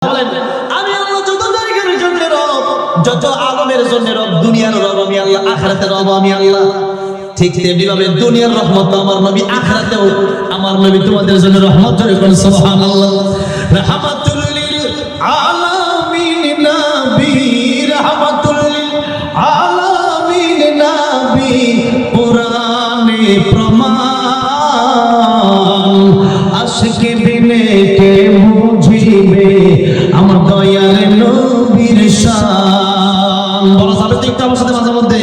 বলেন আমি আল্লাহ যত জায়গার জন্য রব, যত আলমের জন্য রব, দুনিয়ার রব আমি আল্লাহ, আখিরাতের রব আমি আল্লাহ। ঠিক তেমনিভাবে দুনিয়ার রহমত আমার নবী, আখিরাতেও আমার নবী তোমাদের জন্য রহমত। জোরে বলেন সুবহানাল্লাহ। রাহমাতুল লিল আলামিন নবী, রাহমাতুল লিল আলামিন নবী, পুরানে প্রমাণ আশিক বিনে কে বুঝিবে আমার দয়ার নবীর শান। বলা যাবে তো একটু আমার সাথে মাঝে মধ্যে,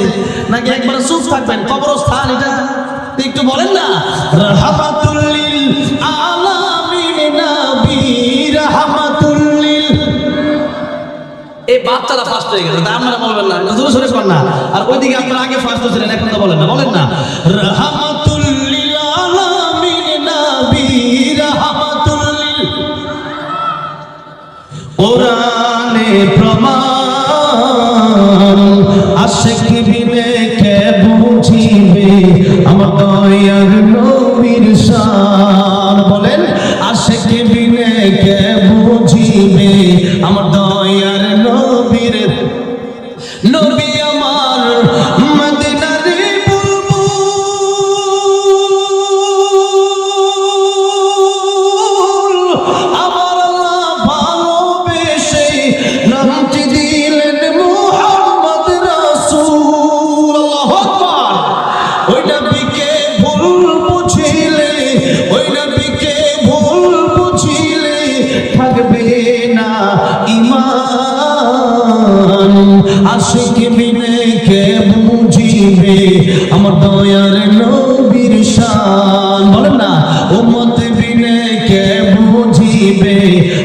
নাকি একবার চুপ থাকবেন? কবরস্থান এটা একটু বলেন না। রাহমাতুল লিল আলামিন নবী, রাহমাতুল লিল। এই বাচ্চারা ফার্স্ট হয়ে গেছে, আপনারা বলবেন না, জোরে জোরে করেন না। আর ওইদিকে আপনারা আগে ফার্স্ট হচ্ছিলেন, এখন তো বলেন না, বলেন না। রাহমাতুল লিল আলামিন নবী, রাহমাতুল লিল। কোরআনে প্রমাণ আশিক বিনে কে বুঝিবে আমার দয়ার নবীর শান। বলেন আশিক বিনে কে বুঝিবে আমার দয়ার নবীর। নবী আমার মদিনার বুলবুল, আমার আল্লাহ ভালোবেসে নামটি দিলেন মুহাম্মদ রাসূল। আল্লাহু আকবার। ওই নবীকে ভুল বুঝিলে, ওই নবীকে ভুল বুঝিলে থাকবে না ঈমান। আশিক বিনে কে বুঝিবে আমার দয়ার নবীর শান। বলেন না উম্মত বিনে কে বুঝিবে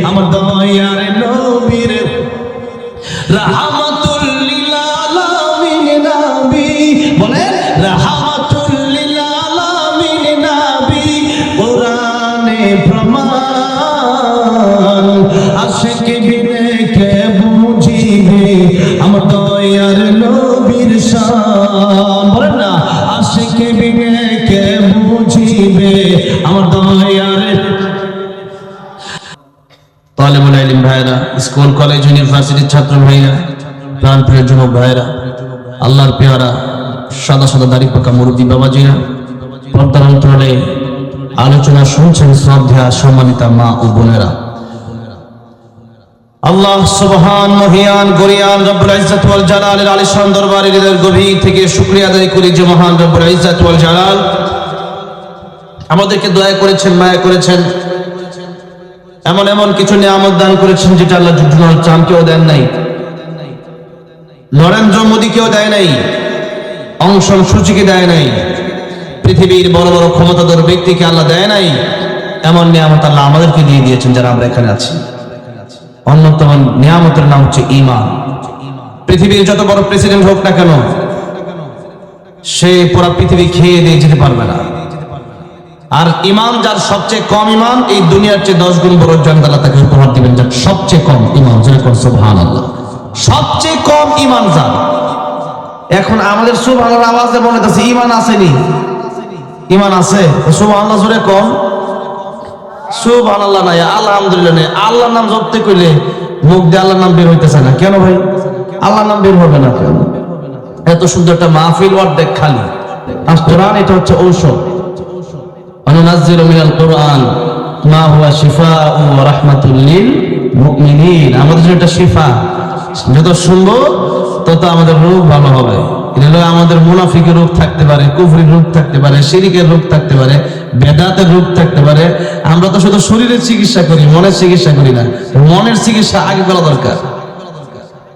আমার দয়ার নবীর। রাহমাতুল লিল আলামিন নবী, বলেন রাহমাতুল লিল আলামিন নবী, কোরআনে প্রমাণ আশিক বিনে কে বুঝিবে আমার দয়ার নবীর শান। বলেন না আশিক বিনে কে বুঝিবে আমার দয়ার। তালেবুল ইলম ভাইরা, স্কুল কলেজ ইউনিভার্সিটির ছাত্র ভাইরা, প্রাণপ্রিয় যুবক ভাইরা, আল্লাহর পেয়ারা সাদা সাদা দাড়ি পাকা মুরব্বী বাবাজিরা, পর্দার অন্তরালে আলোচনা শুনছেন শ্রদ্ধা সম্মানিতা মা ও বোনেরা, আল্লাহ সুবহান মহিয়ান গরিয়ান রব্বুল ইজ্জত ওয়াল জালালের আলিশান দরবারে হৃদয়ের গভীর থেকে শুকরিয়া আদায় করি যে মহান রব্বুল ইজ্জত ওয়াল জালাল আমাদেরকে দয়া করেছেন, মায়া করেছেন, এমন এমন কিছু নিয়ামত দান করেছেন যেটা আল্লাহ ডোনাল্ড ট্রাম্পকেও দেন নাই, নরেন্দ্র মোদীকেও দেয় নাই, অং সান সুচিকে দেয় নাই, পৃথিবীর বড় বড় ক্ষমতাধর ব্যক্তিকে আল্লাহ দেয় নাই। এমন নিয়ামত আল্লাহ আমাদেরকে দিয়ে দিয়েছেন যারা আমরা এখানে আছি। অন্যতম নিয়ামতের নাম হচ্ছে ঈমান। পৃথিবীর যত বড় প্রেসিডেন্ট হোক না কেন, সে পুরো পৃথিবী খেয়ে দিয়ে যেতে পারবে না। আর ঈমান যার সবচেয়ে কম ঈমান, এই দুনিয়ার চেয়ে 10 গুণ বড় জান্নাত আল্লাহ তাকে উপহার দিবেন। যার সবচেয়ে কম ঈমান, যেরকম সুবহানাল্লাহ, সবচেয়ে কম ঈমান যার। এখন আমাদের সুবহানাল্লাহ আওয়াজে মনে হচ্ছে ঈমান আসেনি, ঈমান আছে, সুবহানাল্লাহ জোরে কম, সুবহানাল্লাহ নাই, আলহামদুলিল্লাহ নাই। আল্লাহর নাম জপতে কইলে মুখ দিয়ে আল্লাহর নাম বের হইতেছে না কেন ভাই? আল্লাহর নাম বের হবে না কেন? এত সুন্দর একটা মাহফিল অর্ধেক খালি। আর কোরআন এটা হচ্ছে ঔষধ। অনুনাজ্জিলু মিনাল কোরআন মা হুয়া শিফাউন ওয়া রাহমাতুল লিল মুমিনিন। আমাদের জন্য এটা শিফা, যত শুনবো তত আমাদের রোগ ভালো হবে। এটা আমাদের মুনাফিকের রোগ থাকতে পারে, কুফরির রোগ থাকতে পারে, শিরকের রোগ থাকতে পারে, বেদাতের রোগ থাকতে পারে। আমরা তো শুধু শরীরের চিকিৎসা করি, মনের চিকিৎসা করি না। মনের চিকিৎসা আগে করা দরকার।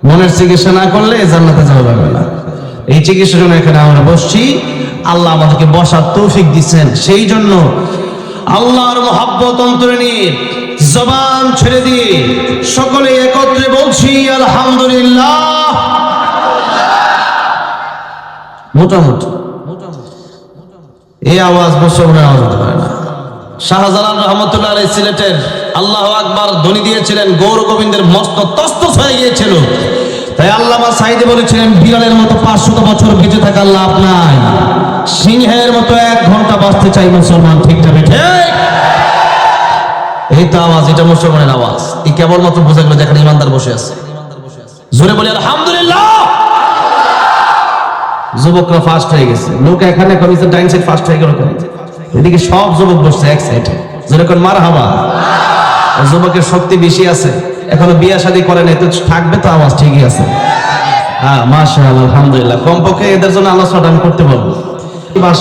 মনের চিকিৎসা না করলে জান্নাতে যাওয়া যাবে না। এই চিকিৎসার জন্য এখানে আমরা বসছি। আল্লাহ আমাদেরকে বসার তৌফিক দিচ্ছেন। সেই জন্য আল্লাহর মহব্বত অন্তরে নিয়ে জবান ছেড়ে দিয়ে সকলে একত্রে বলছি আলহামদুলিল্লাহ। মোটামুটি এই আওয়াজ বসে আওয়াজ হতে পারে না। শাহজালাল রহমতুল্লাহ আলাইহি সিলেটের আল্লাহু আকবার ধ্বনি দিয়েছিলেন, গৌর গোবিন্দের মস্ত তস্তস হয়ে গিয়েছিল। তাই আল্লামা সাঈদী বলেছিলেন, বিড়ালের মতো 500 বছর বেঁচে থাকার লাভ নাই, সিংহের মতো 1 ঘন্টা বাঁচতে চাই মুসলমান। ঠিক যাবে ঠিক। এই তো আওয়াজ, এটা মুসলমানের আওয়াজ। এই কেবলমাত্র বোঝা গেল যেখানে ইমানদার বসে আছে। জোরে বলি আলহামদুলিল্লাহ। যুবকরা ফাস্ট হয়ে গেছে, লোক এখানে কমিছে ডাইন সাইড ফাস্ট হয়ে গেল, এদিকে সব যুবক বসছে এক সাইডে। যেরকম মারহাবা, যুবকের শক্তি বেশি আছে, এখনো বিয়ে শাদী করে নাই তো থাকবে তো আওয়াজ ঠিকই আছে। হ্যাঁ মাশাআল্লাহ আলহামদুলিল্লাহ। কমপক্ষে এদের জন্য আলোচনা আমি করতে পারবো।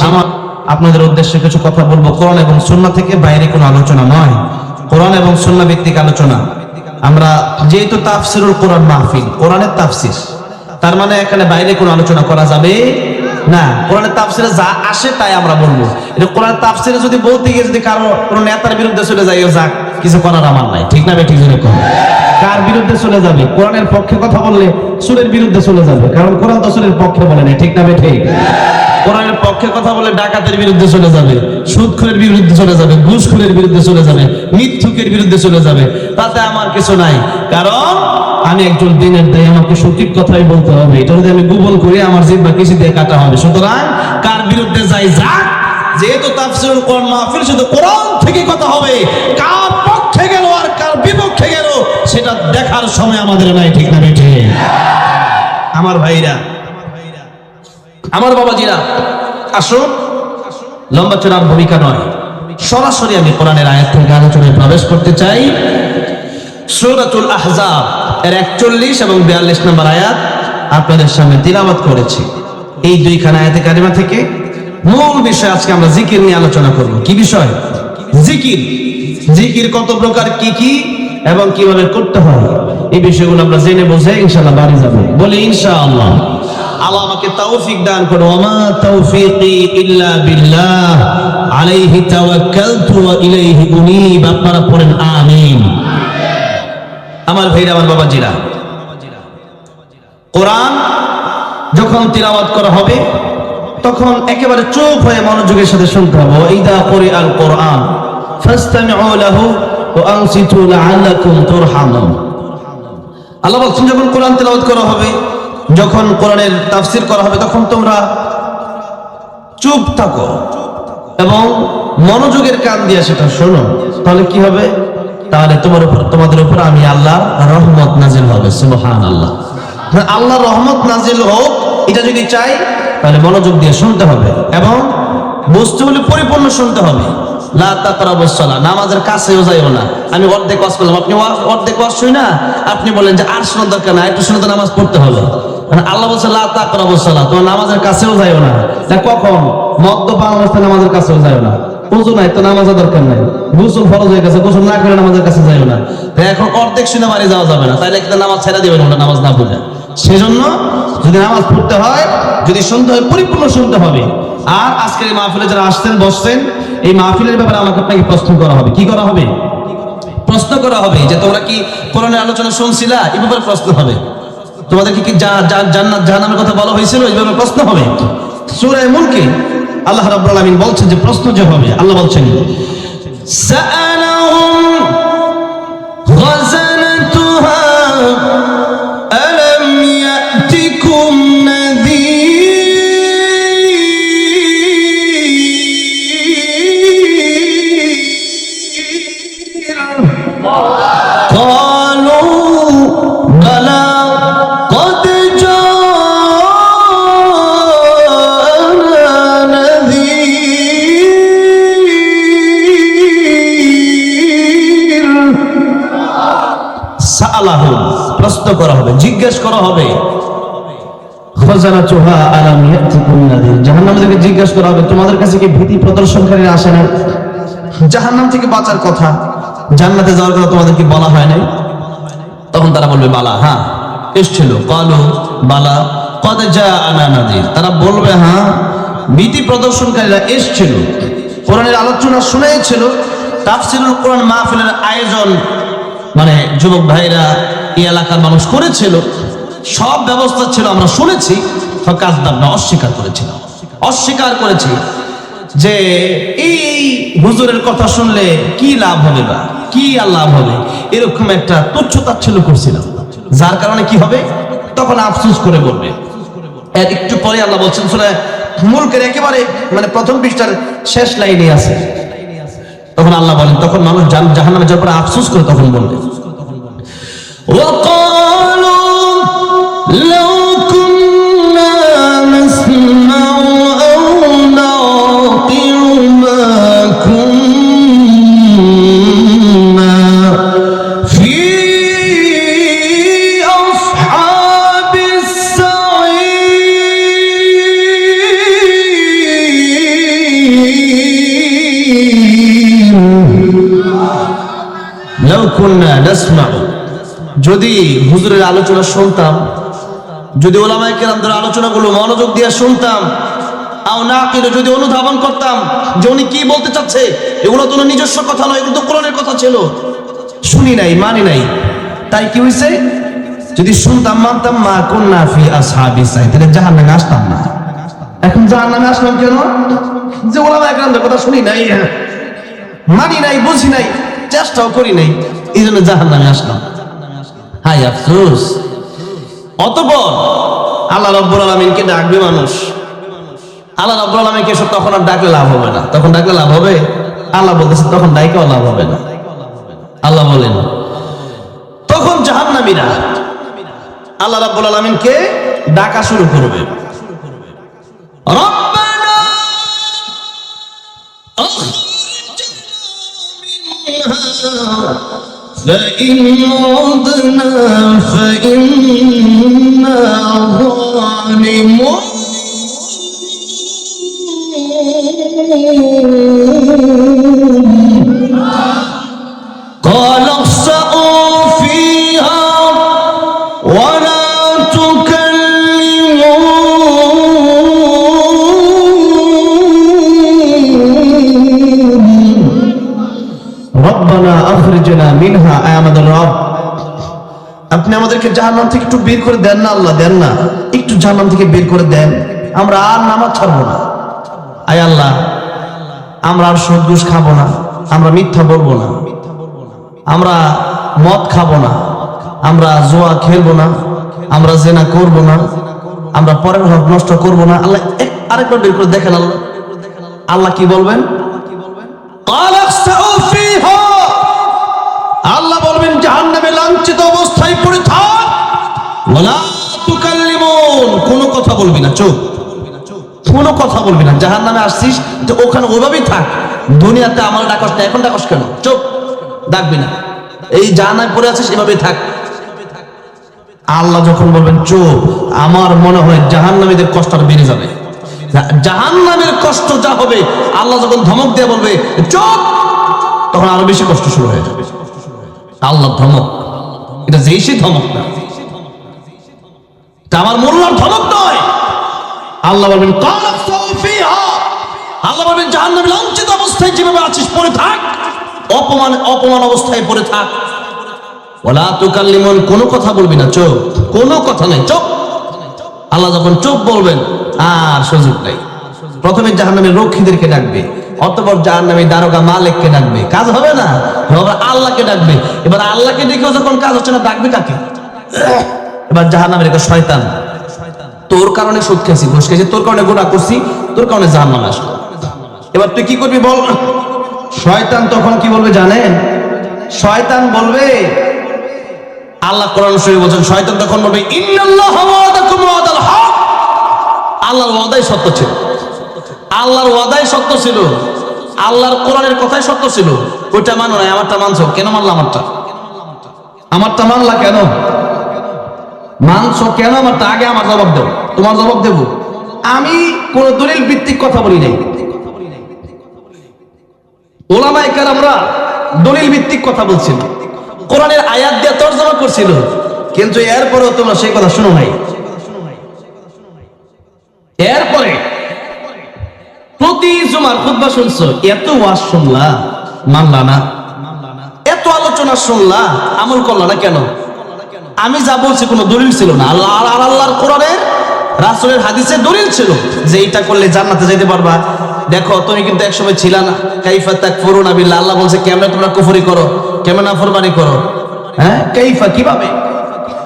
আমার আপনাদের উদ্দেশ্যে কিছু কথা বলবো। কোরআন এবং সুন্নাহ থেকে বাইরে কোনো আলোচনা নয়, কোরআন এবং সুন্নাহ ভিত্তিক আলোচনা। আমরা যেহেতু তাফসিরুল কোরআন মাহফিল, কোরআনের তাফসির, তার মানে এখানে বাইরে কোনো আলোচনা করা যাবে না। কোরআনের তাফসিরে যা আসে তাই আমরা বলবো। এটা কোরআনের তাফসিরে যদি বলতে গিয়ে যদি কারো কোনো নেতার বিরুদ্ধে চলে যায়, যাক, কিছু করার আমার নাই, ঠিক না ঠিক জন্য কর। কার বিরুদ্ধে চলে যাবে? কোরআনের পক্ষে কথা বললে সুরের বিরুদ্ধে চলে যাবে, কারণ কোরআন তো সুরের পক্ষে বলে না, ঠিক না ঠিক। কোরআনের পক্ষে কথা বলে ডাকাতের বিরুদ্ধে চলে যাবে, সুদখোরের বিরুদ্ধে চলে যাবে, ঘুষখোরের বিরুদ্ধে চলে যাবে, মিথ্যুকের বিরুদ্ধে চলে যাবে, তাতে আমার কিছু নাই। কারণ আমি একজন দিনের দায়ী, আমাকে সঠিক কথাই বলতে হবে। এটা যদি আমি গুগল করি আমার জিহ্বা কিছু দিয়ে কাটা হবে। সুতরাং কার বিরুদ্ধে যাই যাক, যেহেতু তাফসীরুল কোরআন মাহফিল, শুধু কোরআন থেকে কথা হবে। কার পক্ষে গেল আর কার বিপক্ষে গেল সেটা দেখার সময় আমাদের নাই, ঠিক না ঠিক। আমার ভাইরা, আমার বাবাজিরা, আসুন, লম্বা চড়ার ভূমিকা নয়, সরাসরি আমি কোরআনের আয়াত থেকে আলোচনায় প্রবেশ করতে চাই। সূরাতুল আহজাব এর 41 এবং 42 নম্বর আয়াত আপনাদের সামনে তিলাওয়াত করেছি। এই দুইখানা আয়াতে কারিমা থেকে মূল বিষয় আজকে আমরা জিকির নিয়ে আলোচনা করব। কি বিষয়? জিকির। জিকির কত প্রকার, কি কি এবং কিভাবে করতে হয়, এই বিষয়গুলো আমরা জেনে বুঝে ইনশাআল্লাহ বাড়ি যাব। বলি ইনশাআল্লাহ। আল্লাহ আমাকে তৌফিক দান করুন। ওয়া তৌফিকি ইল্লা বিল্লাহ আলাইহি তাওয়াক্কালতু ওয়া ইলাইহি উনীব। আপনারা পড়েন আমিন। আমার ভাইরা, আমার বাবাজিরা, কোরআন যখন তিলাওয়াত করা হবে তখন একেবারে চুপ হয়ে মনোযোগের সাথে শুনতে হবে। ইদা কুরিআল কোরআন ফাসতামিউ লাহু ওয়া আনসিতু লাআল্লাকুম তুরহামুন। আল্লাহ বলছেন, যখন কোরআন তিলাওয়াত করা হবে, যখন কোরআনের তাফসীর করা হবে, তখন তোমরা চুপ থাকো এবং মনোযোগের কান দিয়ে সেটা শোনো। তাহলে কি হবে? তাহলে তোমাদের উপর আমি আল্লাহর রহমত নাজিল হবে। সুবহানাল্লাহ। আল্লাহর রহমত নাজিল হোক, এটা যদি চাই তাহলে মনোযোগ দিয়ে শুনতে হবে এবং বস্তুগুলি পরিপূর্ণ শুনতে হবে। লা তাকরাবুস সালাহ, নামাজের কাছেও যাইও না। আমি অর্ধেক ওয়াজ করলাম, আপনি অর্ধেক ওয়াজ শুই না, আপনি বলেন যে আর শোনার দরকার না, একটু শুনে তো নামাজ পড়তে হবে। আল্লাহ বলছে লা তাকরাবুস সালাহ, তোমার নামাজের কাছেও যাইও না। কখন? মদ্যপান অবস্থায় নামাজের কাছেও যাইও না। ওযু নাই তো নামাজের দরকার নাই, গোসল ফরজ হয়ে গেছে, গোসল না করে নামাজের কাছে যাইও না। এখন অর্ধেক শুনে বাড়ি যাওয়া যাবে না, তাইলে কিন্তু নামাজ ছেড়ে দিবেন, ওটা নামাজ না বুঝে। সেজন্য যদি নামাজ পড়তে হয়, যদি শুনতে হয়, পরিপূর্ণ শুনতে হবে। আর আজকের এই মাহফিলে যারা আসছেন, বসছেন, এই মাহফিলের ব্যাপারে আমাকে আপনাকে প্রশ্ন করা হবে। কি করা হবে? প্রশ্ন করা হবে যে তোমরা কি কোরআনের আলোচনা শুনছিলা, এই ব্যাপারে প্রশ্ন হবে। তোমাদেরকে কি জান্নাত জাহান্নামের কথা বলা হয়েছিল, এই ব্যাপারে প্রশ্ন হবে। সূরা মুলকে আল্লাহ রাব্বুল আলামিন বলছেন যে প্রশ্ন যে হবে। আল্লাহ বলছেন, সাআলাহুম খাযানাতুহা আলাম ইয়াতিকুম নাযীর ক্বালু বালা قد جاءنا نذير। সাআলাহুম, প্রশ্ন করা হবে, জিজ্ঞেস করা হবে। খাযানাতুহা আলাম ইয়াতিকুম নাযীর, জাহান্নামীদেরকে জিজ্ঞেস করা হবে, তোমাদের কাছে কি ভীতি প্রদর্শনকারী আসে না? জাহান্নাম থেকে বাঁচার কথা, জান্নাতে যাওয়ার কথা তোমাদের কি বলা হয় নাই? তখন তারা বলবে বালা, হ্যাঁ এসেছিল। ক্বালু বালা কদ জাআনা নাযীর, তারা বলবে হ্যাঁ ভীতি প্রদর্শনকারীরা এসেছিল। কোরআনের আলোচনা শুনেছিল, তাফসীরুল কোরআন মাহফিলের আয়োজন মানে যুবক ভাইরা এই এলাকার মানুষ করেছিল, সব ব্যবস্থা ছিল, আমরা শুনেছি। কাজদাব না, অস্বীকার করেছিলাম, অস্বীকার করেছি যে এই হুজুরের কথা শুনলে কি লাভ হবে বা কি আর লাভ হবে, এরকম একটা তুচ্ছ-তাচ্ছিল্য করছিলাম। যার কারণে কি হবে, তখন আফসোস করে বলবে। এর একটু পরে আল্লাহ বলছেন, সূরা মুলকের একেবারে মানে প্রথম পৃষ্ঠার শেষ লাইনে আছে, তখন আল্লাহ বলেন, তখন মানুষ জাহান্নামে যাওয়ার পরে আফসোস করে তখন বলবে, وقالوا لو كنا نسمع أو نعقل ما كنا في أصحاب السعير لو كنا نسمع, যদি হুজুরের আলোচনা শুনতাম, যদি ওলামায়ে কেরামদের আলোচনাগুলো মনোযোগ দিয়ে শুনতাম, আও নাকিল, যদি অনুধাবন করতাম যে উনি কি বলতে চাচ্ছে, এগুলো তো নিজস্ব কথা নয়, এগুলো তো কোরআনের কথা ছিল, শুনি নাই, মানি নাই, তাই কি হয়েছে, যদি শুনতাম মানতাম, মা কুন্না ফি আসহাবিস সাইর, তাহলে জাহান্নামে আসতাম না। এখন জাহান্নামে আসলাম কেন? যে ওলামায়ে কেরামদের কথা শুনি নাই, মানি নাই, বুঝি নাই, চেষ্টাও করি নাই, এই জন্য জাহান্নামে আসলাম। হাই আফসোস। অতঃপর আল্লাহ রাব্বুল আলামিনকে ডাকবে মানুষ, আল্লাহ রাব্বুল আলামিনকে এসব তখন আর ডাকলে লাভ হবে না। তখন ডাকলে লাভ হবে? আল্লাহ বলতেছে তখন ডাইকেও লাভ হবে না। আল্লাহ বলেন তখন জাহান্নামীরা আল্লাহ রাব্বুল আলামিনকে ডাকা শুরু করবে, রব্বানা فإن عدنا فإنا ظالمون قال اخسئوا فيها ولا রব্বানা আখরিজনা মিনহা, আয় আমাদের রব, আপনি আমাদেরকে জাহান্নাম থেকে একটু বের করে দেন না, আল্লাহ দেন না, একটু জাহান্নাম থেকে বের করে দেন, আমরা আর নামাজ ছাড়বো না। আয় আল্লাহ, আমরা আর সুদ ঘুষ খাবো না, আমরা মিথ্যা বলবো না, আমরা মদ খাবো না, আমরা জুয়া খেলবো না, আমরা জেনা করবো না, আমরা পরের হক নষ্ট করবো না। আল্লাহ আরেকবার বের করে দেখেন আল্লাহ, আল্লাহ কি বলবেন? আল্লাহ বলবেন জাহান্নামে লাঞ্ছিত অবস্থায় পড়ে থাক, ওয়ালা তুকাল্লিমুন, কোনো কথা বলবি না, চুপ, কোনো কথা বলবি না। জাহান্নামে আসছিস তো ওখানে ওইভাবেই থাক, দুনিয়াতে আমার ডাকস না, এখন ডাকস কেন, চুপ, ডাকবি না, এই জাহান্নামে পড়ে আছিস এভাবেই থাক। আল্লাহ যখন বলবেন চুপ, আমার মনে হয় জাহান্নামীদের কষ্ট আর বেড়ে যাবে। জাহান্নামের কষ্ট যা হবে, আল্লাহ যখন ধমক দিয়ে বলবে চুপ, তখন আরো বেশি কষ্ট শুরু হয়ে যাবে। আল্লাহ ধমক, এটা যেই সে ধমক না, এটা আমার মোল্লার ধমক নয়। আল্লাহ বলবেন আল্লাহ বলবেন জাহান্নামে লাঞ্ছিত অবস্থায় যেভাবে আছিস পড়ে থাক, অপমান অবস্থায় পড়ে থাক। ওয়ালা তুকাল্লিমুন, কোনো কথা বলবি না, চুপ, কোনো কথা নাই, চুপ। আল্লাহ যখন চুপ বলবেন আর সুযোগ নাই। প্রথমে জাহান্নামের রক্ষীদেরকে ডাকবে, অতঃপর জাহান্নামের দারোগা মালিককে ডাকবে, কাজ হবে না, এবার আল্লাহকে ডাকবে। এবার আল্লাহকে ডেকেও যখন কাজ হচ্ছে না, ডাকবে কাকে? এবার জাহান্নামের একটা শয়তান, তোর কারণে সুদ খেয়েছি, ঘুষ খেয়েছি, তোর কারণে গুনাহ করছি, তোর কারণে জাহান্নামে আসলো, এবার তুই কি করবি বল? শয়তান তখন কি বলবে জানেন? শয়তান বলবে, আল্লাহ কোরআন শরীফে বলেন, শয়তান তখন বলবে ইন্নাল্লাহা ওয়াদাকুম ওয়াদাল হক, আল্লাহর ওয়াদাই সত্য ছিল, আল্লাহর ওয়াদাই সত্য ছিল, আল্লাহর কোরআনের কথাই সত্য ছিল, ওইটা মানো না, আমারটা মানছো কেন? মানলা আমারটা মানলা কেন? মানছো কেন আমারটা? আগে আমার জবাব দেব, তোমার জবাব দেব। আমি কোন দলিল ভিত্তিক কথা বলি নাই, ওলামায়ে কেরামরা দলিল ভিত্তিক কথা বলছিল, কোরআনের আয়াত দিয়ে তরজমা করছিল, কিন্তু এরপরেও তোমরা সেই কথা শুনো নাই। এরপরে প্রতি জুমার খুতবা শুনছো, এত ওয়াজ শুনলা, মানলা না, এত আলোচনা শুনলা, আমল করলা না কেন? আমি যা বলছি কোনো দলিল ছিল না, আল্লাহর কোরআনের রাসূলের হাদিসে দলিল ছিল যে এইটা করলে জান্নাতে যেতে পারবা। দেখো তুমি কিন্তু একসময় ছিলা না, কাইফা তাকফুরুনা বিল্লাহ, আল্লাহ বলছে কেমনে তোমরা কুফরি করো, কেমনে নাফরমানি করো, হ্যাঁ কাইফা কিভাবে,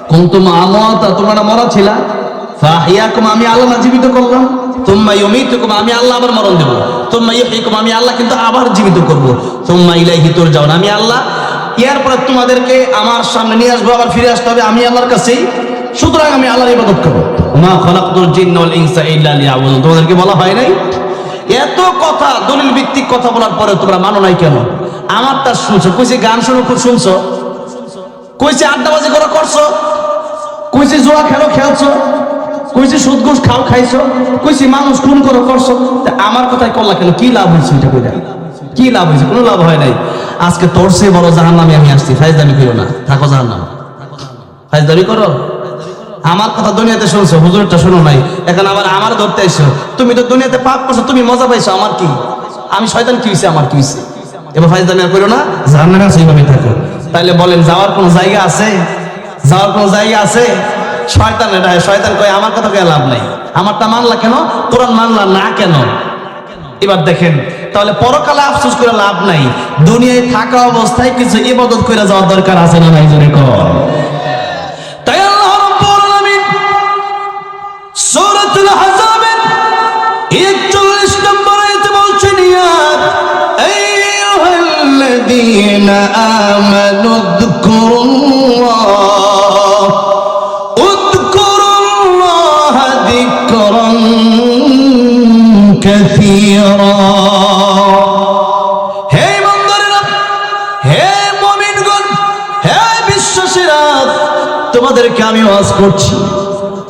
কুনতুম আমওয়াতা, তোমরা মরা ছিলা, ফাহিয়াকুম, আমি আল্লাহ জীবিত করলাম, তুম্মা ইউমিতুকুম, আমি আল্লাহ আবার মরণ দেব। তুম্মা ইউহয়িকুম, আমি আল্লাহ কিন্তু আবার জীবিত করব, তুম্মা ইলাইহি তুরজাউন, আমি আল্লাহ এরপরে তোমাদেরকে আমার সামনে নিয়ে আসবো, আবার ফিরে আসতে হবে আমি আল্লাহর কাছেই। সুতরাং আমি আল্লাহর ইবাদত করব। মা খালাকতুল জিন্না ওয়াল ইনসা ইল্লা লিয়াবুদুন, তোমাদেরকে বলা হয় নাই? এত কথা, দলিল ভিত্তিক কথা বলার পরে তোমরা মানো নাই কেন? আমারটা শুনছো, কইছে গান শুনো খুব শুনছো, কইছে আড্ডাবাজি করো করছো, কইছে জুয়া খেলো খেলছো, কইছে সুদ ঘুষ খাও খাইছো, কইছে মানুষ খুন করো করছো, আমার কথাই করলা কেন? কি লাভ হয়েছে এটা কইরা? কি লাভ হয়েছে? কোনো লাভ হয় নাই। আজকে তোর চেয়ে বড় জাহান্নামে আমি আসছি, ফাইজদামি করো না, থাকো জাহান্নাম, ফাইজদামি করো। আমার কথা দুনিয়াতে শুনছো, হুজুরটা শুনো নাই, এখন আবার আমার ধরতে আইছো। তুমি তো দুনিয়াতে পাপ করছো, তুমি মজা পাইছো, আমার কি? আমি শয়তান কি হইছে? আমার কি হইছে? এবার ফাইজদামি করো না, জাহান্নামে আছে এইভাবে থাকো। তাইলে বলেন যাওয়ার কোনো জায়গা আছে? যাওয়ার কোনো জায়গা আছে? শয়তান এটা, শয়তান কয় আমার কথা কয়ে লাভ নাই। আমারটা মানলা কেন? কোরআন মানলা না কেন? এবার দেখেন, তাহলে পরকালে আফসোস করে লাভ নাই, দুনিয়ায় থাকা অবস্থায় কিছু ইবাদত করে যাওয়ার দরকার আছে না নাই? জোরে কর। তাই আল্লাহ রাব্বুল আলামিন সূরাতুল আহজাবের 41 নম্বর আয়াতে বলছেন, ইয়া আইয়ুহাল্লাযীনা আমানু উযকুরুল্লাহ যিকরান কাসীরা। হে ইমানদারেরা, হে মুমিনগণ, হে বিশ্বাসীরা, তোমাদেরকে আমি ওয়াজ করছি।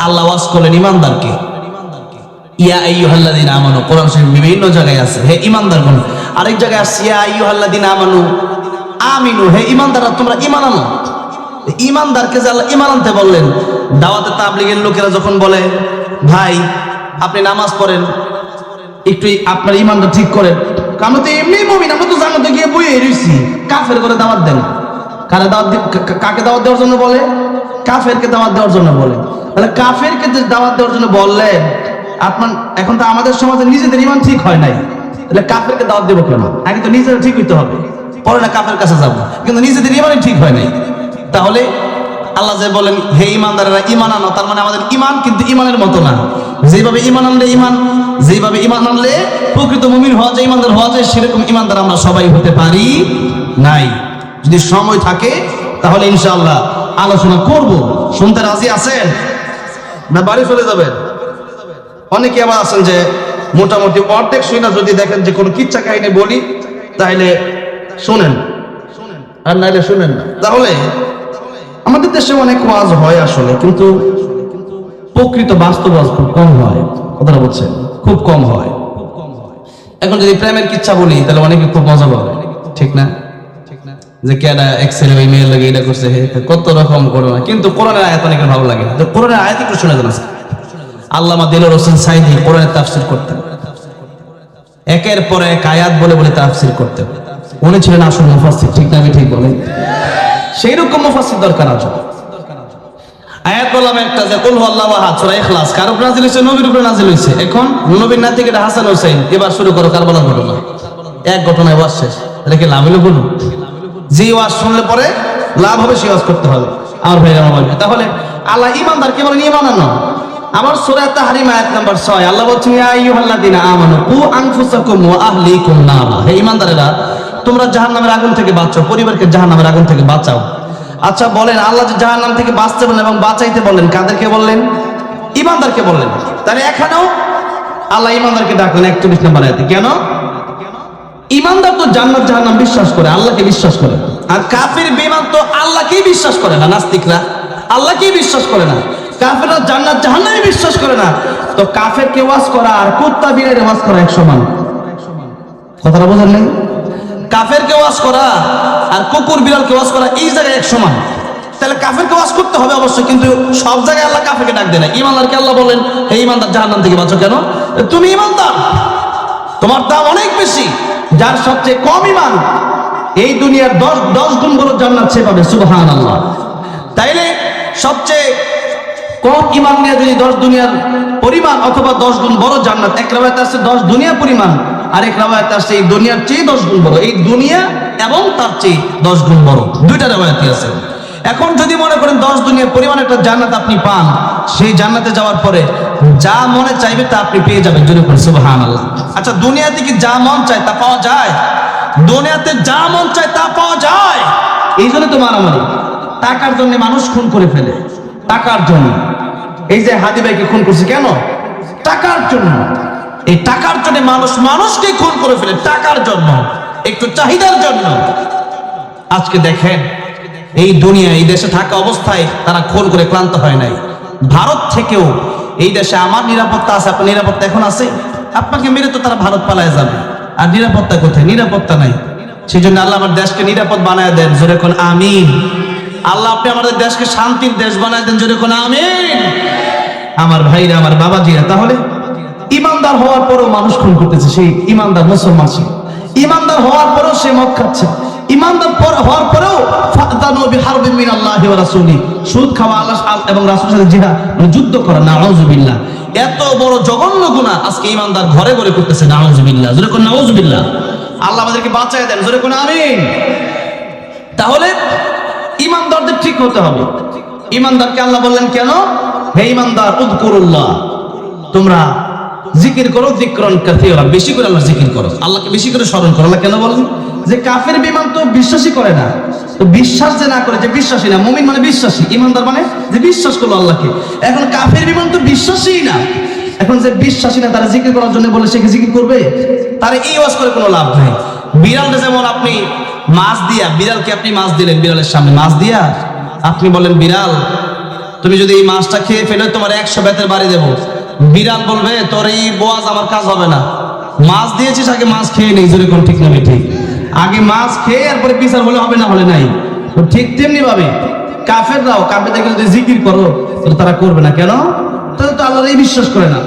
আল্লাহ ওয়াজ করলেন ইমানদারকে। ইয়া আইয়ুহাল্লাযীনা আমানু, কোরআন শরীফ বিভিন্ন জায়গায় আছে হে ইমানদারগণ। আরেক জায়গায় আছে ইয়া আইয়ুহাল্লাযীনা আমানু আমিনু, হে ইমানদাররা তোমরা ঈমান আনো। ইমানদারকে যে আল্লাহ ঈমান আনতে বললেন, দাওয়াতে তাবলীগের লোকেরা যখন বলে ভাই আপনি নামাজ পড়েন, একটু আপনার ঈমানটা ঠিক করেন, আমরা তো এমনি মুমিন, আমরা তো জান্নাতে গিয়ে বইয়ে রইছি, কাফের করে দাওয়াত দেন। কারে দাওয়াত? কাকে দাওয়াত দেওয়ার জন্য বলে? কাফেরকে দাওয়াত দেওয়ার জন্য বলে। তাহলে কাফেরকে যে দাওয়াত দেওয়ার জন্য বললেন, আপনার এখন তো আমাদের সমাজে নিজেদের ঈমান ঠিক হয় নাই, তাহলে কাফেরকে দাওয়াত দেবো কেন? আগে তো নিজেদের ঠিক হইতে হবে, পরে না কাফের কাছে যাবো, কিন্তু নিজেদের ঈমানই ঠিক হয় নাই। তাহলে আল্লাহ যে বলেন হে ঈমানদারেরা ঈমান আনো, তার মানে আমাদের ঈমান কিন্তু ঈমানের মতো না। যেভাবে ঈমান আনলে ঈমান, যেভাবে ঈমান আনলে প্রকৃত মুমিন হওয়া যায়, ঈমানদার হওয়া যায়, সেরকম ঈমানদার আমরা সবাই হতে পারি নাই। যদি সময় থাকে তাহলে ইনশাআল্লাহ আলোচনা করব। শুনতে রাজি আছেন না বাড়ি চলে যাবেন? অনেকে আবার আছেন যে মোটামুটি অর্ধেক শুই না, যদি দেখেন যে কোনো কিচ্ছা কাহিনী বলি তাহলে শুনেন, আর নাইলে শুনেন না। তাহলে আমাদের দেশে অনেক ওয়াজ হয় আসলে, কিন্তু প্রকৃত বাস্তব ওয়াজ খুব কম হয়। কথাটা বলছেন, খুব কম হয়। এখন যদি প্রেমের কিচ্ছা বলি তাহলে অনেকে খুব মজা পাবে, ঠিক না? যে কেডা এক ছেলে ওই মেয়ের লাগে এটা করছে, কত রকম করো না। কিন্তু কোরআনের আয়াত অনেকের ভালো লাগে, কোরআনের আয়াত একটু শুনে জানা। আল্লামা দিলওয়ার হোসেন সাইদি কোরআনের তাফসীর করতেন, একের পর এক আয়াত বলে বলে তাফসীর করতেন। উনি ছিলেন আসল মুফাসসির, ঠিক না? আমি ঠিক বলেন? সেই রকম মুফাসসির দরকার আছে। আয়াত বললাম একটা যে কুল হুয়াল্লাহু আহাদ, সূরা ইখলাস কার উপর নাযিল হয়েছে? নবীর উপর নাযিল হয়েছে। এখন নবীর নাতি কেটে হাসান হোসেন, এবার শুরু করো কারবালার ঘটনা। এক ঘটনায় ওয়াজ শেষ, এটা কি লাভ হলো? বলুন, যে ওয়াজ শুনলে পরে লাভ হবে সে ওয়াজ করতে হবে। আমার ভাইরা আমার বলবে, তাহলে আল্লাহ ঈমানদারকে বলেন ঈমান আনো। আমার সূরা তাহরিম আয়াত নাম্বার 6 আল্লাহ বলছেন ইয়া আইয়ুহাল্লাযীনা আমানু কু আনফুসাকুম ওয়া আহলিকুম নারা, হে ঈমানদারেরা তোমরা জাহান্নামের আগুন থেকে বাঁচাও, পরিবারকে জাহান্নামের আগুন থেকে বাঁচাও। আচ্ছা বলেন, আল্লাহ যে জাহান্নাম থেকে বাঁচতে বলেন এবং বাঁচাইতে বললেন, কাদেরকে বললেন? ঈমানদারকে বললেন। তাহলে এখানেও আল্লাহ ঈমানদারকে ডাকলেন 41 নম্বর আয়াতে। কেন? ঈমানদার তো জান্নাত জাহান্নাম বিশ্বাস করে, আল্লাহকে বিশ্বাস করে। আর কাফির বেঈমান তো আল্লাহকেই বিশ্বাস করে না। নাস্তিকরা আল্লাহকেই বিশ্বাস করে না, কাফেররা জান্নাত জাহান্নামে বিশ্বাস করে না। তো কাফেরকে ওয়াজ করা আর কুত্তা বিড়ালের ওয়াজ করা এক সমান। কথাটা বোঝেন নাই? কাফেরকে ওয়াজ করা আর কুকুর বিড়ালকে ওয়াজ করা এই জায়গায় এক সমান। তাহলে কাফেরকে ওয়াজ করতে হবে অবশ্যই, কিন্তু সব জায়গায় আল্লাহ কাফেরকে ডাক দেয় না। ঈমানদারকে আল্লাহ বলেন হে ঈমানদার জাহান্নাম থেকে বাঁচো। কেন? তুমি ঈমানদার, তোমার দাম অনেক বেশি। যার সবচেয়ে কম ঈমান এই দুনিয়ার 10 গুণ বড় জান্নাত সে পাবে। সুবহানাল্লাহ। তাইলে সবচেয়ে কম ঈমান নিয়ে যদি 10 দুনিয়ার পরিমাণ অথবা 10 গুণ বড় জান্নাত, এক রাওয়ায়াতে আছে 10 দুনিয়া পরিমাণ, আর এক রাওয়ায়াতে আছে এই দুনিয়ার চেয়ে 10 গুণ বড়। এই দুনিয়া এবং তার চেয়ে 10 গুণ বড়, দুইটা রাওয়ায়াতই আছে। এখন যদি মনে করেন 10 দুনিয়ার পরিমাণ একটা জান্নাত আপনি পান, সেই জান্নাতে যাওয়ার পরে যা মনে চাইবে তা আপনি পেয়ে যাবেন, জোরে বলুন সুবহানাল্লাহ। আচ্ছা, দুনিয়াতে কি যা মন চায় তা পাওয়া যায়? দুনিয়াতে যা মন চায় তা পাওয়া যায়? এই জন্য তো মারামারি, টাকার জন্য মানুষ খুন করে ফেলে, টাকার জন্য। এই যে হাদি ভাইকে খুন করছে কেন? টাকার জন্য। এই টাকার জন্য মানুষ মানুষকে খুন করে ফেলে, টাকার জন্য, একটু চাহিদার জন্য। আজকে দেখেন এই দুনিয়া, এই দেশে থাকা অবস্থায় তারা খুন করে ক্লান্ত হয় নাই। ভারত থেকেও এই দেশে আমার নিরাপত্তা আছে, আপনার নিরাপত্তা এখন আছে? আপনাকে মেরে তো তারা ভারত পালায় যাবে, আর নিরাপত্তা কোথায়? নিরাপত্তা নাই। সেই জন্য আল্লাহ আমার দেশকে নিরাপদ বানায় দেন, জোরে কোন আমিন। আল্লাহ আপনি আমাদের দেশকে শান্তির দেশ বানায় দেন, জোরে কোন আমিন। আমার ভাইরা, আমার বাবাজিরা, তাহলে ইমানদার হওয়ার পরেও মানুষ খুন করতেছে, সেই ইমানদার মুসলমান, সে ইমানদার হওয়ার পরেও সে মদ খাচ্ছে, ইমানদার হওয়ার পরেও ফাদানু বিহারবিন মিনাল্লাহি ওয়া রাসূলি, সুদ খাওয়া আল্লাহ এবং রাসূলের সাথে জিহাদ, যুদ্ধ করা, নাউযুবিল্লাহ। এত বড় জঘন্য গুনাহ আজকে ইমানদার ঘরে ঘরে করতেছে, নাউযুবিল্লাহ, জোরে কোন নাউযুবিল্লাহ। আল্লাহ আমাদেরকে বাঁচায় দেন, জোরে কোন আমিন। তাহলে ইমানদারদের ঠিক হতে হবে। ইমানদারকে আল্লাহ বললেন কেন? হে ইমানদার, উযকুরুল্লাহ, তোমরা জিকির করো, যিকরান কাসীরা, বেশি করে আল্লাহর জিকির করো, আল্লাহকে বেশি করে স্মরণ করো। আল্লাহ কেন বলেন? যে কাফের বিমান তো বিশ্বাসই করে না, তো বিশ্বাস যে না করে, যে বিশ্বাসী না, মুমিন মানে বিশ্বাসী, ইমানদার মানে যে বিশ্বাস করলো আল্লাহকে। এখন কাফের বিমান তো বিশ্বাসী না, এখন যে বিশ্বাসী না তারা জিকির করার জন্য বলে, সে কি জিকির করবে? তার এই ওয়াজ করে কোনো লাভ নাই। বিড়ালটা যেমন আপনি মাছ দিয়া, বিড়ালকে আপনি মাছ দিলেন, বিড়ালের সামনে মাছ দিয়া আপনি বলেন, বিড়াল তুমি যদি এই মাছটা খেয়ে ফেলে তোমার 100 বেতের বাড়ি দেবো। বিড়াল বলবে, তোর এই বোয়াজ আমার কাজ হবে না, মাছ দিয়েছিস, আগে মাছ খেয়ে নেই, জোরে কোন ঠিক না ঠিক? আগে মাছ খেয়ে এরপরে বিচার বলে হবে, না হলে নাই। তো ঠিক তেমনি ভাবে কাফেররাও, কাফেরদেরকে যদি জিকির করো তাহলে তারা করবে না। কেন? তাহলে তো আল্লাহর এই বিশ্বাস করে না।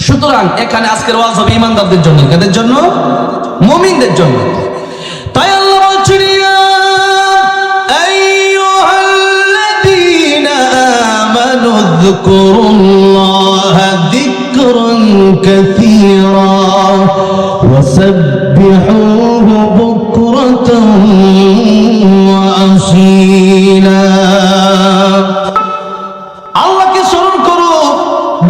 সুতরাং এখানে আজকের ওয়াজ হবে ইমানদারদের জন্য, কাদের জন্য? মুমিনদের জন্য। তাই আল্লাহ বলছেন, ইয়া আইয়ুহাল্লাযীনা আমানু যকুরুল্লাহা যিকরান কাসীরা ওয়া সাব্বিহুহু বুকরাতান ওয়া আসীলা। আল্লাহকে স্মরণ করো,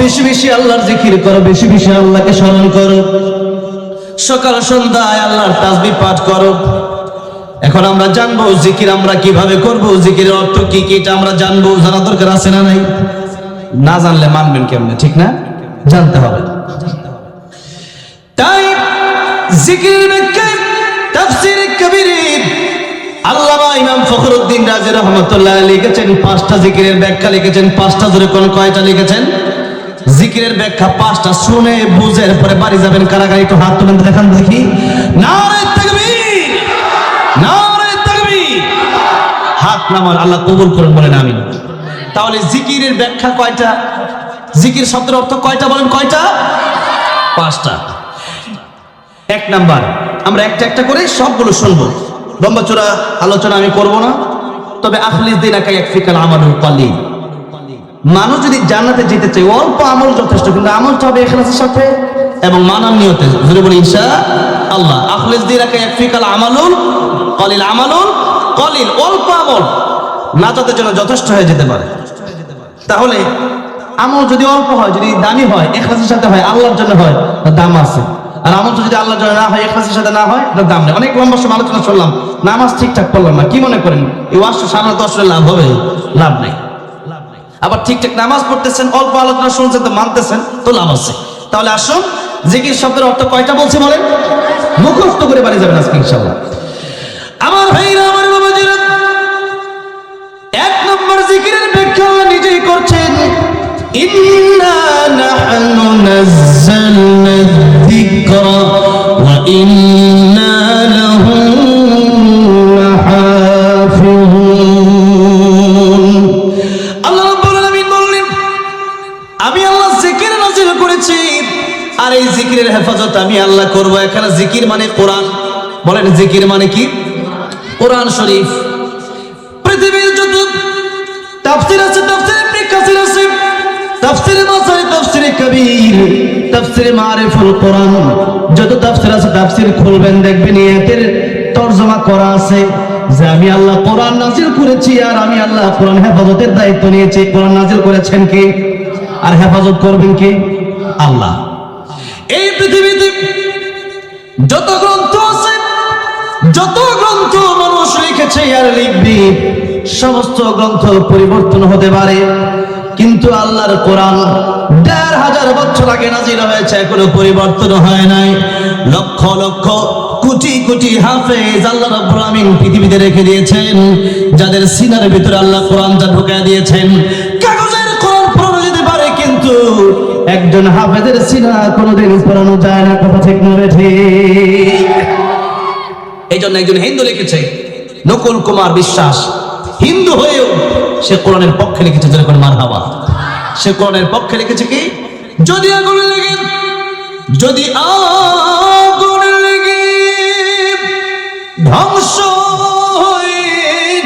বেশি বেশি আল্লাহর জিকির করো, বেশি বেশি আল্লাহকে স্মরণ করো, সকাল সন্ধ্যায় আল্লাহর তাসবিহ পাঠ করো। এখন আমরা জানবো জিকির আমরা কিভাবে করব, জিকিরের অর্থ কি কি, এটা আমরা জানবো, জানা দরকার আছে না নাই? না জানলে মানবেন কেমনে, ঠিক না? জানতে হবে। তাই জিকিরের ব্যাখ্যা তাফসীর কবিরে আল্লামা ইমাম ফখরুদ্দিন রাজি রাহমাতুল্লাহ লিখেছেন 5টা জিকিরের ব্যাখ্যা লিখেছেন। 5টা জোরে কোন কয়টা লিখেছেন? জিকিরের ব্যাখ্যা 5টা। শুনে বুঝে পরে বাড়ি যাবেন, কারাগারে একটু হাত তুলেন দেখান দেখি। নারে তাকবীর, নারে তাকবীর। হাত নামান, আল্লাহ কবুল করুন, বলেন আমিন। তাহলে জিকিরের ব্যাখ্যা কয়টা? জিকির শব্দের অর্থ কয়টা বলেন? কয়টা? 5টা। 1 নাম্বার, আমরা একটা একটা করে সবগুলো শুনবো, লম্বা চূড়া আলোচনা আমি করব না। তবে আখলিস দিনাকা ইয়াকফিকাল আমালুল কালিল, মানুষ যদি জান্নাতে যেতে চায় অল্প আমল যথেষ্ট, কিন্তু আমলটা হবে ইখলাসের সাথে এবং মানার নিয়তে, জোরে বলি ইনশাআল্লাহ। আখলিস দিনাকা ইয়াকফিকাল আমালুল কালিল, আমালুল কালিল, অল্প আমল নাজাতের জন্য যথেষ্ট হয়ে যেতে পারে। তাহলে আমল যদি অল্প হয়, যদি দামি হয়, ইখলাসের সাথে হয়, আল্লাহর জন্য হয়, তার দাম আছে। আর আমল যদি আল্লাহর জন্য না হয়, ইখলাসের সাথে না হয়, তার দাম নেই। অনেক লম্বা সময় আলোচনা করলাম, নামাজ ঠিকঠাক পড়লাম না, কি মনে করেন এই ওয়াজটা সামনে 10 লাভ হবে? লাভ নেই। আবার ঠিকঠাক নামাজ পড়তেছেন, অল্প আলোচনা শুনছেন, তো মানতেছেন, তো লাভ আছে। তাহলে আসুন, জিকির শব্দের অর্থ কয়টা বলছি বলেন? মুখস্থ করে বাড়ি যাবেন আজকে ইনশাআল্লাহ। আমার ভাইরা, আমার বাবাজিরা, 1 নম্বর জিকিরের ব্যাখ্যা আল্লাহ নিজেই করছেন, ইন্না নাহনু নাযালনা যিকরা ওয়া ইন্না লাহু লাহাফিজুন। আল্লাহ রাব্বুল আলামিন বললেন, আমি আল্লাহ জিকির নাযিল করেছি, আর এই জিকিরের হেফাজত আমি আল্লাহ করব। এখানে জিকির মানে কোরআন, বলেন জিকির মানে কি? কোরআন শরীফ। পৃথিবীর যত তাফসীর আছে, তাফসীর ইবনে কাসির আছে, তাফসীর মাসারি, তাফসীর কবির, তাফসীর মারিফুল কোরআন, যত তাফসীর আছে, তাফসীর খুলবেন দেখবেন এর তরজমা করা আছে। যে আমি আল্লাহ কোরআন নাজিল করেছি আর আমি আল্লাহ কোরআন হেফাজতের দায়িত্ব নিয়েছি। কোরআন নাজিল করেছেন কে আর হেফাজত করবেন কে? আল্লাহ। এই পৃথিবীতে যত গ্রন্থ আছে, যত গ্রন্থ মানুষ লিখেছে আর লিখবে, সমস্ত গ্রন্থ পরিবর্তন হতে পারে, কিন্তু আল্লাহর কোরআন ১৫০০ বছর আগে নাজিল হয়েছে, এখনো পরিবর্তন হয় নাই। লক্ষ লক্ষ কোটি কোটি হাফেজ আল্লাহ রাব্বুল আমিন পৃথিবীতে রেখে দিয়েছেন, যাদের সিনার ভিতরে আল্লাহ কোরআনটা ঢুকায় দিয়েছেন। কাগজের কোরআন পড়ানো যেতে পারে, কিন্তু একজন হাফেজের সিনা কোনোদিন পড়ানো যায় না। কথা ঠিক না ঠিক? এই জন্য একজন হিন্দু লিখেছে, নকুল কুমার বিশ্বাস, হিন্দু হয়েও সে কোরআনের পক্ষে লিখেছে। যেরকম মারহাবা, সে কোরআনের পক্ষে লিখেছে কি, যদি আগুন লেগে, যদি আগুন লেগে ধ্বংস হয়ে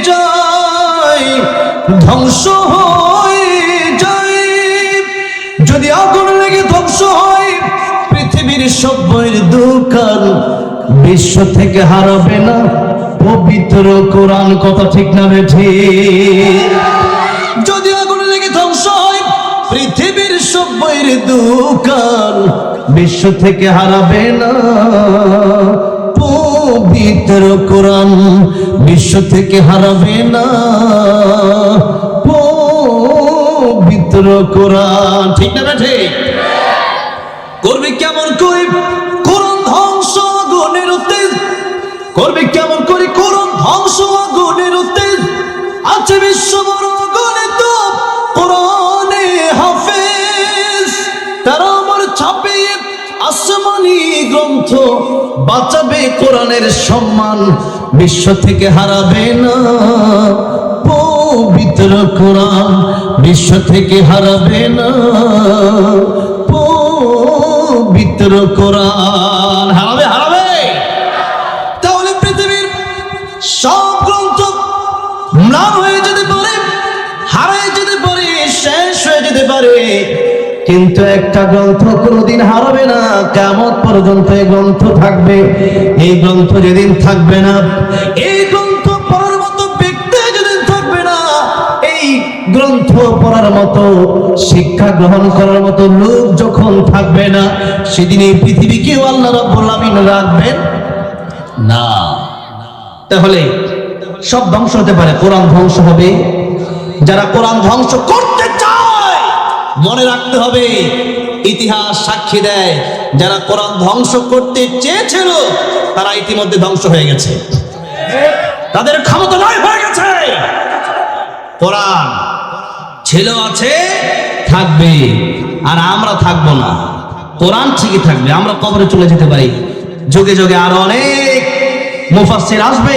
যায়, ধ্বংস হয়ে যায়, যদি আগুন লেগে ধ্বংস হয় পৃথিবীর সব বইয়ের দোকান, বিশ্ব থেকে হারাবে না পবিত্র কোরআন। কথা ঠিক না বেঠি? যদি আগুন লেগে ধ্বংস হয় পৃথিবীর সব বইয়ের দোকান, বিশ্ব থেকে হারাবে না পবিত্র কোরআন, বিশ্ব থেকে হারাবে না পবিত্র কোরআন। ঠিক না বেঠি? করবে কেমন করে কোরআন ধ্বংস আগুনের উত্তেজ, করবে কেমন করে কোরআন ধ্বংস আগুনের উত্তেজ, আছে বিশ্ব বড় গণিত কোরআনে হাফেজ, তারা আমার ছাপিয়ে আসমানি গ্রন্থ, বাঁচাবে কোরআনের সম্মান, বিশ্ব থেকে হারাবে না পবিত্র কোরআন, বিশ্ব থেকে হারাবে না পবিত্র কোরআন। হারাবে, হারাবে। তাহলে পৃথিবীর সব গ্রন্থ ম্লান হয়ে যেতে পারে, হারিয়ে যেতে পারে, শেষ হয়ে যেতে পারে, কিন্তু একটা গ্রন্থ কোনোদিন হারাবে না। কিয়ামত পর্যন্ত এই গ্রন্থ থাকবে। এই গ্রন্থ যেদিন থাকবে না, এই গ্রন্থ পড়ার মতো ব্যক্তি যেদিন থাকবে না, এই গ্রন্থ পড়ার মতো, শিক্ষা গ্রহণ করার মতো লোক যখন থাকবে না, সেদিন এই পৃথিবীকেও আল্লাহ রাব্বুল আমিন রাখবেন না। তাহলে সব ধ্বংস হতে পারে, কোরআন ধ্বংস হবে। যারা কোরআন ধ্বংস করতে চায়, মনে রাখতে হবে, ইতিহাস সাক্ষী দেয়, যারা কোরআন ধ্বংস করতে চেয়েছিল তারা ইতিমধ্যে ধ্বংস হয়ে গেছে, তাদের ক্ষমতা নয় হয়ে গেছে। কোরআন ছিল, আছে, থাকবে, আর আমরা থাকবো না। কোরআন ঠিকই থাকবে, আমরা কবরে চলে যেতে পারি। যুগে যুগে আরো অনেক মুফাসসির আসবে,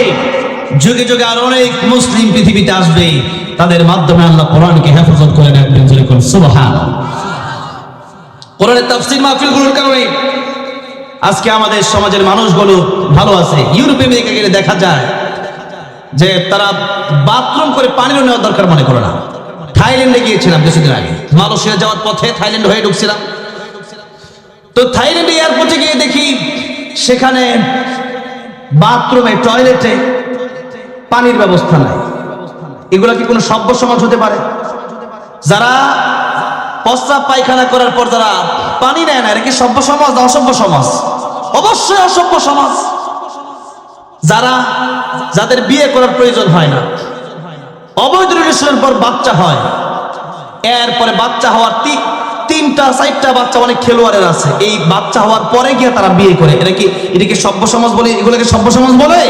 যুগে যুগে আরো অনেক মুসলিম পৃথিবীতে আসবে, তাদের মাধ্যমে আল্লাহ কোরআনকে হেফাজত করে রাখবেন। যেরকম সুবহানাল্লাহ। কোরআনের তাফসীর মাহফিলগুলোর কারণে আজকে আমাদের সমাজের মানুষগুলো ভালো আছে। ইউরোপে আমেরিকা গেলে দেখা যায় যে তারা বাথরুম করে পানিও নেওয়ার দরকার মনে করে না। থাইল্যান্ডে গিয়েছিলাম কিছুদিন আগে, মালয়েশিয়া যাওয়ার পথে থাইল্যান্ড হয়ে ঢুকছিলাম। তো থাইল্যান্ডে এয়ারপোর্টে গিয়ে দেখি সেখানে বাথরুমে, টয়লেটে পানির ব্যবস্থা নাই। এগুলা কি কোনো সভ্য সমাজ হতে পারে? যারা প্রস্রাব পায়খানা করার পর যারা পানি নেয় না, এটা কি সভ্য সমাজ না অসভ্য সমাজ? অবশ্যই অসভ্য সমাজ। যারা, যাদের বিয়ে করার প্রয়োজন হয় না, অবৈধ রিলেশনের পর বাচ্চা হয়, এরপরে বাচ্চা হওয়ার 3টা 4টা বাচ্চা অনেক খেলোয়াড়ের আছে, এই বাচ্চা হওয়ার পরে গিয়ে তারা বিয়ে করে, এটা কি সভ্য সমাজ বলে? এগুলোকে সভ্য সমাজ বলে?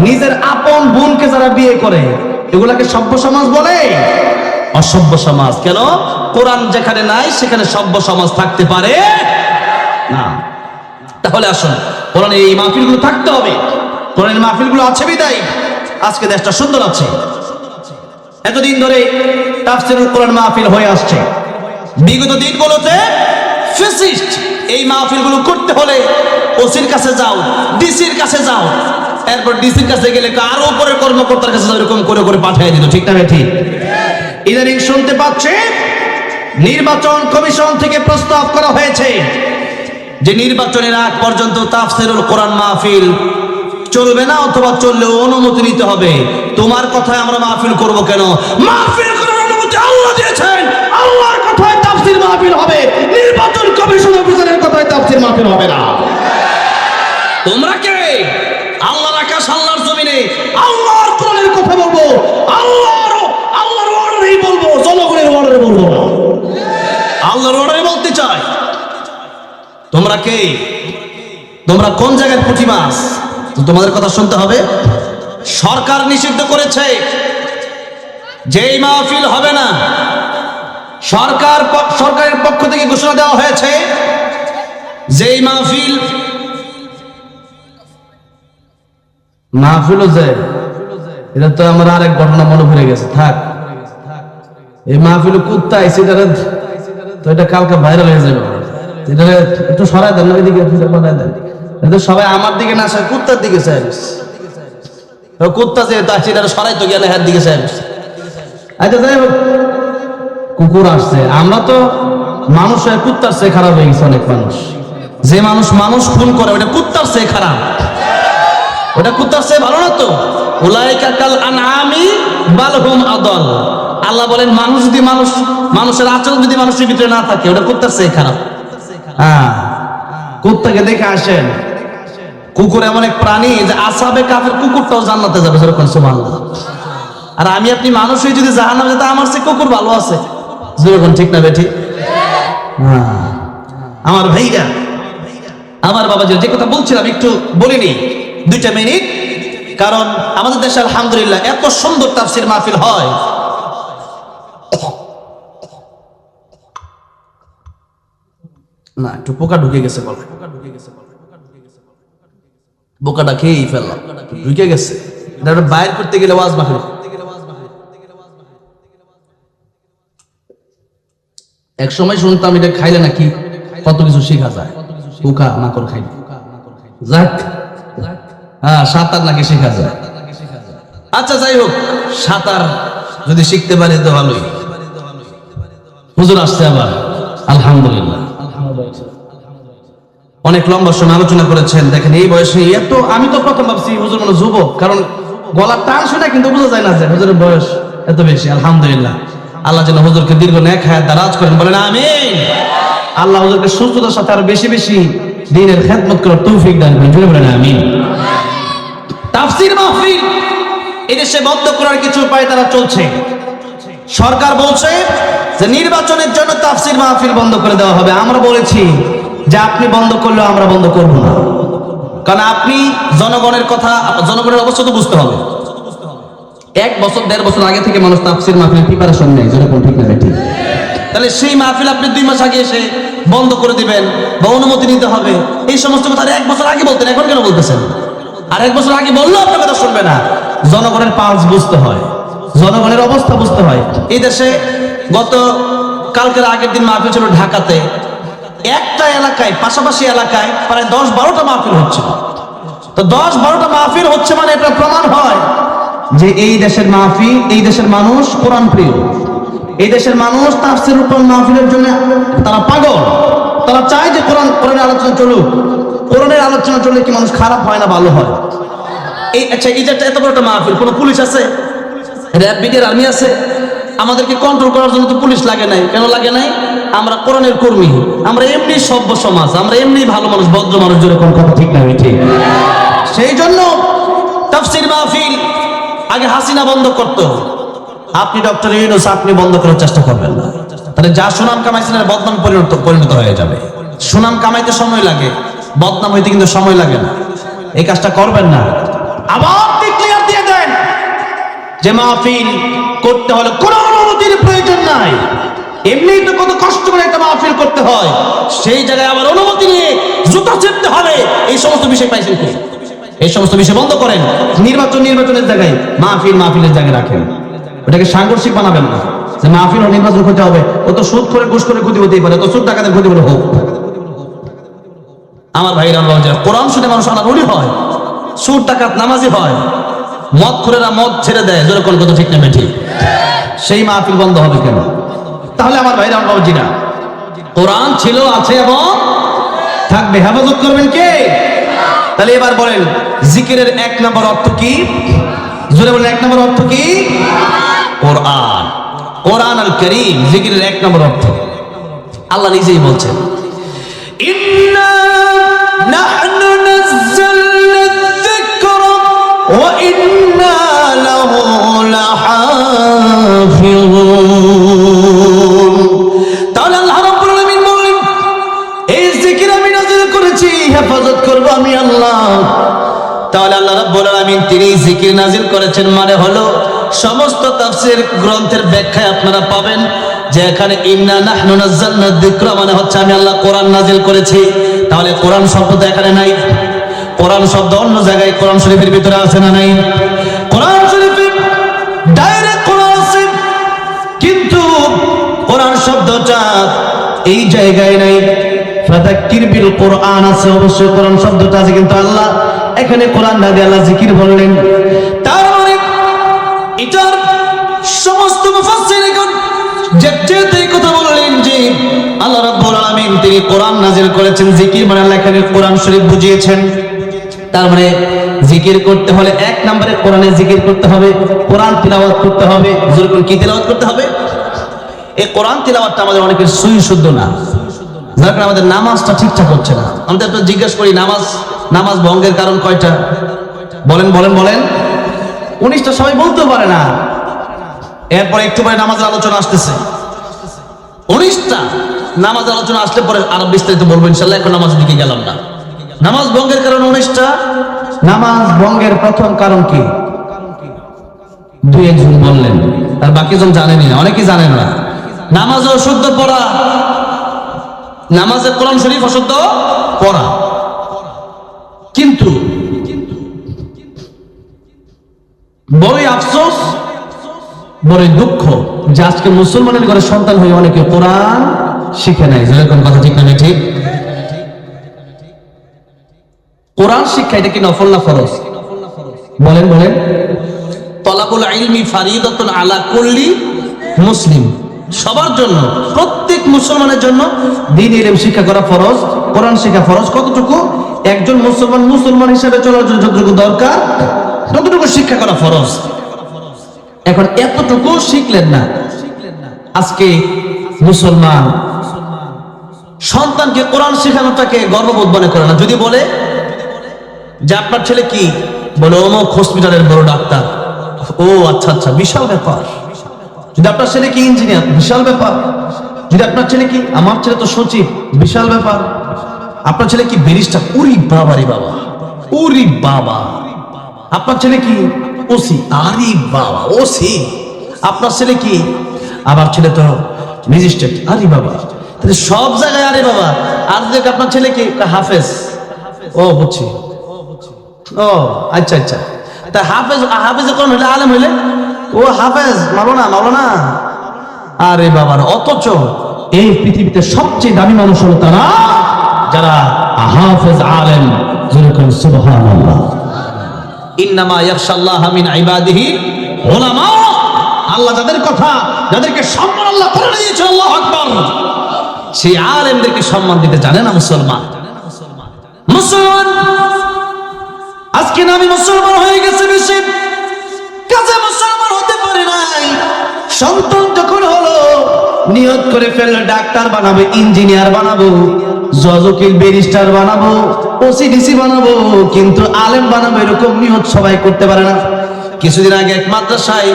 নিজের আপন বোনকে যারা বিয়ে করে, এগুলাকে সভ্য সমাজ বলে? অসভ্য সমাজ। কেন? কোরআন যেখানে নাই সেখানে সভ্য সমাজ থাকতে পারে না। তাহলে আসুন, কোরআনের এই মাহফিলগুলো থাকতে হবে। কোরআনের মাহফিলগুলো আছে বিদায় আজকে দেশটা সুন্দর আছে। এতদিন ধরে তাফসীরুল কোরআন মাহফিল হয়ে আসছে। বিগত দিনগুলোতে ফ্যাসিস্ট এই মাহফিলগুলো করতে হলে ওসির কাছে যাও, ডিসির কাছে যাও, এরপর ডিসির কাছে গেলে আরো উপরের কর্মকর্তার কাছে এরকম করে করে পাঠিয়ে দিত। ঠিক না ঠিক? ইদানিং শুনতে পাচ্ছে নির্বাচন কমিশন থেকে প্রস্তাব করা হয়েছে যে নির্বাচনের আগ পর্যন্ত তাফসীরুল কোরআন মাহফিল চলবে না, অথবা চললে অনুমতি নিতে হবে। তোমার কথায় আমরা মাহফিল করব কেন? মাহফিল করার অনুমতি আল্লাহ দিয়েছেন। আল্লাহর কথায় তাফসীর মাহফিল হবে, নির্বাচন কমিশন অফিসারের কথায় তাফসীর মাহফিল হবে না। তোমরা কে? আল্লাহর আকাশ, আল্লাহর জমিনে আল্লাহর কোরআনের কথা বলবো, আল্লাহর অর্ডারেই বলবো, জনগণের অর্ডারে বলবো না। আল্লাহর অর্ডারে বলতে চাই। তোমরা কে? তোমরা কোন জায়গায় পুঁটি মাছ? তোমাদের কথা শুনতে হবে। সরকার নিষিদ্ধ করেছে যেই মাহফিল হবে না। সরকারের পক্ষ থেকে ঘোষণা দেওয়া হয়েছে যেই মাহফিল যে এটা তো আমার আরেক ঘটনা মনে পড়ে গেছে। থাক, এই মাহফিল কুত্তা আইসিটারে তো এটা কালকে ভাইরাল হয়ে যাবে। এটা একটু সরাই দেন না, ওইদিকে বানাই দেন। এটা সবাই আমার দিকে না চায়, কুত্তার দিকে চায়। কুত্তা যে এটা সরাই তো গেলে হাত দিকে চায়। আচ্ছা যাই হোক, কুকুর আসছে। আমরা তো মানুষ হয়ে কুত্তার চেয়ে খারাপ হয়ে গেছে। অনেক মানুষ, যে মানুষ খুন করে ওটা কুত্তার চেয়ে খারাপ, ওটা কুত্তার চেয়ে ভালো না তো। উলাইকা কাল আনআমি বাল হুম আদাল। আল্লাহ বলেন মানুষ যদি মানুষের আচরণ যদি মানুষের ভিতরে না থাকে, ওটা কুত্তার চেয়ে খারাপ। হ্যাঁ, কুত্তাকে দেখে আসেন। কুকুর এমন এক প্রাণী যে আসহাবে কাফের কুকুরটাও জান্নাতে যাবে, যেরকম সুবহানাল্লাহ। আর আমি আপনি মানুষ হয়ে যদি জাহান্নামে যেতে, আমার চেয়ে কুকুর ভালো আছে, যেরকম, ঠিক না বেঠিক? হ্যাঁ আমার ভাইরা, আমার বাবা যে কথা বলছিলাম একটু বলিনি 2 মিনিট। কারণ আমাদের দেশে আলহামদুলিল্লাহ এত সুন্দর তাফসীর মাহফিল হয়। না, একটু পোকা ঢুকে গেছে বলে, বোকাটা খেয়েই ফেললাম, ঢুকে গেছে। এটা বাইর করতে গেলে ওয়াজ মাহফিল। এক সময় শুনতাম এটা খাইলে নাকি কত কিছু শেখা যায়। পোকা মাকড় খাইলে, যাক, হ্যাঁ, সাঁতার নাকি শেখা যায়। আচ্ছা যাই হোক, সাঁতার যদি শিখতে পারি তো ভালোই। হুজুর আসছে আবার, আলহামদুলিল্লাহ। অনেক লম্বা সময় আলোচনা করেছেন। দেখেন এই বয়সে এত, আমি তো প্রথম ভাবছি হুজুর মনে যুবক, কারণ গলার টান শুনে কিন্তু বোঝা যায় না যে হুজুরের বয়স এত বেশি। আলহামদুলিল্লাহ, আল্লাহ যেন হুজুরকে দীর্ঘ নেক হায়াত দারাজ করেন, বলেন আমিন। আল্লাহ হুজুরকে সুস্থতার সাথে আরো বেশি বেশি দ্বীনের খেদমত করার তৌফিক দান করেন, বলেন আমিন। তাফসীর মাহফিল এদেশে বন্ধ করার কিছু উপায় তারা চলছে। সরকার বলছে যে নির্বাচনের জন্য তাফসীর মাহফিল বন্ধ করে দেওয়া হবে। আমরা বলেছি যে আপনি বন্ধ করলেও আমরা বন্ধ করব না, কারণ আপনি জনগণের কথা, জনগণের অবস্থা তো বুঝতে হবে। 1 বছর 1.5 বছর আগে থেকে মানুষ তাফসীর মাহফিলের প্রিপারেশন নেয়, যেরকম, ঠিক না ঠিক? তাহলে সেই মাহফিল আপনি 2 মাস আগে এসে বন্ধ করে দিবেন বা অনুমতি নিতে হবে, এই সমস্ত কথা 1 বছর আগে বলতেন, এখন কেন বলতেছেন? আর 1 বছর আগে বললেও আপনার কথা শুনবে না। জনগণের পালস বুঝতে হয়, জনগণের অবস্থা বুঝতে হয়। এই দেশে গত কালকের আগের দিন মাহফিল ছিল ঢাকাতে। একটা এলাকায়, পাশাপাশি এলাকায় প্রায় 10-12টা মাহফিল হচ্ছে। তো 10-12টা মাহফিল হচ্ছে মানে এটা প্রমাণ হয় যে এই দেশের মাহফিল, এই দেশের মানুষ কোরআন প্রিয়। এই দেশের মানুষ তাফসীর উপর মাহফিলের জন্য তারা পাগল। তারা চায় যে কোরআনের আলোচনা চলুক। কোরআনের আলোচনা চললে কি মানুষ খারাপ হয় না ভালো হয়? আচ্ছা, এই যে এত বড় একটা মাহফিল, কোনো পুলিশ আছে? র্যাব, বিডিআর, আর্মি আছে? আমাদেরকে কন্ট্রোল করার জন্য তো পুলিশ লাগে নাই। কেন লাগে নাই? আমরা কোরআনের কর্মী, আমরা এমনি সভ্য সমাজ, আমরা এমনি ভালো মানুষ, ভদ্র মানুষ, যেরকম কথা, ঠিক না ঠিক? সেই জন্য তাফসীর মাহফিল আগে হাসিনা বন্ধ করতো। আপনি ডক্টর ইউনূস, আপনি বন্ধ করার চেষ্টা করবেন না, তাহলে যা সুনাম কামাইছেন বদনাম পরিণত হয়ে যাবে। সুনাম কামাইতে সময় লাগে, বদনাম হইতে কিন্তু সময় লাগে না। এই কাজটা করবেন না। আবার ক্লিয়ার দিয়ে দেন যে মাহফিল করতে হলে কোনো অনুমতির প্রয়োজন নাই। এমনি তো কত কষ্ট করে একটা মাহফিল করতে হয়, সেই জায়গায় আবার অনুমতি নিয়ে জুতা চেপতে হবে। এই সমস্ত বিষয় পাইছেন কি? এই সমস্ত বিষয় বন্ধ করেন। নির্বাচনের জায়গায় মাহফিলের জায়গায় রাখেন। ওটাকে সাংঘর্ষিক বানাবেন না যে মাহফিল ও নির্বাচন করতে হবে। ও তো সুদ করে ঘুষ করে ক্ষতি হতেই পারে, তো সুদ টাকাতে ক্ষতি করে হোক। আমার ভাইরা, কোরআন শুনে মানুষ আনারুলি হয়, সুদ টাকাত নামাজি হয়, মদ খোরেরা মদ ছেড়ে দেয়, যেরকম কথা, ঠিক না ঠিক? সেই মাহফিল বন্ধ হবে কেন? তাহলে আমার ভাইরা, আমার বাবাজিরা, কোরআন ছিল, আছে এবং থাকবে। হেফাজত করবেন কে? তাহলে এবার বলেন জিকিরের এক নম্বর অর্থ কি? জোরে বলেন, এক নম্বর অর্থ কি? কোরআন। কোরআন আল কারীম জিকিরের এক নম্বর অর্থ। আল্লাহ নিজেই বলছেন, ইন্না নাহনু নাযালনা যিকরা ওয়া ইন্না লাহু লাহাফিজুন। তাহলে আল্লাহ রাব্বুল আলামিন বলেন, এই জিকির আমি নাযিল করেছি, হেফাজত করব আমি আল্লাহ। তাহলে আল্লাহ রাব্বুল আলামিন তিনি জিকির নাযিল করেছেন, মানে হলো সমস্ত তাফসীর গ্রন্থের ব্যাখ্যায় আপনারা পাবেন যে এখানে ইন্না নাহনু নাযালনা যিকরা মানে হচ্ছে আমি আল্লাহ কোরআন নাযিল করেছি। তাহলে কোরআন শব্দ তো এখানে নাই, কোরআন শব্দ অন্য জায়গায় কোরআন শরীফের ভিতরে আছে না নাই? কোরআন শরীফে ডাইরেক্ট কোরআন আছে, কিন্তু কোরআন শব্দটা এই জায়গায় নাই। ফাযাক্কির বিল কোরআন আছে, অবশ্যই কোরআন শব্দটা আছে, কিন্তু আল্লাহ এখানে কোরআন না দিয়ে আল্লাহ জিকির বললেন। তার মানে এটার সমস্ত মুফাসসিরগণ যেতে কথা বললেন যে আল্লাহ রাব্বুল আলামিন তিনি কোরআন নাযিল করেছেন, জিকির মানে আল্লাহ এখানে কোরআন শরীফ বুঝিয়েছেন। তার মানে জিকির করতে হলে এক নম্বরে কোরআনে জিকির করতে হবে, কোরআন তিলাওয়াত করতে হবে। যেরকম কি তিলাওয়াত করতে হবে? এই কোরআন তিলাওয়াতটা আমাদের অনেকের সহি শুদ্ধ না, যার কারণে আমাদের নামাজটা ঠিকঠাক হচ্ছে না। আমরা একটু জিজ্ঞাসা করি, নামাজ ভঙ্গের কারণ কয়টা? বলেন বলেন বলেন। 19টা সবাই বলতেও পারে না। এরপরে একটু পরে নামাজের আলোচনা আসতেছে, 19টা নামাজের আলোচনা আসলে পরে আরো বিস্তারিত বলবো ইনশাআল্লাহ। এখন নামাজের দিকে গেলাম না। নামাজ ভঙ্গের কারণ 19টা। নামাজ ভঙ্গের প্রথম কারণ কি? 2 একজন বললেন, আর বাকি জন জানেনই না, অনেকেই জানেন না। নামাজ অশুদ্ধ পড়া, নামাজে কোরআন শরীফ অশুদ্ধ পড়া। কিন্তু বড়ই আফসোস, বড়ই দুঃখ যে আজকে মুসলমানের ঘরে সন্তান হয়ে অনেকে কোরআন শিখে নাই। যেরকম কথা ঠিক না ঠিক? কোরআন শিক্ষা এটা কি নফল না ফরজ? বলেন বলেন। তলাবুল ইলমি ফারিদাতুন আলা কুল্লি মুসলিম, সবার জন্য, প্রত্যেক মুসলমানের জন্য দ্বীন ইলম শিক্ষা করা ফরজ, কোরআন শিক্ষা ফরজ। কতটুকু? একজন মুসলমান হিসেবে চলার জন্য যতটুকু দরকার ততটুকু শিক্ষা করা ফরজ। এখন এতটুকু শিখলেন না। আজকে মুসলমান সন্তানকে কোরআন শেখানোটাকে গর্ববোধ মনে করে না। যদি বলে যে আপনার ছেলে কি, বলে অমুক হসপিটালের বড় ডাক্তার। ও আচ্ছা আচ্ছা, বিশাল ব্যাপার। যদি আপনার ছেলে কি ইঞ্জিনিয়ার, বিশাল ব্যাপার। যদি আপনার ছেলে কি, আমার ছেলে তো সচিব, বিশাল ব্যাপার। আপনার ছেলে কি ব্যারিস্টার, উরি বাবা রে বাবা, উরি বাবা। আপনার ছেলে কি ওসি, আরে বাবা ওসি। আপনার ছেলে কি, আমার ছেলে তো ম্যাজিস্ট্রেট, আরে বাবা। তাহলে সব জায়গায় আরে বাবা। আর দেখ আপনার ছেলে কি, হাফেজ। ও বুঝছি, ও আচ্ছা আচ্ছা। তা হাফেজ কোন হইলে, আলেম হইলে ও হাফেজ, মাওলানা। আরে বাবার, অথচ এই পৃথিবীতে সবচেয়ে দামি মানুষ হলো তারা যারা হাফেজ আলেম। যেরকম সুবহানাল্লাহ, ইন্নামা ইয়াখশাল্লাহা মিন ইবাদিহি উলামা। আল্লাহ যাদের কথা, যাদেরকে সম্মান আল্লাহ করে দিয়েছেন, আল্লাহু আকবার, সেই আলেমদেরকে সম্মান দিতে জানে না মুসলমান। আজকে নামে মুসলমান হয়ে গেছে বেশি, কাজে মুসলমান হতে পারে নাই। সন্তান যখন হলো, নিয়ত করে ফেললো ডাক্তার বানাবো, ইঞ্জিনিয়ার বানাবো, জজ উকিল ব্যারিস্টার বানাবো, ওসিডিসি বানাবো, কিন্তু আলেম বানাবো এরকম নিয়ত সবাই করতে পারে না। কিছুদিন আগে এক মাদ্রাসায়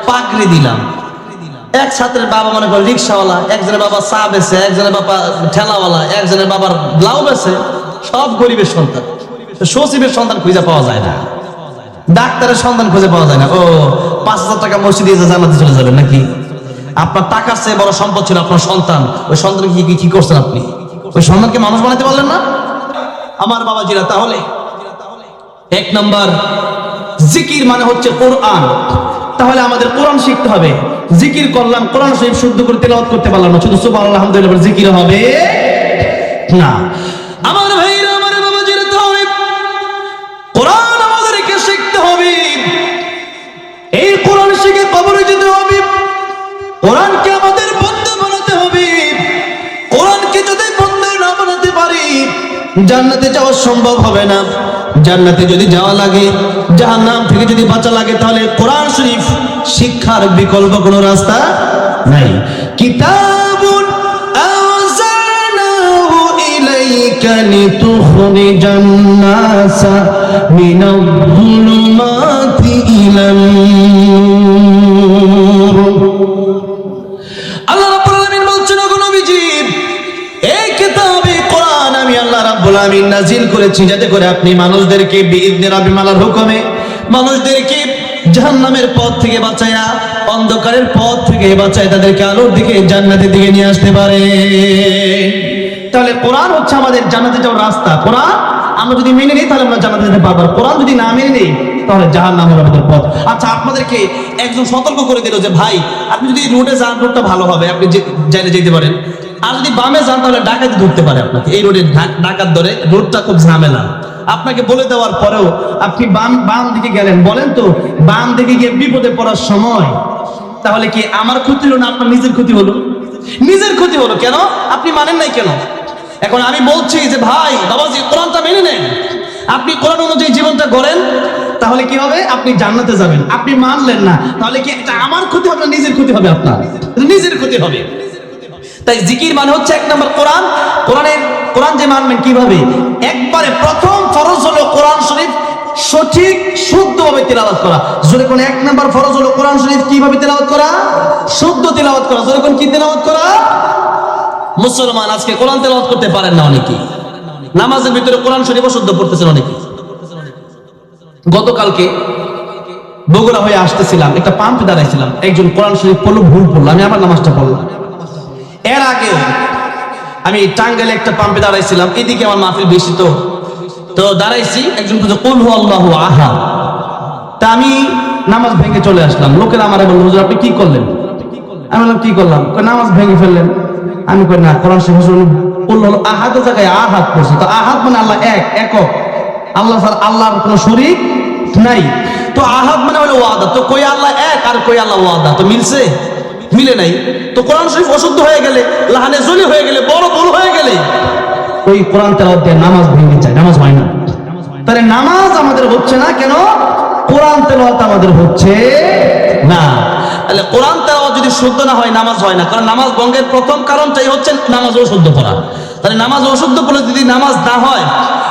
পাগড়ি দিলাম। এক ছাত্রের বাবা মনে করে রিক্সাওয়ালা, একজনের বাবা চা বেচে, একজনের বাবা ঠেলাওয়ালা, একজনের বাবার ব্লাউ বেচে, সব গরিবের সন্তান। সচিবের সন্তান খুঁজে পাওয়া যায় না, ডাক্তারের সন্তান খুঁজে পাওয়া যায় না। ও 5,000 টাকা মসজিদে জান্নাতে চলে যাবেন নাকি? আপনার টাকার চেয়ে বড় সম্পদ ছিল আপনার সন্তান। ওই সন্তানকে কি করছেন আপনি? ওই সন্তানকে মানুষ বানাতে পারলেন না? আমার বাবাজিরা, তাহলে 1 নম্বর জিকির মানে হচ্ছে কোরআন। তাহলে আমাদের কোরআন শিখতে হবে। জিকির করলাম, কোরআন শরীফ শুদ্ধ করে তেলাওয়াত করতে পারলাম না, শুধু সুবহানাল্লাহ আলহামদুলিল্লাহ জিকির হবে না। আমার ভাইরা, আমার বাবাজিরা, তাহলে কোরআন আমাদেরকে শিখতে হবে। এই কোরআন শিখে কবরে যেতে হবে। কোরআনকে আমাদের বন্ধু বানাতে হবে। কোরআনকে যদি বন্ধু না বানাতে পারি, জান্নাতে যাওয়া সম্ভব হবে না। জান্নাতে যদি যাওয়া লাগে, জাহান্নাম থেকে যদি বাঁচা লাগে, তাহলে কোরআন শরীফ শিক্ষার বিকল্প কোনো রাস্তা নাই। কিতাবুন আনজালনাহু ইলাইকা লিতুখরিজান নাসা মিনাল-যুলুমাতি ইলান-নূর। আল্লাহ রাব্বুল আলামিন বলছেন, ওগো নবীজি, এই কিতাবে কোরআন আমি আল্লাহ রাব্বুল আলামিন নাজিল করেছি যাতে করে আপনি মানুষদেরকে বিইذن রাব্বিল আলামিনের হুকুমে মানুষদেরকে জাহান্নামের পথ থেকে বাঁচায়া, অন্ধকারের পথ থেকে বাঁচায় তাদেরকে আলোর দিকে, জান্নাতের দিকে নিয়ে আসতে পারে। তাহলে কোরআন হচ্ছে আমাদের জান্নাতে যাওয়ার রাস্তা। কোরআন আমরা যদি মেনে নিই তাহলে আমরা জান্নাতে যেতে পারবো। কোরআন যদি না মেনে নিই তাহলে জাহান্নাম হবে আমাদের পথ। আচ্ছা, আপনাদেরকে একজন সতর্ক করে দিল যে ভাই, আপনি যদি রোডে যান রোডটা ভালো হবে, আপনি জানে যেতে পারেন। আর যদি বামে যান তাহলে ডাকাতি ধরতে পারে আপনাকে। এই রোডে ডাকাত ধরে, রোডটা খুব ঝামেলা। আপনাকে বলে দেওয়ার পরেও আপনি বাম দিকে গেলেন, বলেন তো বাম দিকে গিয়ে বিপদে পড়ার সময় তাহলে কি আমার ক্ষতি হলো না আপনার নিজের ক্ষতি হলো? নিজের ক্ষতি হলো। কেন? আপনি মানেন নাই কেন? এখন আমি বলছি যে ভাই, বাবাজি, কোরআনটা মেনে নেন। আপনি কোরআন অনুযায়ী জীবনটা গড়েন, তাহলে কি হবে? আপনি জান্নাতে যাবেন। আপনি মানলেন না, তাহলে কি এটা আমার ক্ষতি হবে না নিজের ক্ষতি হবে? আপনার নিজের ক্ষতি হবে। তাই জিকির মানে হচ্ছে এক নম্বর কোরআন। কোরআন যে মানবেন কিভাবে? একবারে প্রথম ফরজ হলো কোরআন শরীফ সঠিক শুদ্ধভাবে তেলাওয়াত করা। যদি কোন এক নম্বর ফরজ হলো কোরআন শরীফ কিভাবে তেলাওয়াত করা? শুদ্ধ তেলাওয়াত করা। যদি কোন কি তেলাওয়াত করা? মুসলমান আজকে কোরআন তেলাওয়াত করতে পারেন না অনেকে, নামাজের ভিতরে কোরআন শরীফ অশুদ্ধ পড়তেছেন অনেকে। গতকালকে বগুড়া হয়ে আসতেছিলাম, একটা পাম্পে দাঁড়াইছিলাম, একজন কোরআন শরীফ পড়লো, ভুল পড়লো, আমি আমার নামাজটা পড়লাম। এর আগে আমি টাঙ্গাইলে একটা পাম্পে দাঁড়াইছিলাম, এদিকে আমার মাহফিল বেশি, তো দাঁড়াইছি, একজন বলছে কুল হু আল্লাহু আহাদ। তা আমি নামাজ ভেঙে চলে আসলাম। লোকেরা আমারে বলল, হুজুর আপনি কি করলেন? আমি বললাম কি করলাম? নামাজ ভেঙে ফেললেন। আমি কই না, কোরআন শরীফ কুল হু আহাদের জায়গায় আহাদ পড়ছে। তো আহাদ মানে আল্লাহ এক, একক, আল্লাহ ছাড়া আল্লাহর কোনো শরীক নাই। তো আহাদ মানে হলো ওয়াদা। তো কই আল্লাহ এক আর কই আল্লাহ ওয়াদা, তো মিলছে? মিলে নাই। তো কোরআন শরীফ অশুদ্ধ হয়ে গেলে, লাহানে জলি হয়ে গেলে, বড় ভুল হয়ে গেলে ওই কোরআন তেলাওয়াত দিয়ে নামাজ ভেঙে যায়, নামাজ হয় না। তাহলে নামাজ আমাদের হচ্ছে না কেন? কোরআন তেলাওয়াত আমাদের হচ্ছে না। তাহলে কোরআন তেলাওয়াত যদি শুদ্ধ না হয় নামাজ হয় না। কারণ নামাজ ভঙ্গের প্রথম কারণটাই হচ্ছে নামাজ অশুদ্ধ করা। তাহলে নামাজ অশুদ্ধ করলে যদি নামাজ না হয়,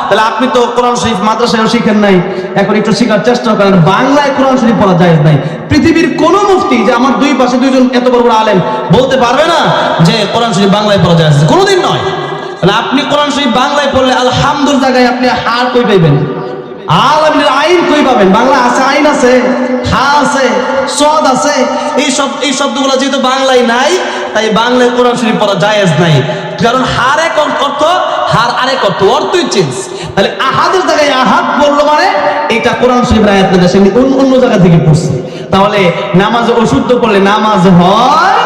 তাহলে আপনি তো কোরআন শরীফ মাদ্রাসায়ও শিখেন নাই, এখন একটু শেখার চেষ্টা করেন। বাংলায় কোরআন শরীফ পড়া জায়েজ নাই। পৃথিবীর কোন মুফতি, যে আমার দুই পাশে দুইজন এত বড় বড় আলেম, বলতে পারবে না যে কোরআন শরীফ বাংলায় পড়া জায়েজ, কোনোদিন নয়। তাহলে আপনি কোরআন শরীফ বাংলায় পড়লে আলহামদুলিল্লাহ জায়গায় আপনি হার কই পাইবেন? আলামিনের আইন কই পাবেন? বাংলা আছে, আইন আছে, হা আছে, সদ আছে। এই শব্দগুলো যেহেতু বাংলায় নাই, তাই বাংলায় কোরআন শরীফ পড়া জায়েজ নাই। কারণ হার এক অর্থ, হার আরেক অর্থ, অর্থই চেঞ্জ। তাহলে আহাদের জায়গায় আহাদ বললো মানে এটা কোরআন শরীফের আয়াত না, সে অন্য জায়গা থেকে পড়ছে। তাহলে নামাজ অশুদ্ধ পড়লে নামাজ হয়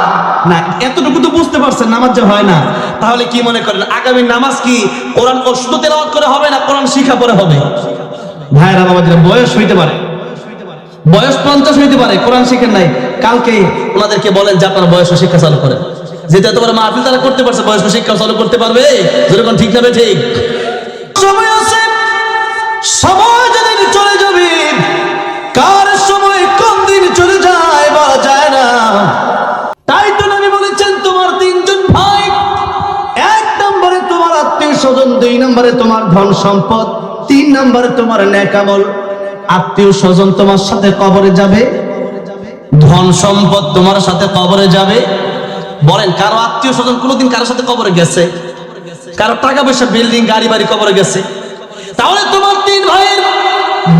না। এতটুকু তো বুঝতে পারছেন, নামাজ যে হয় না। তাহলে কি মনে করেন আগামী নামাজ কি কোরআন অশুদ্ধ তেলাওয়াত করে হবে না কোরআন শিক্ষা পরে হবে? ভাইরা বাবাজিরা, বয়স হইতে পারে, বয়স 50 হইতে পারে, কোরআন শিখেন নাই। কালকে ওনাদেরকে বলেন যে আপনার বয়স শিক্ষা চালু করেন। যেটা এতবার মাহফিল তারা করতে পারছে, বয়স শিক্ষা চালু করতে পারবে? যেরকম ঠিক না? ঠিক সময় আছে, সময় যেদিন চলে যাবে, কার সময় কোন দিন চলে যায় বলা যায় না। তাই তো নবী বলেছেন, তোমার তিনজন ভাই, এক নম্বরে তোমার আত্মীয় স্বজন, দুই নম্বরে তোমার ধন সম্পদ, তিন নম্বরে তোমার নেক আমল। আত্মীয় স্বজন তোমার সাথে কবরে যাবে, ধন সম্পদ তোমার সাথে কবরে যাবে। বলেন, কারো আত্মীয় স্বজন কোনোদিন কারোর সাথে কবরে গেছে? কারো টাকা পয়সা, বিল্ডিং, গাড়ি বাড়ি কবরে গেছে? তাহলে তোমার তিন ভাইয়ের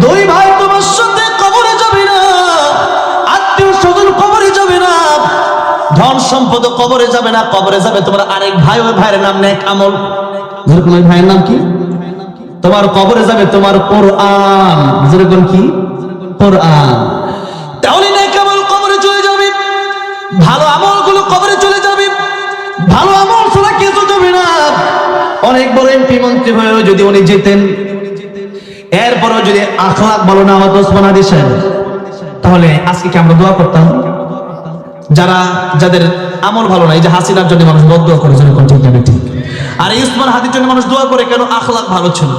দুই ভাই তোমার সাথে কবরে যাবে না, আত্মীয় স্বজন কবরে যাবে না, ধন সম্পদ কবরে যাবে না। কবরে যাবে তোমার আরেক ভাই, ওই ভাইয়ের নাম নেক আমল। যেরকম ওই ভাইয়ের নাম কি? তোমার কবরে যাবে তোমার কোরআন। যেরকম কি? কোরআন। তাহলে নেক আমল কবরে চলে যাবে, ভালো আমলগুলো কবরে চলে যাবে। ভালো আমল ছাড়া কিছু যাবে না। অনেক বড় এমপি মন্ত্রী হয়েও যদি উনি যেতেন, এরপরও যদি আখলাক ভালো না হতো ওসমান হাদি সাহেব, তাহলে আজকে কি আমরা দোয়া করতাম? যাদের আমল ভালো না, এই যে হাসিনার জন্য মানুষ বদদোয়া করে, যেরকম ঠিক না ঠিক। আর এই ওসমান হাদির জন্য মানুষ দোয়া করে কেন? আখলাক ভালো ছিল।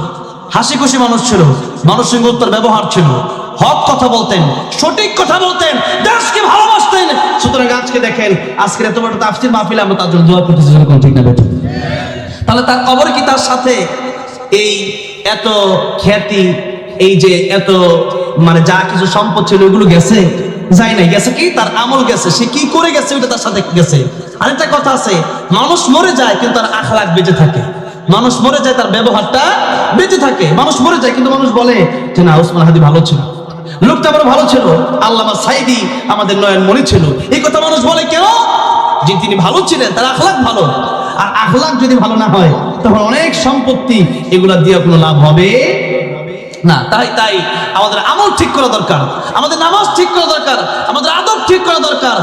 হাসি খুশি মানুষ ছিল, মানুষ সঙ্গে উত্তর ব্যবহার ছিল, হক কথা বলতেন, সঠিক কথা বলতেন, দেশকে ভালোবাসতেন। সুতরাং আজকে দেখেন, আজকের এত বড় তাফসীর মাহফিলে আমরা তার জন্য দোয়া করতেছি, যেরকম ঠিক না বেঠিক? তাহলে তার কবর কি তার সাথে এই এত খ্যাতি, এই যে এত মানে যা কিছু সম্পদ ছিল ওগুলো গেছে? যায় নাই। গেছে কি? তার আমল গেছে, সে কি করে গেছে ওটা তার সাথে গেছে। আরেকটা কথা আছে, মানুষ মরে যায় কিন্তু তার আখলাক বেঁচে থাকে। মানুষ মরে যায়, তার ব্যবহারটা বেঁচে থাকে। মানুষ মরে যায় কিন্তু মানুষ বলে যে না, ওসমান হাদি ভালো ছিল, লোকটা বড় ভালো ছিল, আল্লামা সাইদি আমাদের নয়নমণি ছিল। এই কথা মানুষ বলে কেন? যে তিনি ভালো ছিলেন, তার আখলাক ভালো। আর আখলাক যদি ভালো না হয় তখন অনেক সম্পত্তি এগুলা দিয়ে কোনো লাভ হবে না। তাই আমাদের আমল ঠিক করা দরকার, আমাদের নামাজ ঠিক করা দরকার, আমাদের আদব ঠিক করা দরকার,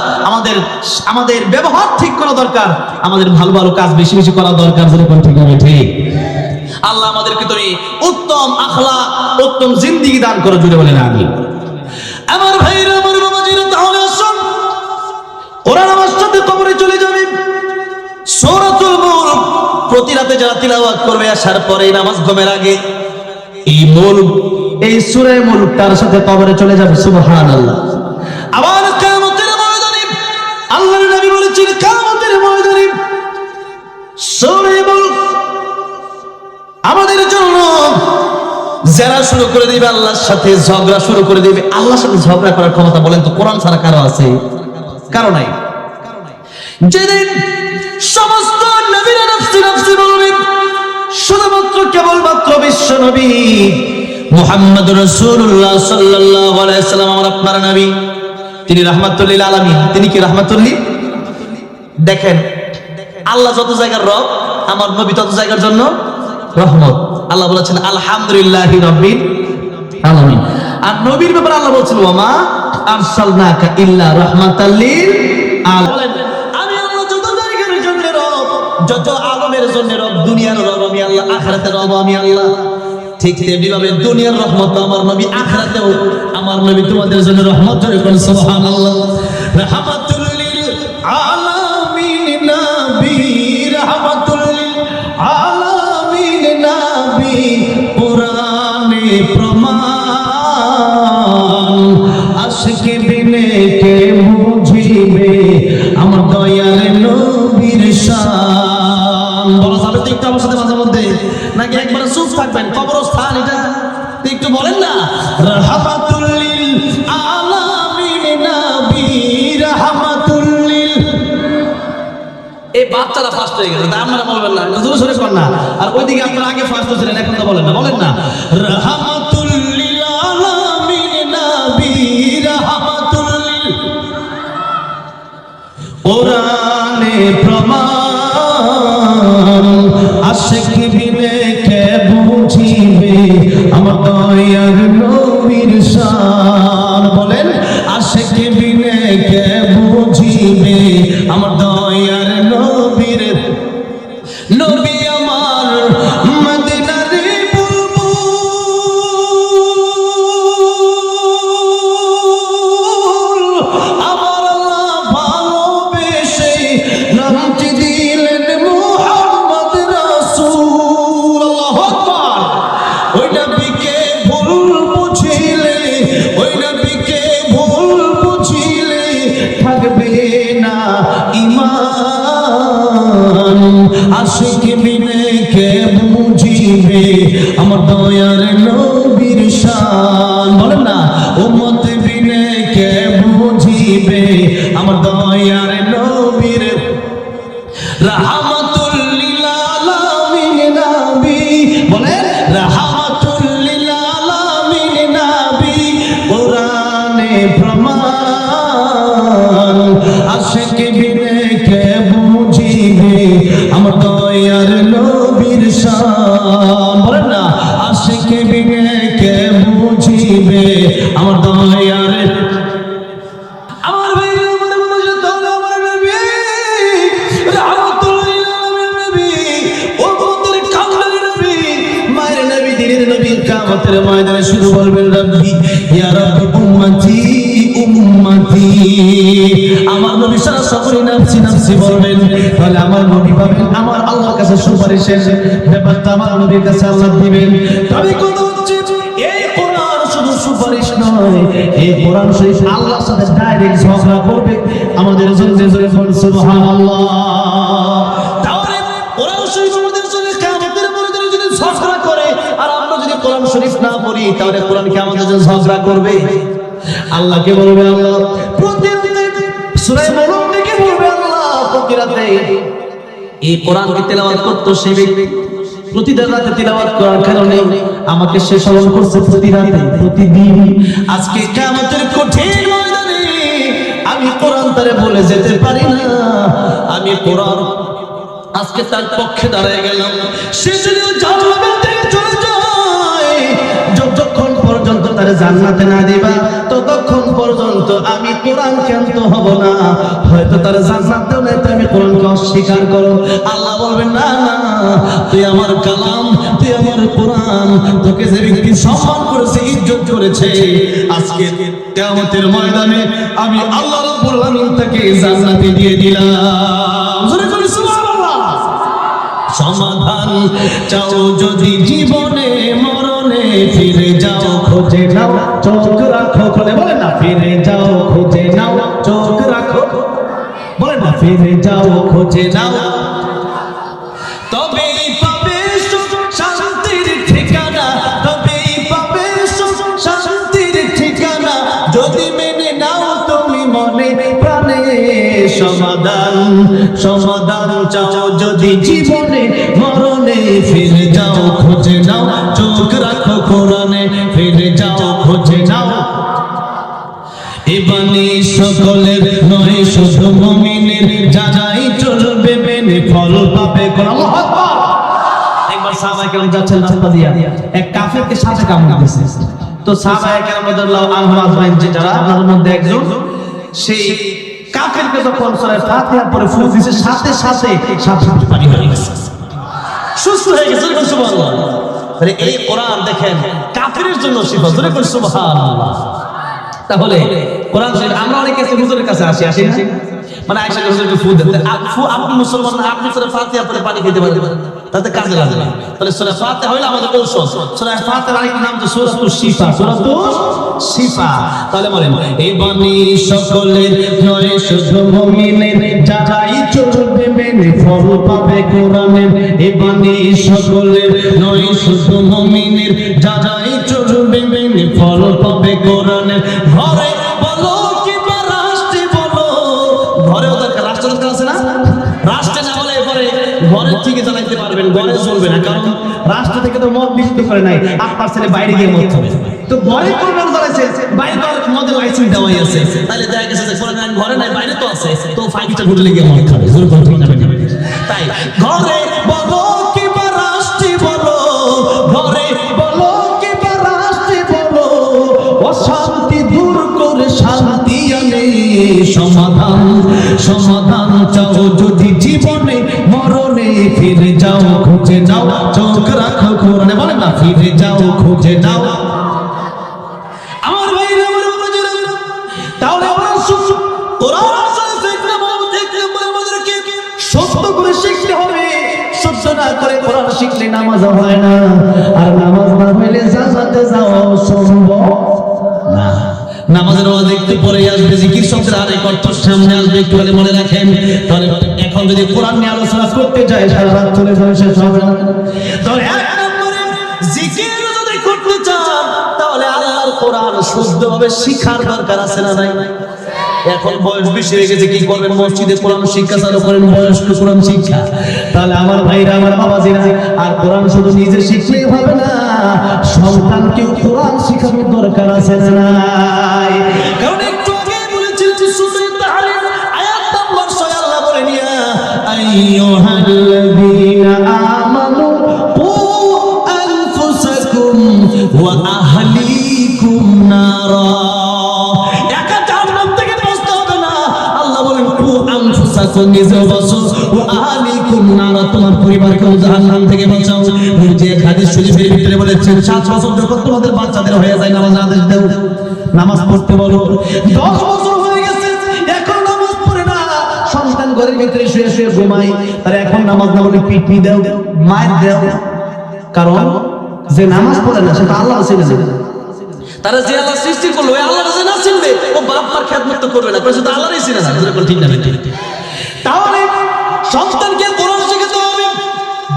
আমাদের ব্যবহার ঠিক করা দরকার, আমাদের ভালো ভালো কাজ বেশি বেশি করা দরকার। যেরকম ঠিক হবে ঠিক। আল্লাহ আমাদেরকে তুমি উত্তম আখলাক, উত্তম জিন্দেগি দান করো, জুড়ে বলেন আমিন। আমার ভাইরা, আমার বাবাজিরা, তাহলে আসুন কোরআন আমার সাথে কবরে চলে যাবে। সূরাতুল মুলক প্রতি রাতে যারা তিলাওয়াত করবে আসার পরে, নামাজ ঘুমের আগে, এই মুলক, এই সূরা মুলকটার সাথে কবরে চলে যাবে। সুবহানাল্লাহ। আবার কিয়ামতের ময়দানে আল্লাহর নবী বলেছেন, কিয়ামতের ময়দানে সূরা মুলক আমাদের জন্য যারা শুরু করে দিবে, আল্লাহর সাথে ঝগড়া শুরু করে দিবে। আল্লাহর সাথে ঝগড়া করার ক্ষমতা বলেন তো কোরআন ছাড়া কারো আছে? কারো নাই। যেদিন সমস্ত নবীরা নফসি নফসি বলবে, শুধুমাত্র কেবলমাত্র বিশ্ব নবী মুহাম্মদুর রাসূলুল্লাহ সাল্লাল্লাহু আলাইহি সাল্লাম আমার আপনার নবী, তিনি রাহমাতুল লিল আলামিন। তিনি কি রাহমাতুল লিল? দেখেন, আল্লাহ যত জায়গার রব, আমার নবী তত জায়গার জন্য রহমত। আল্লাহ বলেছেন আলহামদুলিল্লাহি রাব্বিল আলামিন। আর নবীর ব্যাপারে আল্লাহ বলেছেন ওয়ামা আরসালনাকা ইল্লা রাহমাতাল লিল আলামিন। আমি আল্লাহ যত জায়গার জন্য রব, যত আলমের জন্য রব, দুনিয়ার রব আমি আল্লাহ, আখিরাতের রব আমি আল্লাহ। ঠিক তেমনিভাবে দুনিয়ার রহমত আমার নবী, আখিরাতেও আমার নবী তোমাদের জন্য রহমত। জোরে বলেন সুবহানাল্লাহ। রাহমাতুল লিল আলামিন নবী, রাহমাতুল লিল আলামিন নবী, কোরআনে প্রমাণ, আশিক বিনে কে বুঝিবে আমার দয়ার নবীর শান। বলা যাবে তো একটু আমার সাথে মাঝে মধ্যে, নাকি একবারে চুপ থাকবেন? কবরস্থান এটা একটু বলেন না। রাহমাতুল লিল আলামিন নবী, রাহমাতুল লিল। এই বাচ্চারা ফার্স্ট হয়ে গেছে, তাই আপনারা বলবেন না, জোরে সরে কর না। আর ওইদিকে আপনারা আগে ফার্স্ট ছিলেন, এখন তো বলেন না, বলেন না। রাহমাতুল লিল আলামিন নবী, রাহমাতুল লিল, কোরআনে প্রমাণ, আশিক বিনে কে বুঝিবে আমার দয়ার নবীর শান। বলেন, আশিক বিনে কে বুঝিবে আমার দয়ার নবীর। নবী আমার মদিনার বুলবুল, আমার আল্লাহ ভালোবেসে নামটি দিলেন মুহাম্মদ রাসূল। আল্লাহু আকবার। ওই নবীকে ভুল বুঝিলে, ওই নবীকে ভুল বুঝিলে থাকবে না ঈমান। আশিক বিনে কে বুঝিবে আমার দয়ার নবীর শান। বলেন না, উম্মত বিনে কে বুঝিবে আমার দয়ার নবীর। রাহমাতুল লিল আলামিন নবী, বলেন রাহমাতুল লিল আলামিন নবী, কোরআনে প্রমাণ, আশিক বিনে কে বুঝিবে আমার দয়ার নবীর শান। বলেন না, আশিক বিনে কে বুঝিবে আমার দয়ার। আমার ভাই, আমার মনে তোর আমার নবী, রাহমাতুল লিল আলামিন নবী, উম্মতের কামলার নবী, মায়ের নবী, দিনের নবী, কিয়ামতের ময়দানে শুধু বলবেন রব্বি ইয়া রব্বি উম্মতি উম্মতি। আমার নবী সকলে নাফসি নাফসি বলবেন, তাহলে আমার নবী পাবেন আমার আল্লাহর কাছে সুপারিশের ব্যাপারটা আমার নবীর কাছে আল্লাহ দিবেন। তবে কথা হচ্ছে এই কোরআন শুধু সুপারিশ নয়, এই কোরআন শরীফ আল্লাহর সাথে ডাইরেক্ট ঝগড়া করবে। আমাদের জন্য জোরে বলুন সুবহানাল্লাহ। তাহলে কোরআন শরীফ আমাদের জন্য কিয়ামতের ময়দানে যদি ঝগড়া করে, আর আমরা যদি কোরআন শরীফ না পড়ি, তাহলে কোরআন কি আমাদের জন্য ঝগড়া করবে? আল্লাহকে বলবে আল্লাহ, প্রতিদিন সূরা মুলক থেকে বলবে আল্লাহ, প্রতি রাতে এই কোরআনকে তেলাওয়াত করতো সেই ব্যক্তি, প্রতিদিন রাতে তেলাওয়াত করার কারণে আমাকে সে স্মরণ করছে প্রতি রাতে প্রতিদিন। আজকে কিয়ামতের কঠিন ময়দানে আমি কোরআন তারে বলে যেতে পারি না, আমি কোরআন আজকে তার পক্ষে দাঁড়ায় গেলাম। সে যদি জান্নাতে থেকে চলে যায়, যতক্ষণ পর্যন্ত তারে জান্নাতে না দিবা ততক্ষণ পর্যন্ত আমি কোরআন ক্ষান্ত হব না। হয়তো তার জান্নাতে না, আমি কোরআনকে অস্বীকার করো। আল্লাহ বলবেন না না, তুই আমার কালাম, তুই আমার কোরআন, তোকে যে ব্যক্তি সম্মান করেছে, ইজ্জত করেছে, আজকে কিয়ামতের ময়দানে আমি আল্লাহ রাব্বুল আলামিন তাকে জান্নাতে দিয়ে দিলাম। জোরে করে সুবহানাল্লাহ। সমাধান চাও যদি জীবনে মরণে, ফিরে যাও খোঁজে নাও চোখ রাখো, বলে না ফিরে যাও খোঁজে নাও চোখ রাখো, বলে না ফিরে যাও খোঁজে নাও, তবেই পাবে সুখ শান্তির ঠিকানা, তবেই পাবে সুখ শান্তির ঠিকানা, যদি মেনে নাও তুমি মনে প্রাণে। সমাধান সমাধান চাও যদি জীবনে মরণে, ফিরে যাও খোঁজে নাও চোখ রাখো কোরআনে, ফিরে যাও খোঁজে নাও। এ বাণী সকলের নয় শুধু মুমিনের, যারাই চলবে মেনে ফল পাবে। আল্লাহু আকবার। একবার সাহাবায়ে কেরাম যাচ্ছেন রাস্তা দিয়া, এক কাফেরকে সাথে কামড় দিয়েছে। তো সাহাবায়ে কেরাম রাদিয়াল্লাহু আনহুম আজমাইন, যারা তার মধ্যে একজন, সেই কাফেরকে যখন সূরা ফাতিহা পড়ে ফু দিয়েছে, সাথে সাথে সাথে পানি হয়ে গেছে, সুস্থ হয়ে গেছে। সুবহানাল্লাহ। তাহলে এই কোরআন দেখেন কাফেরের জন্য শিফা। জোরে করে সুবহানাল্লাহ। তাহলে কোরআন শরীফ আমরা অনেকে হুজুরের কাছে আসি না, মানে আয়েশা হুজুরকে ফু দেন, আপনি মুসলমান, আপনি সূরা ফাতিহা পড়ে পানি খেতে পারবেন, তাতে কাজে লাগে না। তাহলে সূরা ফাতিহা হলো আমাদের ঔষধ। সূরা ফাতিহার আরেকটা নাম হচ্ছে সূরাতুশ শিফা, সূরাতুশ শিফা। তাহলে বলেন এই বাণী সকলের নয় শুধু মুমিনের, যারাই চলবে মেনে ফল পাবে কোরআনের। এই বাণী সকলের নয় শুধু মুমিনের, যারাই চলবে মেনে ফল পাবে কোরআনের। ঘরে বলো কিংবা রাষ্ট্রে বলো, ঘরে ওদের রাষ্ট্র দরকার আছে না, রাষ্ট্রে না হলে পরে ঘরের থেকে চালাইতে পারবেন, ঘরে চলবে না, কারণ রাষ্ট্র থেকে তো মদ বিক্রি করে নাই, 8% বাইরে গিয়ে মদ খাবে। তো ঘরে কোরআন চালাইছে, বাইরে তো মদের লাইসেন্স দেওয়াই আছে, তাহলে দেখা গেছে যে কোরআন ঘরে নাই বাইরে তো আছে, তো 5টা হোটেলে গিয়ে মদ খাবে। জোর করে ঠিক না? তাই ঘরে বলো কিংবা রাষ্ট্রে বলো, ঘরে বলো কিংবা রাষ্ট্রে বলো, অশান্তি দূর করে শান্তি আনে। সমাধান সমাধান চাও যদি জীবনে মরণে, ফিরে যাও খুঁজে নাও চোখ রাখো কোরআনে, বলে না ফিরে যাও খুঁজে নাও। আমার ভাইরা আমার বাবাজিরা, তাহলে আমরা কোরআন আমাদেরকে সত্য করে শিখতে হবে। সত্য না করে কোরআন শিখলে নামাজ হয় না, আর নামাজ না হইলে জান্নাতে যাওয়া সম্ভব না। নামাজের ওয়াজ একটু পরে আসবে, জিকির শব্দের আরেক অর্থ সামনে আসবে, একটু আগে মনে রাখেন। তাহলে এখন যদি কোরআন নিয়ে আলোচনা করতে চাই, সারা রাত চলে যাবে, শেষ হবে না। তাহলে এক নম্বরে জিকির যদি করতে চান, তাহলে আল্লাহর কোরআন শুদ্ধভাবে শিখার দরকার আছে না নাই? এখন বয়স বেশি হয়ে গেছে, কি করবেন? মসজিদে কোরআন শিক্ষা চালু করেন, বয়স্ক কোরআন শিক্ষা। তাহলে আমার ভাইরা আমার বাবাজিরা, আর কোরআন শুধু নিজে শিখলেই হবে না, সন্তানকে কোরআন শিখানোর দরকার আছে না নাই? কারণ একটু আগে বলেছিলেন যে সূরা তাহরিম আয়াত নম্বর 6 আল্লাহ বলেন, ইয়া আইয়ুহাল্লাযীনা আমানু কু আনফুসাকুম ওয়া আহলিকুম নারা। নিজেও বাঁচো, তোমার পরিবারকেও জাহান্নাম থেকে বাঁচাও। যে হাদিস শরীফের ভিতরে বলেছেন 7 বছর যখন তোমাদের বাচ্চাদের হয়ে যায়, নামাজ আদেশ দাও, নামাজ পড়তে বলো। 10 বছর হয়ে গেছে এখন নামাজ পড়ে সন্তান ঘরের ভিতরে শুয়ে শুয়ে ঘুমায়, তারা এখন নামাজ না পড়লে পিটনি দাও, মায়ের দাও, কারণ যে নামাজ পড়ে না সে তো আল্লাহ চিনে না। তারা যে আল্লাহ সৃষ্টি করলো ওই আল্লাহর যে না চিনবে ও বাপ মার খেদমত করবে না, কারণ সে তো আল্লাহরই চিনে না। ঠিক না ঠিক? তাহলে সন্তানকে কোরআন শেখাতে হবে।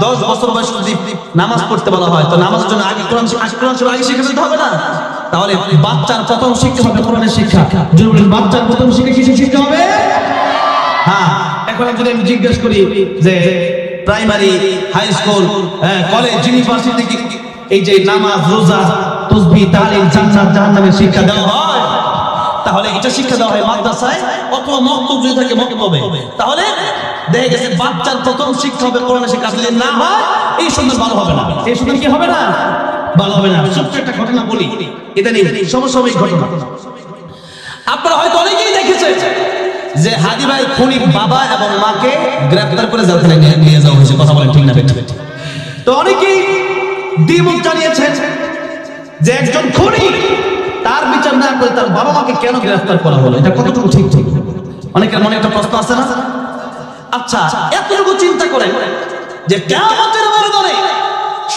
10 বছর বয়স যদি নামাজ পড়তে বলা হয় তো নামাজের জন্য আগে কোরআন আগে শিখে ফেলতে হবে না? তাহলে বাচ্চার প্রথম শিক্ষা হবে কোরআনের শিক্ষা। যদি বাচ্চার প্রথম শিক্ষা কিসের শিক্ষা হবে? হ্যাঁ, এখন যদি আমি জিজ্ঞেস করি যে primary, high school, college, university এই যে নামাজ, রোজা, তাসবিহ, তাহলিল, জান্নাত জাহান্নামের শিক্ষা দেওয়া হয়, তাহলে এটা শিক্ষা দেওয়া হয় মাদ্রাসায় অথবা মক্তব যদি থাকে মক্তবে। তাহলে দেখা গেছে বাচ্চার প্রথম শিক্ষা হবে কোরআনের শিক্ষা। যদি না হয় এই সন্তান ভালো হবে না। এই সন্তান কি হবে না? ভালো হবে না। ছোট্ট একটা ঘটনা বলি, এটা নিয়ে সমসাময়িক ঘটনা। আপনারা হয়তো অনেকেই দেখেছেন যে হাদি ভাই খুনির বাবা এবং মাকে গ্রেফতার করে জেলখানায় নিয়ে যাওয়া হয়েছে। কথা বলেন ঠিক না ঠিক? তো অনেকেই দ্বিমত জানিয়েছেন যে একজন খুনি তার বিচার না করে তার বাবা মাকে কেন গ্রেফতার করা হলো, এটা কতটুকু ঠিক? অনেকের মনে একটা প্রশ্ন আছে না? আচ্ছা, এতটুকু চিন্তা করেন যে কিয়ামতের ময়দানে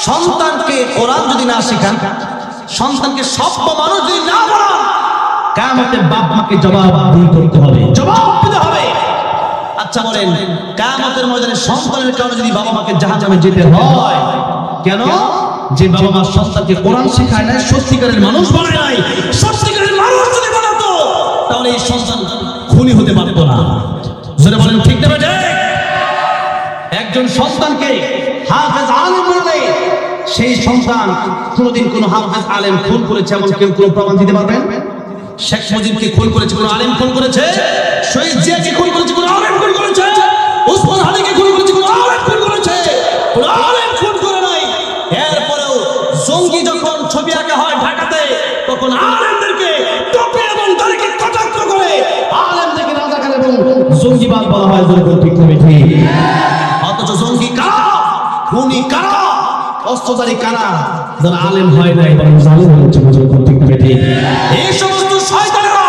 সন্তানকে কোরআন যদি না শেখান, সন্তানকে সভ্য মানুষ যদি না বলান, কিয়ামতে বাপ মাকে জবাবদিহি করতে হবে, জবাব দিতে হবে। আচ্ছা বলেন, কিয়ামতের ময়দানে সন্তানের কারণে যদি বাবা মাকে জাহান্নামে যেতে হয়, কেন? যে বাবা মা সন্তানকে কোরআন শেখায় নাই, সত্যিকারের মানুষ বানায় নাই। সত্যিকারের মানুষ যদি বানাতো তাহলে এই সন্তান খুনি হতে পারতো না। জোরে বলেন ঠিক না বেঠিক? একজন সন্তানকে হাফেজ আলেম বানালে সেই সন্তান কোনদিন কোন হাফেজ আলেম খুন করেছে এমন কেউ কোনো প্রমাণ দিতে পারবেন? শেখ মুজিবকে খুন করেছে কোন আলেম খুন করেছে? শহীদ জিয়াকে খুন করেছে কোন আলেম খুন করেছে? ওসমান হাদিকে খুন করেছে কোন আলেম খুন করেছে? কোন আলেম খুন করে নাই। এরপরেও জঙ্গি যখন ছবি আঁকা হয় ঢাকাতে, তখন আলেমদেরকে টপি এবং দাড়িকে কটাক্ষ করে আলেমদেরকে রাজাকার এবং জঙ্গিবাদ বলা হয়। ঠিক না ঠিক? অথচ জঙ্গি কারা, খুনি কারা, অস্ত্রধারী কারা? যারা আলেম হয় নাই বরং জালেম হচ্ছে। ঠিক না ঠিক? এই সমস্ত শয়তানেরা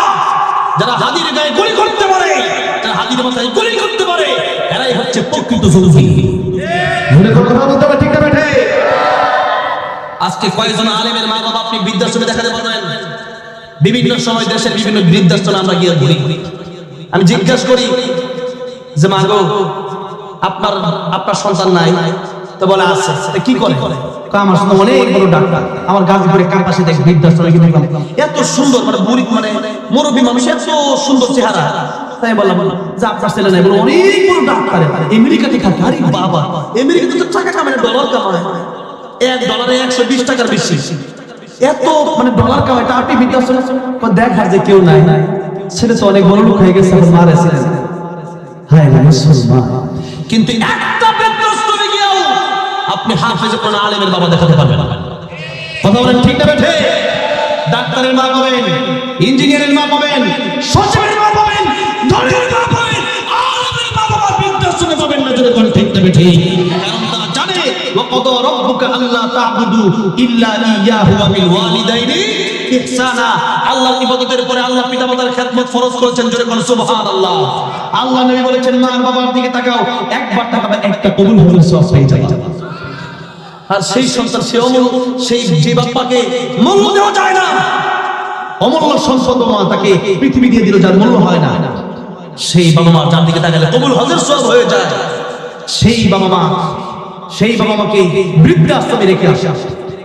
যারা হাদির গায়ে গুলি করতে পারে, যারা হাদির মাথায় গুলি করতে পারে, এরাই হচ্ছে প্রকৃত জঙ্গি। মনে কথা বলতে হবে ঠিক না ঠিক? আজকে কয়েকজন আলেমের মা বাবা আপনি বৃদ্ধাশ্রমে দেখাতে পারবেন। বিভিন্ন সময় দেশের বিভিন্ন বৃদ্ধাশ্রমে আমরা গিয়ে ঘুরি। আমি জিজ্ঞাসা করি যে মা গো, আপনার সন্তান নাই? তো বলে আছে। কি করে? আমার সন্তান অনেক বড় ডাক্তার। আমার গাজীপুরে কাপাসে দেখ বৃদ্ধাশ্রমে গিয়ে দেখলাম এত সুন্দর, মানে বুড়ি, মানে মুরব্বী মানুষ, এত সুন্দর চেহারা। তাই বললাম যে আপনার ছেলে নাই? বলে অনেক বড় ডাক্তার, আমেরিকাতে থাকে। আরে বাবা, আমেরিকাতে তো টাকা কামায়, ডলার কামায়, $1 120 টাকার বেশি, এত মানে ডলার কামায়। তা আপনি বৃদ্ধাশ্রমে দেখার যে কেউ নাই, ছেলে তো অনেক বড় লোক হয়ে গেছে, এখন মারা ছিলেন। হায় মুসলমান, কিন্তু একটা বৃদ্ধাশ্রমে গিয়েও আপনি হাফেজ কোন আলেমের বাবা দেখাতে পারবেন না। কথা বলেন ঠিক না ঠিক? ডাক্তারের মা পাবেন, ইঞ্জিনিয়ারের মা পাবেন, সচিবের মা পাবেন, ধনীর মা পাবেন, আলেমের মা বাবা বৃদ্ধাশ্রমে পাবেন না। যদি বলেন ঠিক না ঠিক? কারণ তারা জানে ওয়াকাদা রাব্বুকা আল্লা তা'বুদু ইল্লা ইয়্যাহু ওয়া বিল ওয়ালিদাইনি ইহসানা। আল্লাহর ইবাদতের পরে আল্লাহ পিতামাতার খেদমত ফরজ করেছেন। জোরে বলেন সুবহানাল্লাহ। আল্লাহ নবী বলেছেন মা বাবার দিকে তাকাও, একবার তাকাবে একটা কবুল হলে সওয়াব পেয়ে যাবে। আর সেই সন্তান সেই যে বাবাকে মূল্য দেওয়া যায় না, অমূল্য সম্পদ মা তাকে পৃথিবী দিয়ে দিল যার মূল্য হয় না, সেই বাবা মা যার দিকে তাকালে কবুল হজের সওয়াব হয়ে যায়। সেই বাবা মাকে বৃদ্ধাশ্রমে রেখে আসে,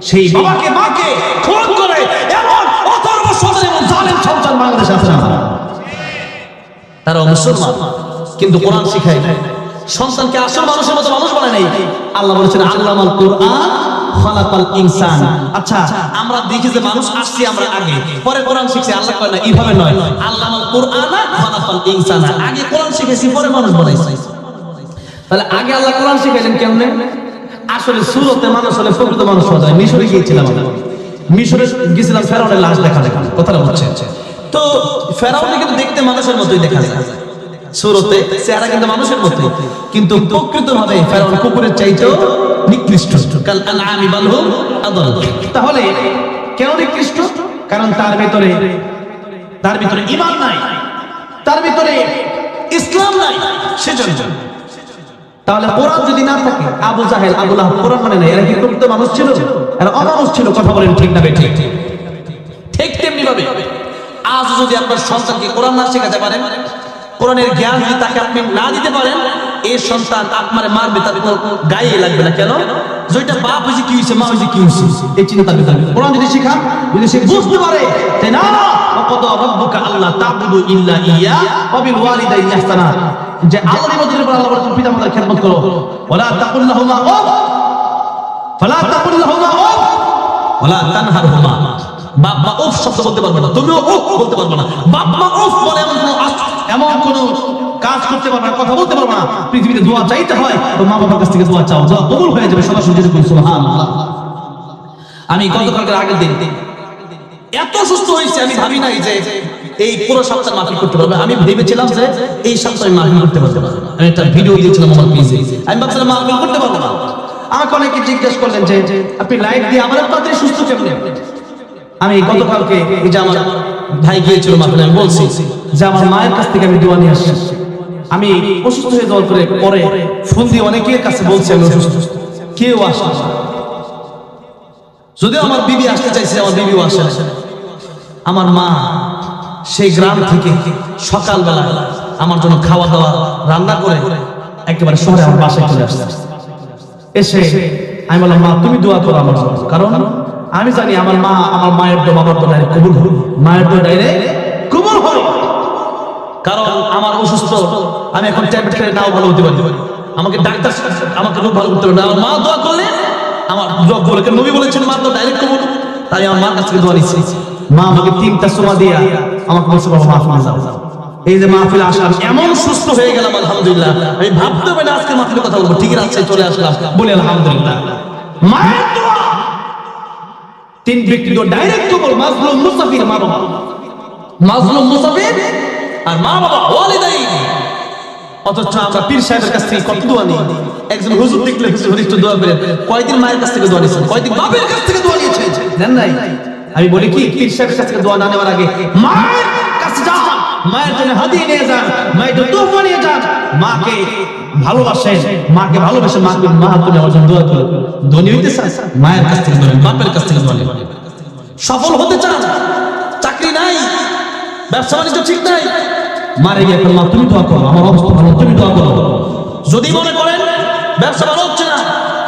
সেই বাবাকে মাকে খুন করে এমন অথর্ব সন্তান এবং জালেম সন্তান বাংলাদেশে আছে না? তারা মুসলমান কিন্তু কোরআন শিখায় না, সন্তানকে আসল মানুষের মতো মানুষ বানায় নাই। আল্লাহ বলেছেন আল্লামাল কুরআন খালাকাল ইনসান। আচ্ছা, আমরা দেখি যে মানুষ আসছে আমরা আগে, পরে কোরআন শিখছি। আল্লাহ কয় না এইভাবে নয়, আল্লামাল কুরআন খালাকাল ইনসান, আগে কোরআন শিখেছি পরে মানুষ বানাইছি। তাহলে আগে আল্লাহ কোরআন শিখাইলেন কেমনে? আসলে সুরতে মানুষ হলে প্রকৃত মানুষ হওয়া যায়। মিশরে গিয়েছিলাম, মিশরে গেছিলাম ফেরাউনের লাশ দেখা কথাটা হচ্ছে। তো ফেরাউনকে কিন্তু দেখতে মানুষের মতোই দেখা যায়, সুরতে চেহারা কিন্তু মানুষের মতোই, কিন্তু প্রকৃত ভাবে ফেরাউন কুকুরের চাইতেও নিকৃষ্ট। কাল আনআমি বাল হুম আদাল। তাহলে কেন নিকৃষ্ট? কারণ তার ভিতরে ঈমান নাই, তার ভিতরে ইসলাম নাই সেজন্য। তাহলে কোরআন যদি না থাকে, আবু জাহেল আবু লাহাব কোরআন মানে না, এরা কি প্রকৃত মানুষ ছিল? এরা অমানুষ ছিল। কথা বলেন ঠিক না বেঠিক? ঠিক তেমনি ভাবে আজ যদি আপনার সন্তানকে কোরআন না শেখাতে পারেন, কোরআনের জ্ঞান যদি তাকে আপনি না দিতে পারেন, এই সন্তান আপনার মারবে, তার কোনো গায়ে লাগবে না। কেন? যেটা বাপ হয়েছে কি হয়েছে, মা হয়েছে কি হয়েছে, এই চিন্তা করতে হবে। কোরআন যদি শিখান, যদি সে বুঝতে পারে যে না, ওয়াকাদা রাব্বুকা আল্লা তা'বুদু ইল্লা ইয়্যা ওয়া বিল ওয়ালিদাইনি ইহসানা, যে আল্লাহর ইবাদতের উপর আল্লাহ বলেছেন পিতামাতার খেদমত করো। ওয়ালা তাকুল লাহুমা উফ, ফালা তাকুল লাহুমা উফ, ওয়ালা তানহারহুমা। বাপ মা উফ শব্দ বলতে পারবে না, তুমিও উফ বলতে পারবে না। বাপ মা উফ বলে এমন কোন কাজ করতে পারবে না, কথা বলতে পারবে না। পৃথিবীতে দোয়া চাইতে হয় তো মা বাবার কাছ থেকে দোয়া চাও, দোয়া কবুল হয়ে যাবে। সরাসরি যদি বলি সুবহানাল্লাহ। আমি গতকালকের আগের দিন এত সুস্থ হয়েছে, আমি ভাবি নাই যে এই পুরো সপ্তাহ মাহফিল করতে পারবে। আমি ভেবেছিলাম যে এই সপ্তাহে মাহফিল করতে পারবো না। আমি একটা ভিডিও দিয়েছিলাম আমার পেজে, আমি ভাবছিলাম মাহফিল করতে পারবো না। আমাকে অনেকে জিজ্ঞেস করলেন যে আপনি লাইট দিয়ে আমার তাড়াতাড়ি সুস্থ কেমনে? আমি গতকালকে এই যে আমার ভাই গিয়েছিল মাহফিলে, আমি বলছি যে আমার মায়ের কাছ থেকে আমি দোয়া নিয়ে আসছি। আমি অসুস্থ হয়ে যাওয়ার পরে ফোন দিয়ে অনেকের কাছে বলছি আমি অসুস্থ, কেউ আসে না। যদিও আমার বিবি আসতে চাইছে, আমার বিবিও আসে না। আমার মা সেই গ্রাম থেকে সকালবেলা আমার জন্য খাওয়া দাওয়া রান্না করে একেবারে শহরে আমার বাসায় চলে আসছে। এসে আমি বললাম, মা তুমি দোয়া করো আমার জন্য, কারণ আমি জানি আমার মা, আমার মায়ের দোয়া বাবার দোয়া ডাইরেক্ট কবুল হবে, মায়ের দোয়া ডাইরেক্ট কবুল হবে। কারণ আমার অসুস্থ, আমি এখন ট্যাবলেট খেলে নাও ভালো হতে পারি, আমাকে ডাক্তার আমাকে রোগ ভালো করতে পারবে না। আমার মা দোয়া করলে আমার রোগ বলে, নবী বলেছেন মা তো ডাইরেক্ট কবুল। তাই আমার মার কাছ থেকে দোয়া নিচ্ছি। মা আমাকে 3টা সুমা দিয়া আমাকে বলছে, বাবা মাহফিলে যাও। এই যে মাহফিলে আসলাম, এমন সুস্থ হয়ে গেলাম আলহামদুলিল্লাহ। আমি ভাবতে পারি না আজকে মাহফিলে কথা বলবো, ঠিক আছে চলে আসলাম, বলি আলহামদুলিল্লাহ। মায়ের দোয়া 3 ব্যক্তি দোয়া ডাইরেক্ট কবুল। মাজলুম মুসাফির মা বাবা, মাজলুম মুসাফির আর মা বাবা ওয়ালিদাইন। অথচ আমরা পীর সাহেবের কাছ থেকে কত দোয়া নিই। একজন হুজুর দেখলে হুজুর একটু দোয়া করেন, কয়দিন মায়ের কাছ থেকে দোয়া নিয়েছেন, কয়দিন বাপের কাছ থেকে দোয়া নিয়েছেন, জানেন নাই? আমি বলি কি, পীর সাহেবের কাছ থেকে দোয়া না নেওয়ার আগে মায়ের কাছে যান, মায়ের জন্য হাদিয়া নিয়ে যান, মায়ের জন্য তোহফা নিয়ে যান। মাকে ভালোবাসেন, মাকে ভালোবাসেন, মাকে মা তুমি আমার জন্য দোয়া করো। ধনী হইতে চান, মায়ের কাছ থেকে দোয়া নেন, বাপের কাছ থেকে দোয়া নেন। সফল হতে চান, চাকরি নাই, ব্যবসা বাণিজ্য ঠিক নাই, মারে গিয়ে এখন, মা তুমি দোয়া করো, আমার অবস্থা ভালো, তুমি দোয়া করো। যদি মনে করেন ব্যবসা ভালো হচ্ছে না,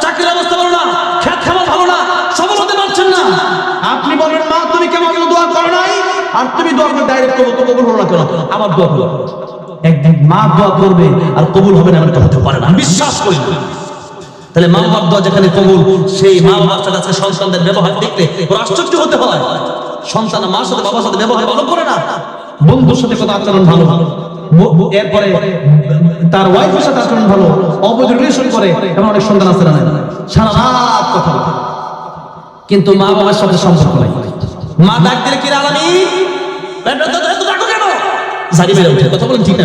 চাকরির অবস্থা ভালো না, খেত খাবার ভালো না, সফল হতে পারছেন না, আপনি বলবেন মা তুমি কেমন দোয়া করো নাই, আর তুমি দোয়া করে ডাইরেক্ট কবুল হলো না কেন? আবার দোয়া করো। একদিন মা দোয়া করবে আর কবুল হবে না, এমনটা হতে পারে না, বিশ্বাস করি না। তাহলে মা বাবার দোয়া যেখানে কবুল, সেই মা বাবার সাথে সন্তানদের ব্যবহার দেখলে ওর আশ্চর্য হতে হয়। সন্তান মার সাথে বাবার সাথে ব্যবহার ভালো করে না, বন্ধুর সাথে কথা আচরণ ভালো, এরপরে তার ওয়াইফের সাথে আচরণ ভালো, অবৈধ রিলেশন করে, এমন অনেক সন্তান আছে না, সারা রাত কথা বলে, কিন্তু মা বাবার সাথে সম্পর্ক নাই। মা ডাক দিলে কি আলামিন এত ডাকো কেন, জারি বেড়ে ওঠে। কথা বলেন ঠিক না?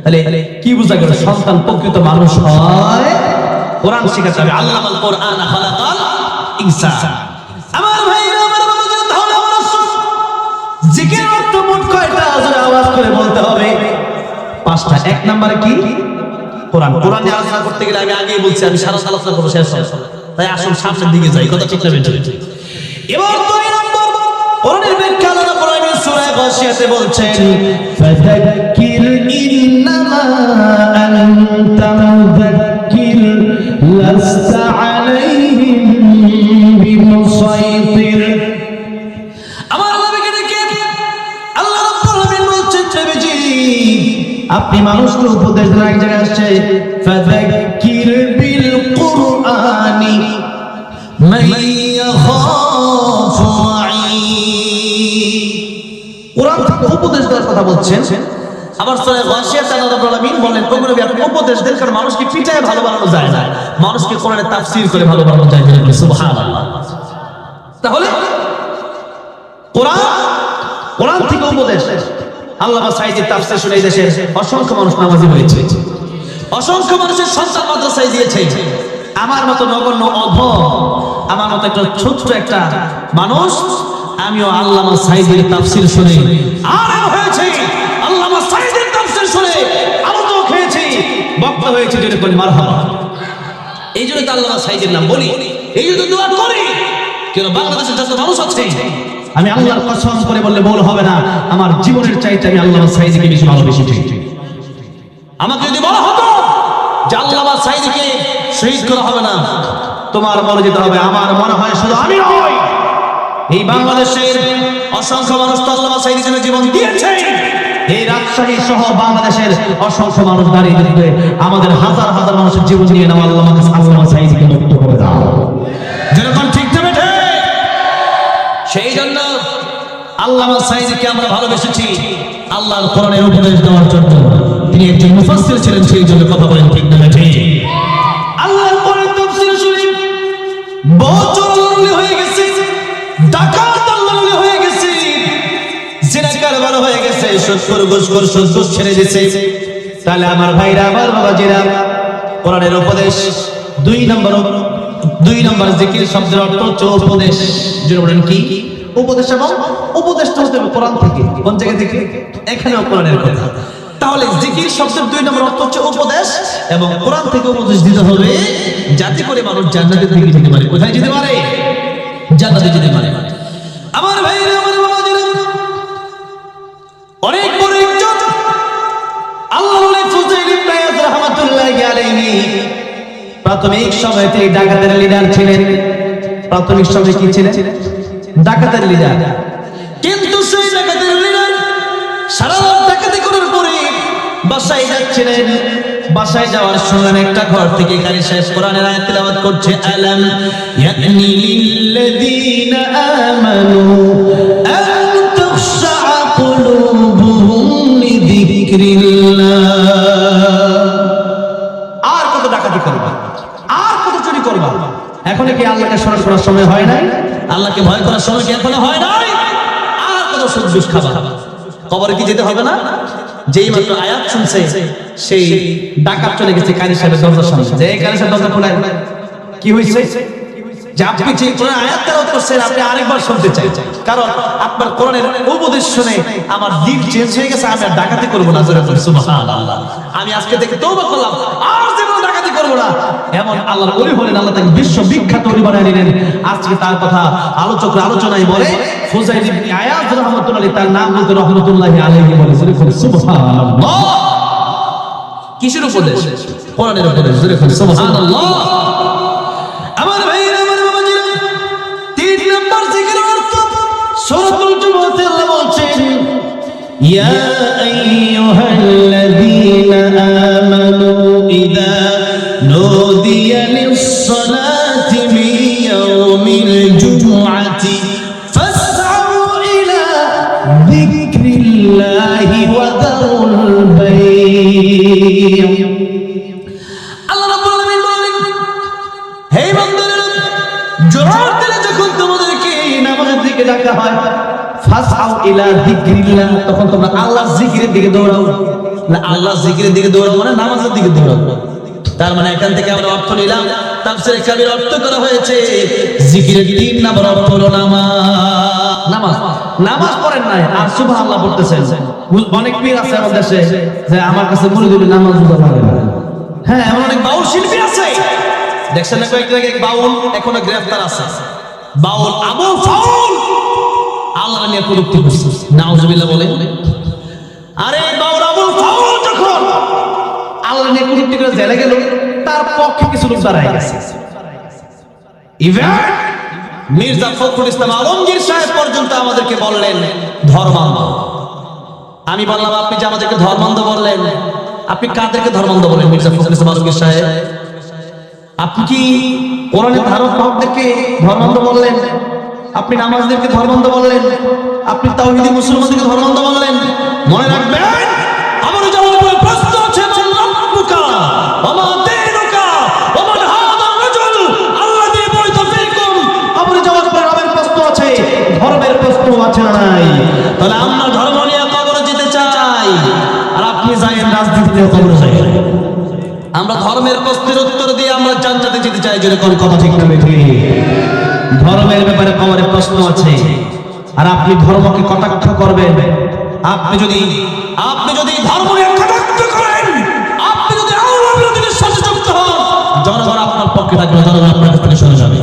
তাহলে কি বোঝা গেল? সন্তান প্রকৃত মানুষ হয় কোরআন শিখাতে হবে। আল্লামাল কোরআন খালাকাল ইনসান। আমার ভাইরা, আমার বাবাজি, তাহলে আমরা জিকির অর্থ মোট কয়টা? জোরে আওয়াজ করে বলতে হবে 5টা। 1 নম্বরে কি? কোরআন। কোরআন নিয়ে আলোচনা করতে গেলে আমি আগেই বলছি আমি সারা আলোচনা করবো শেষ হবে, তাই আসুন সামনের দিকে যাই। কথা ঠিক না বেঠিক? এবার 2 নম্বর কোরআনের ব্যাখ্যা আল্লাহ কোরআনের সূরা গাশিয়াতে বলছেন, ফাযাক্কির ইন্নামা আনতা মুযাক্কির লাস্তা আলাইহিম বিমুসাইতির। আমার নবীকে ডেকে আল্লাহ রাব্বুল আলামিন বলছেন, নবীজি আপনি মানুষকে উপদেশ দেন। এক জায়গায় আসছে ফাযাক্কির বিল কুরআনি মান ইয়াখাফু ওয়াঈদ। কোরআন থেকে উপদেশ দেওয়ার কথা বলছেন। আবার সূরা গাশিয়াতে আল্লাহ রাব্বুল আলামিন বলেন, ওগো নবী আপনি উপদেশ দেন, কারণ মানুষকে পিটায় ভালো বানানো যায় না, মানুষকে কোরআনের তাফসীর করে ভালো বানানো যায়। সুবহানাল্লাহ। তাহলে কোরআন থেকে উপদেশ। আল্লামা সাঈদীর তাফসীর শুনে এই দেশের অসংখ্য মানুষ নামাজি হয়েছে, অসংখ্য মানুষের সন্তান মাদ্রাসায় দিয়েছে। আমার মতো নগণ্য অধম, আমার মতো একটা ছোট্ট একটা মানুষ, আমিও আল্লামা সাঈদীর তাফসীর শুনে আলেম হয়েছে। আল্লামা সাঈদীর তাফসীর শুনে বক্তা হয়েছে যেটা বলি মারহাবা। এই জন্য তো আল্লামা সাঈদীর নাম বলি, এই জন্য দোয়া করি। কেন বাংলাদেশের যত মানুষ আছে, আমি আল্লাহর কসম করে বললে ভুল হবে না, আমার জীবনের চাইতে আমি আল্লামা সাঈদীকে বেশি ভালোবেসেছি। আমাকে যদি বলা হতো যে আল্লামা সাঈদীকে শহীদ করা হবে না, তোমার মনে যেতে হবে, আমার মনে হয় শুধু আমি নই, এই বাংলাদেশের অসংখ্য মানুষ তো আল্লামা সাঈদীর জন্য জীবন দিয়েছে। এই রাজশাহী সহ বাংলাদেশের অসংখ্য মানুষ দাঁড়িয়ে থাকবে, আমাদের হাজার হাজার মানুষের জীবন দিয়ে নাও আল্লামা সাঈদীকে মুক্ত করে দাও। যেরকম ঠিক না বেঠে? সেই জন্য আল্লামা সাঈদীকে আমরা ভালোবেসেছি আল্লাহর কোরআনের উপদেশ দেওয়ার জন্য। তিনি একজন মুফাসসির ছিলেন, সেই জন্য কথা বলেন ঠিক না বেঠে? আল্লাহর কোরআনের তাফসীর শুনে বছর হয়ে গেছে, ডাকাত আল্লাহ হয়ে গেছে, জিনা কারবার হয়ে গেছে, সুদখোর ঘুষখোর সুদ ছেড়ে দিয়েছে। তাহলে আমার ভাইরা, আমার বাবাজিরা, কোরআনের উপদেশ দুই নম্বর জিকির শব্দের অর্থ হচ্ছে উপদেশ। যেটা বলেন কি উপদেশ, এবং উপদেশটা হতে হবে কোরআন থেকে। কোন জায়গা থেকে? এখানেও কোরআনের কথা। তাহলে জিকির শব্দের দুই নম্বর অর্থ হচ্ছে উপদেশ, এবং কোরআন থেকে উপদেশ দিতে হবে যাতে করে মানুষ জান্নাতের দিকে যেতে পারে। কোথায় যেতে পারে? জান্নাতে যেতে পারে। আমার ভাইরা, আমার বাবাজিরা, অনেক বড় একজন আল্লাহর ওলি ফুযাইল ইবনে ইয়াদ রাহমাতুল্লাহি আলাইহি প্রাথমিক সময়ে তিনি ডাকাতের লিডার ছিলেন। প্রাথমিক সময়ে কি ছিলেন? ডাকাতের লিডার। কিন্তু সেই ডাকাতের লিডার সারা রাত ডাকাতি করার পরে বাসায় যাচ্ছিলেন। বাসায় যাওয়ার সময় একটা ঘর থেকে কারি সাহেব কোরআনের আয়াত তেলাওয়াত করছে, আলাম ইয়ানি লিল্লাযীনা আমানু আন তাখশা কুলুবুহুম লিযিকরিল্লাহ। আর কত ডাকাতি করবা, আর কত চুরি করবা? এখন কি আল্লাহকে স্মরণ করার সময় হয় নাই? আল্লাহকে ভয় করার সময় কি এখনো হয় নাই? আর কত সুদ ঘুষ খাবা? কবরে কি যেতে হবে না? যেই মাত্র আয়াত শুনছে সেই ডাকাত চলে গেছে কারি সাহেবের দরজার সামনে। যে কারি সাহেব দরজা খোলায়, কি হয়েছে? যে আপনি যে কোরআন আয়াত তেলাওয়াত করছেন, আপনি আরেকবার শুনতে চাই, কারণ আপনার কোরআনের উপদেশ শুনে আমার দিল চেঞ্জ হয়ে গেছে, আমি আর ডাকাতি করব না। সুবহানাল্লাহ, আমি আজকে থেকে তওবা করলাম, আর জীবনে ডাকাতি করব না। এমন আল্লাহর ওলি হলেন, আল্লাহ তাকে বিশ্ব বিখ্যাত ওলি বানিয়ে নিলেন। আজকে তার কথা আলোচকরা আলোচনায় বলে ফুযাইল ইবনে ইয়াদ রাহমাতুল্লাহি, তার নাম বলতে রহমাতুল্লাহি আলাইহি বলে। সুবহানাল্লাহ। কিসের উপদেশ? কোরআনের উপদেশ। সুবহানাল্লাহ। আমার ভাইরা, আমার বাবাজিরা, 3 নম্বর জিকিরের অর্থ সূরাতুল জুমআতে আল্লাহ বলছেন, ইয়া আইয়ুহাল্লাযীনা আমানু ইযা নুদিয়া লিস-সালাতি মিন ইয়াউমিল জুমআতি ফাসআউ ইলা যিকরিল্লাহি ওয়া যারুল বাই'। আল্লাহ রাব্বুল আলামিন বলেন, হে বান্দারা, জোর দিলে যখন তোমাদেরকে নামাজের দিকে ডাকা হয়, ফাসআউ ইলা যিকরিল্লাহ, তখন তোমরা আল্লাহর জিকিরের দিকে দৌড়াও। না, আল্লাহর জিকিরের দিকে দৌড়াও মানে নামাজের দিকে দৌড়াও। তার মানে এখান থেকে আমরা অর্থ নিলাম, তাফসীরে কাবীর অর্থ করা হয়েছে জিকিরের 3 নম্বর অর্থ হলো নামাজ। নামাজ পড়েন নাই আর সুবহানাল্লাহ পড়তেছেন। অনেক পীর আছে আমাদের দেশে যে আমার কাছে মুরিদ হলে নামাজ পড়তে পারে না। হ্যাঁ, এমন অনেক বাউল শিল্পী আছে, দেখছেন না কয়েক জায়গায় বাউল এখনো গ্রেফতার আছে। বাউল আবু ফাউল আল্লাহ নিয়ে কটূক্তি করছে, নাউজুবিল্লাহ বলে। আরে বাউল আবু ফাউল যখন আল্লাহ নিয়ে কটূক্তি করে জেলে গেল, তার পক্ষে কিছু লোক দাঁড়ায় গেছে। ইভেন মির্জা ফখরুল ইসলাম আলমগীর সাহেব পর্যন্ত আমাদেরকে বললেন ধর্মান্ধ। আমি বললাম, আপনি যে আমাদেরকে ধর্মান্ধ বললেন, আপনি কাদেরকে ধর্মান্ধ বলেন? মির্জা ফখরুল ইসলাম আলমগীর সাহেব, আপনি কি কোরআনের ধারক বাহকদেরকে ধর্মান্ধ বললেন? আপনি নামাজদেরকে ধর্মান্ধ বললেন? আপনি তাওহীদি মুসলমানদেরকে ধর্মান্ধ বললেন? মনে রাখবেন, আমার জবাব করে প্রশ্ন আছে, মান রাব্বুকা ওয়া মা দীনুকা ওয়া মান হাদা রাজুল আল্লাযী বুইতা ফীকুম। আমার জবাব করে রবের প্রশ্ন আছে, ধর্মের প্রশ্ন আছে না নাই? তাহলে আমরা ধর্ম নিয়ে কবরে যেতে চাই, আর আপনি যায়েন রাজনীতি নিয়ে কবরে যাই। আমরা ধর্মের প্রশ্নের উত্তর দিয়ে আমরা জান্নাতে যেতে চাই। যেরকম কথা ঠিক না বেঠিক? ধর্মের ব্যাপারে কবরে প্রশ্ন আছে, আর আপনি ধর্মকে কটাক্ষ করবেন। আপনি যদি ধর্মকে কটাক্ষ করেন, আপনি যদি আল্লাহর পক্ষে থাকবে না, জনগণ আপনার কাছ থেকে সরে যাবে।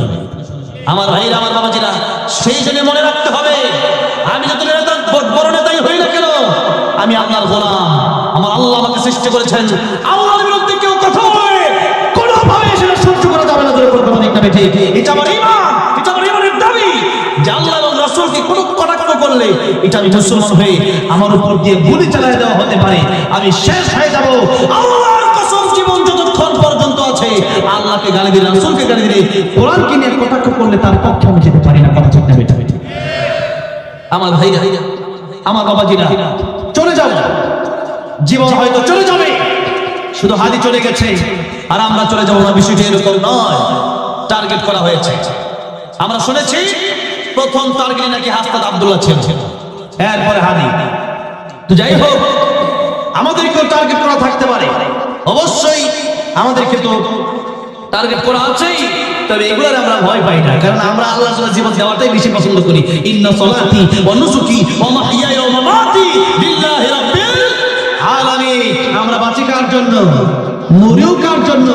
আমার ভাইরা, আমার বাবাজিরা, সেই জন্য মনে রাখতে হবে, আমি যত নেতা বড় নেতাই হই না কেন, আমি আপনার গোলাম। আমার আল্লাহ আমাকে সৃষ্টি করেছেন, আল্লাহর বিরুদ্ধে কেউ কথা বলে কোনোভাবে সেটা সহ্য করা যাবে না। জোরে করে বলুন ঠিক না ঠিক? এটা আমার ঈমান, এটা আমার ঈমানের দাবি যে আল্লাহ এবং রাসূলকে কোনো কটাক্ষ করলে এটা আমি মুসলমান হয়ে আমার উপর দিয়ে গুলি চালিয়ে দেওয়া হতে পারে, আমি শেষ হয়ে যাব। আল্লাহর কসম, জীবন যতক্ষণ পর্যন্ত আছে আল্লাহকে গালি দিলে, রাসূলকে গালি দিলে, কোরআনকে নিয়ে কটাক্ষ করলে তার পক্ষে আমি যেতে পারি না। কথা ঠিক না ঠিক? আমার ভাইরা, আমার বাবাজিরা, চলে যাও, জীবন হয়তো চলে যাবে, শুধু হাদি চলে গেছে আর আমরা চলে যাবো না, বিষয়টি এরকম নয়। টার্গেট করা হয়েছে। আমরা শুনেছি প্রথম টার্গেট নাকি হাসনাত আব্দুল্লাহ ছিল, এরপরে হাদি। তো যাই হোক, আমাদেরকেও টার্গেট করা থাকতে পারে, অবশ্যই আমাদেরকে তো টার্গেট করা আছেই। তবে এগুলোর আমরা ভয় পাই না, কারণ আমরা আল্লাহর জন্য জীবন দেওয়াটাই বেশি পছন্দ করি। ইন্না সলাতি ওয়া নুসুকি ওয়া মাহইয়ায়া ওয়া মামাতি লিল্লাহি রাব্বিল আলামিন। আমরা বাঁচি কার জন্য? মরিও কার জন্য?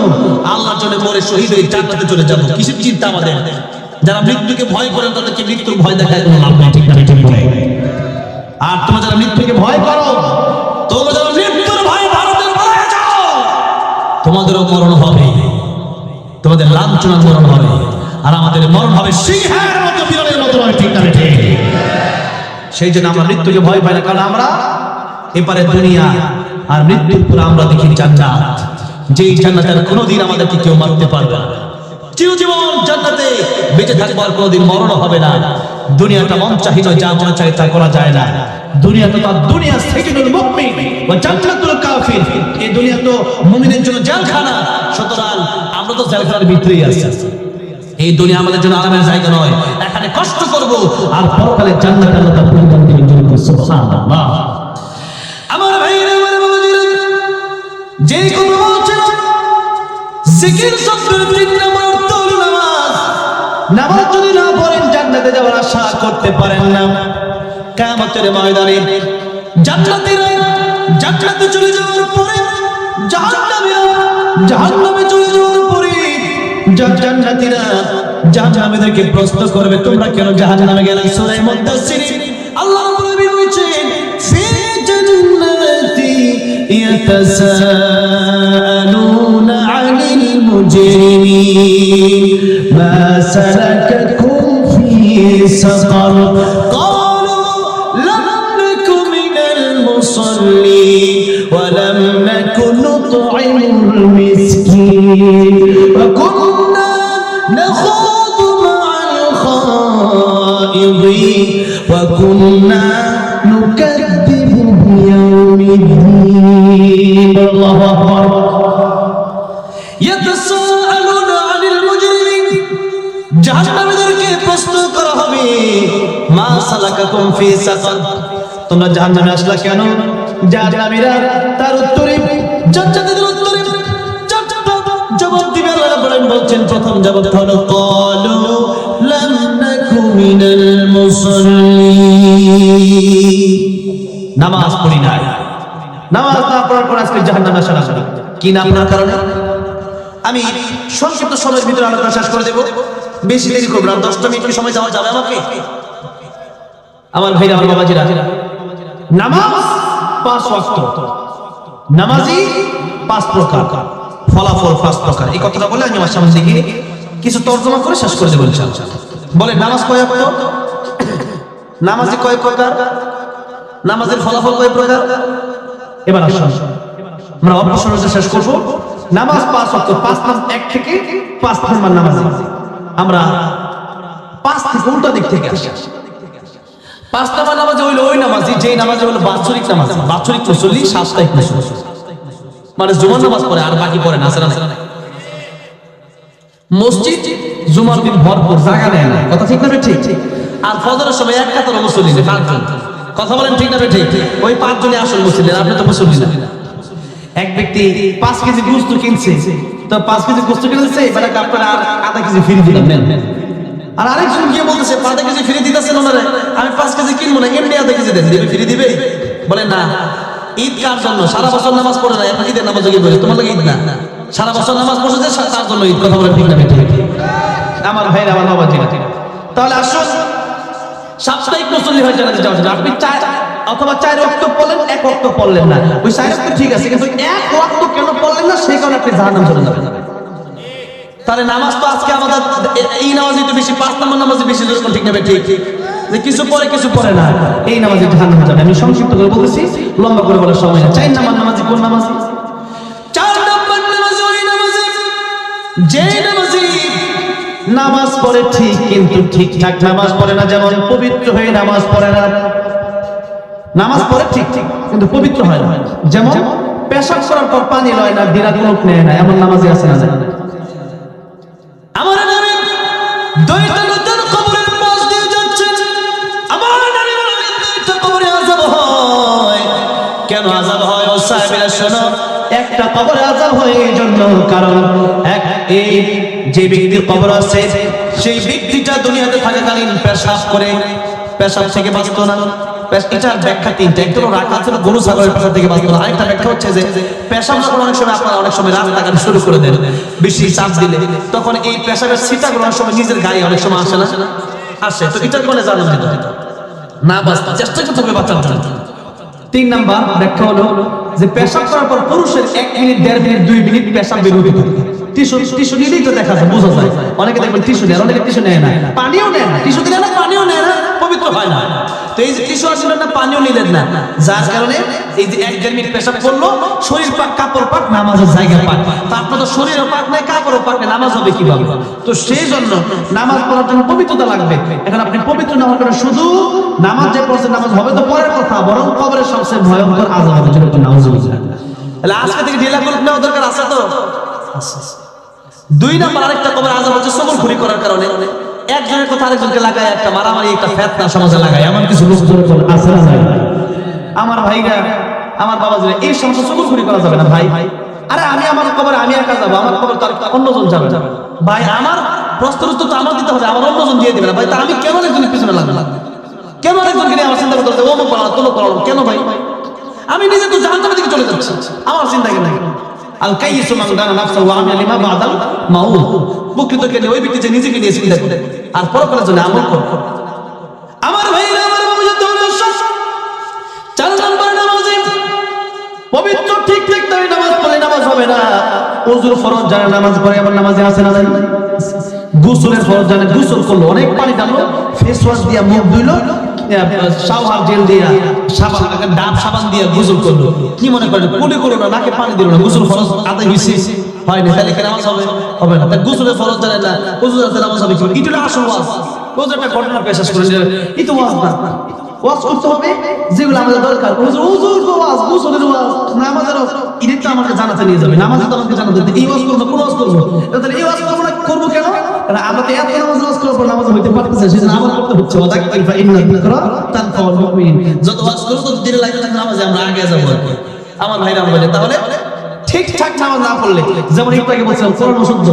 আল্লাহর জন্য মরে শহীদ হয়ে জান্নাতে চলে যাব। কিসের চিন্তা আমাদের? যারা মৃত্যুকে ভয় করেন তাদেরকে মৃত্যুর ভয় দেখায় কোনো লাভ নেই, ঠিক না ঠিক বলে? আর তোমরা যারা মৃত্যুকে ভয় করো, তোমরা যারা মৃত্যুর ভয়ে ভারতের ভয়ে যাও, তোমাদেরও মরণ হবে, তোমাদের লাঞ্ছনার মরণ হবে, আর আমাদের মরণ হবে সিংহের মতো, বিড়ালের মতো, ঠিক না ঠিক? সেই জন্য আমরা মৃত্যুকে ভয় পাই না, কারণ আমরা এপারে দুনিয়া আর মৃত্যুর পর আমরা দেখি জান্নাত, যেই জান্নাতের কোনোদিন আমাদেরকে কেউ মারতে পারবে না। চিরজীবন জান্নাতে বেঁচে থাকবো, আর কোনোদিন মরণ হবে না। দুনিয়াটা মন চাহিত, যা মন চাই তা করা যায় না। দুনিয়া তো তার দুনিয়া সিজনুল মুমিন ওয়া জান্নাতুল কাফির। এই দুনিয়া তো মুমিনের জন্য জেলখানা, সুতরাং আমরা তো জেলখানার ভিতরেই আছি। এই দুনিয়া আমাদের জন্য আরামের জায়গা নয়, এখানে কষ্ট করব, আর পরকালে জান্নাত আল্লাহ তার পরিমাণ দিবেন। সুবহানাল্লাহ। আমার ভাইরা, আমার বাবাজিরা, যে কথা বলছেন জিকির শব্দের 3 নম্বর তৌল নামাজ। নামাজ যদি না পড়েন জান্নাতে যাওয়ার আশা করতে পারেন না। কিয়ামতের ময়দানে জান্নাতীরা জান্নাতে চলে যাওয়ার পরে জাহান্নামীরা জাহান্নামে চলে যাওয়ার পরে জান্নাতীরা জাহান্নামীদেরকে প্রশ্ন করবে, তোমরা কেন জাহান্নামে গেলে? সূরা মুদাসসির আল্লাহ রাব্বুল আলামিন বলেছেন, ফি জান্নাতি ইয়াতাসাআলুনা আনিল মুজরিমিন মা সালাকাকুম ফি সাকার ক্বালু লাম নাকু মিনাল মুসাল্লিন ওয়া লাম নাকু নুত'ইমুল মিসকিন ওয়া কুন্না নাখুদু মা'আল খাইদিন ওয়া কুন্না নুকাদ্দিবু বিয়াউমিদ্দিন। আল্লাহু আকবার। ইয়াতাসাআলুনা আনিল মুজরিমিন, জাহান্নামীদেরকে প্রশ্ন করা হবে, মা সালাকাকুম ফি সাকার, তোমরা জাহান্নামে আসলা কেন? জাহান্নামীরা তার উত্তরে জান্নাতীদের উত্তরে জবাব দিবে। আল্লাহ রাব্বুল আলামিন বলছেন, প্রথম জবাব হলো ক্বালু লাম নাকু মিনাল মুসাল্লিন, নামাজ পড়ি নাই। নামাজ না পড়ার পর আজকে জাহান্নামে আসা আসলে কি না আপনার কারণে? আমি সংক্ষিপ্ত সময়ের ভিতরে আলোচনা শেষ করে দেব, বেশি দেরি করব না। 10টা মিনিট সময় দেওয়া যাবে আমাকে? আমার ভাইরা, আমার বাবাজিরা, নামাজ 5 ওয়াক্ত, নামাজি 5 প্রকার, ফলাফল 5 প্রকার। এই কথাটা বলে আমি আমার সামনে দিকে কিছু তর্জমা করে শেষ করে দেব ইনশাআল্লাহ। বলে নামাজ কয় ওয়াক্ত? নামাজি কয় প্রকার? নামাজের ফলাফল কয় প্রকার? এবার আসুন আমরা অল্প সময়ে শেষ করব। নামাজ 5 ওয়াক্ত, 5 নাম 1 থেকে 5 নাম্বার নামাজ। আমরা 5 থেকে উল্টা দিক থেকে আসি। 5 নাম্বার নামাজ হইলো ওই নামাজি যেই নামাজে হলো বাৎসরিক নামাজ, বাৎসরিক মুসল্লি, সাপ্তাহিক মুসল্লি, মানে জুমার নামাজ পড়ে আর বাকি পড়ে না। মসজিদ জুমার দিন ভরপুর, জায়গা নেয় না। কথা ঠিক না ঠিক? আর ফজরের সময় এক কাতার মুসল্লি নেই, 5 জন। কথা বলেন ঠিক না ঠিক? ওই 5 জনে আসল মুসল্লি, আপনি তো মুসল্লি না। এক ব্যক্তি 5 কেজি গোশত কিনছে, তো 5 কেজি গোশত কিনছে, এবারে আপনারা আর আধা কেজি ফ্রি দিবেন। আর আরেকজন গিয়ে বলতেছে 5 কেজি ফ্রি দিতেছেন ওনারে, আমি 5 কেজি কিনবো না, এমনি আধা কেজি দেন, দিবে ফ্রি দিবে? বলে না, ঈদ কার জন্য? সারা বছর নামাজ পড়ে না, এখন ঈদের নামাজ গিয়ে বলে তোমার লাগে ঈদ না, সারা বছর নামাজ পড়ছে তার জন্য ঈদ, কথা বলে ঠিক না ঠিক? আমার ভাইরা, আমার বাবা ঠিক। তাহলে আসুন সাপ্তাহিক মুসল্লি হয়ে জানাতে যাওয়া যায়। আপনি অথবা 4 ওয়াক্ত পড়লেন, 1 ওয়াক্ত পড়লেন না, ওই 4 ওয়াক্ত ঠিক আছে, কিন্তু 1 ওয়াক্ত কেন পড়লেন না সেই কারণে আপনি জাহান্নামে চলে যাবেন। তাহলে নামাজ তো আজকে আমাদের এই নামাজই তো বেশি, 5 নম্বর নামাজই বেশি, যেরকম ঠিক নেবে ঠিক, যে কিছু পরে কিছু পরে না, এই নামাজে জাহান্নামে যাবে। আমি সংক্ষিপ্ত করে বলতেছি, লম্বা করে বলার সময় না। 4 নম্বর নামাজি কোন নামাজ? 4 নম্বর নামাজ ওই নামাজে যে নামাজি নামাজ পড়ে ঠিক, কিন্তু ঠিকঠাক নামাজ পড়ে না। যেমন পবিত্র হয়ে নামাজ পড়ে না, নামাজ পড়ে ঠিক ঠিক কিন্তু পবিত্র হয় না। যেমন পেশাব করার পর পানি লয় না, বিরাট লোক নেয় না, এমন নামাজি আছে না? আমার নবী দুইটা নতুন কবরের পাশ দিয়ে যাচ্ছেন। আমার নবী বলেন দুইটা কবরে আযাব হয়। কেন আযাব হয় ও সাহাবীরা শোনো? একটা কবরে আযাব হয় এই জন্য, কারণ এই যে ব্যক্তির কবর আছে সেই ব্যক্তিটা দুনিয়াতে থাকাকালীন পেশাব করে, পেশাব থেকে বাঁচতো না। এটার ব্যাখ্যা 3টা। একটা হলো রাখা ছিল গরু ছাগলের পেশাব থেকে বাঁচতো না। আরেকটা ব্যাখ্যা হচ্ছে যে পেশাব যখন অনেক সময় আপনারা অনেক সময় রাস্তাঘাটে শুরু করে দেন, বেশি চাপ দিলে, তখন এই পেশাবের ছিটাগুলো অনেক সময় নিজের গায়ে অনেক সময় আসে না, আসে। তো এটার কোনে জানান দিত না, বাঁচতে চেষ্টা করতে হবে বাঁচার জন্য। 3 নাম্বার ব্যাখ্যা হলো যে পেশাব করার পর পুরুষের 1 মিনিট, 1.5 মিনিট, 2 মিনিট পেশাব বের হতে থাকে। টিস্যু নিলেই তো দেখা যায়, বোঝা যায়। অনেকে দেখবেন টিস্যু নেয়, অনেকে টিস্যু নেয় না, পানিও নেয় না। টিস্যু দিলে না, পানিও নেয় না, পবিত্র হয় না। তো এই যে টিস্যু আসলেন না, পানিও নিলেন না, যার কারণে এই যে 1-1.5 মিনিট পেশাব করলো, শরীর পাক, কাপড় পাক, নামাজের জায়গা পাক। তা আপনার তো শরীরও পাক নাই, কাপড়ও পাক নাই, নামাজ হবে কিভাবে? তো সেই জন্য নামাজ পড়ার জন্য পবিত্রতা লাগবে। এখন আপনি পবিত্র না হওয়ার কারণে শুধু নামাজ যে পড়ছেন, নামাজ হবে তো পরের কথা, বরং কবরের সবচেয়ে ভয়ঙ্কর আযাব হবে, যেটা নাউজুবিল্লাহ। তাহলে আজকে থেকে ঢিলা করে নেওয়া দরকার আছে তো। 2 নাম্বার আরেকটা কবর আযাব হচ্ছে সবলখুরি করার কারণে। একজনের কথা আরেকজনকে লাগায়, একটা মারামারি, একটা ফিতনা সমাজে লাগায়, এমন কিছু লোক আছে না ভাই? আমার ভাইরা, আমার বাবাজিরা, এই সমস্ত সবলখুরি করা যাবে না ভাই। আরে আমি আমার কবরে আমি একা যাবো, আমার কবর তো অন্যজন যাবে ভাই। আমার প্রশ্নের উত্তর তো আমার দিতে হবে, আমার অন্যজন দিয়ে দিবে না ভাই। তা আমি কেন একজনের পিছনে লাগবো? কেন আরেকজনকে নিয়ে আমার চিন্তা করতে হবে, অমুক পালানো, তোলো পালানো, কেন ভাই? আমি নিজে তো জাহান্নামের দিকে চলে যাচ্ছি, আমার চিন্তা কেন? আল কাইয়িসু মান দানা নাফসাহু ওয়া আমিলা লিমা বাদাল মাউত। প্রকৃত জ্ঞানী ওই ব্যক্তি যে নিজেকে নিয়ে চিন্তা করে আর পরকালের জন্য আমল করে। আমার ভাইরা, আমার বাবাজি, 4 নম্বর নামাজে পবিত্র ঠিক ঠিক তাই নামাজ পড়লে নামাজ হবে না। ওযুর ফরজ জানে, নামাজ পড়ে, আবার নামাজে আছে না? গোসলের ফরজ জানে, গোসল করলো, অনেক পানি টানলো, ফেস ওয়াশ দিয়া মুখ ধুইলো, শাওয়ার জেল দিয়া, ডাব সাবান দিয়া গোসল করলো। কি মনে করেন কুলি করলো না, নাকে পানি দিল না, গোসল ফরজ আদায় হইছে হয়নি, তাহলে কি নামাজ হবে? হবে না। তাই গোসলের ফরজ জানে না, ওযু জানতে নামাজ হবে কি? এটা হলো আসল ওয়াজ। ওযু একটা ঘটনা পেশ করেন, এই তো ওয়াজ না। ওয়াজ করতে হবে যেগুলো আমাদের দরকার, ওযুর ওয়াজ, গোসলের ওয়াজ, নামাজের ওয়াজ, এটা তো আমাকে জানাতে নিয়ে যাবে। নামাজ তো আমাকে জানাতে, এই ওয়াজ করব, কোন ওয়াজ করব? তাহলে এই ওয়াজ করব না, করব কেন? কারণ আমরা তো এত নামাজ করব, নামাজ হইতে পারতেছে, সেজন্য আবার করতে হচ্ছে। ওয়াদাক্কির ফা ইন্না যিকরা তানফাউল মুমিনিন। যত ওয়াজ করব তত দিনে লাগে নামাজে আমরা আগে যাব আর কি। আমার ভাইরা বলে, তাহলে ঠিকঠাক নামাজ না পড়লে, যেমন একটু আগে বলছিলাম কোরআন অশুদ্ধ,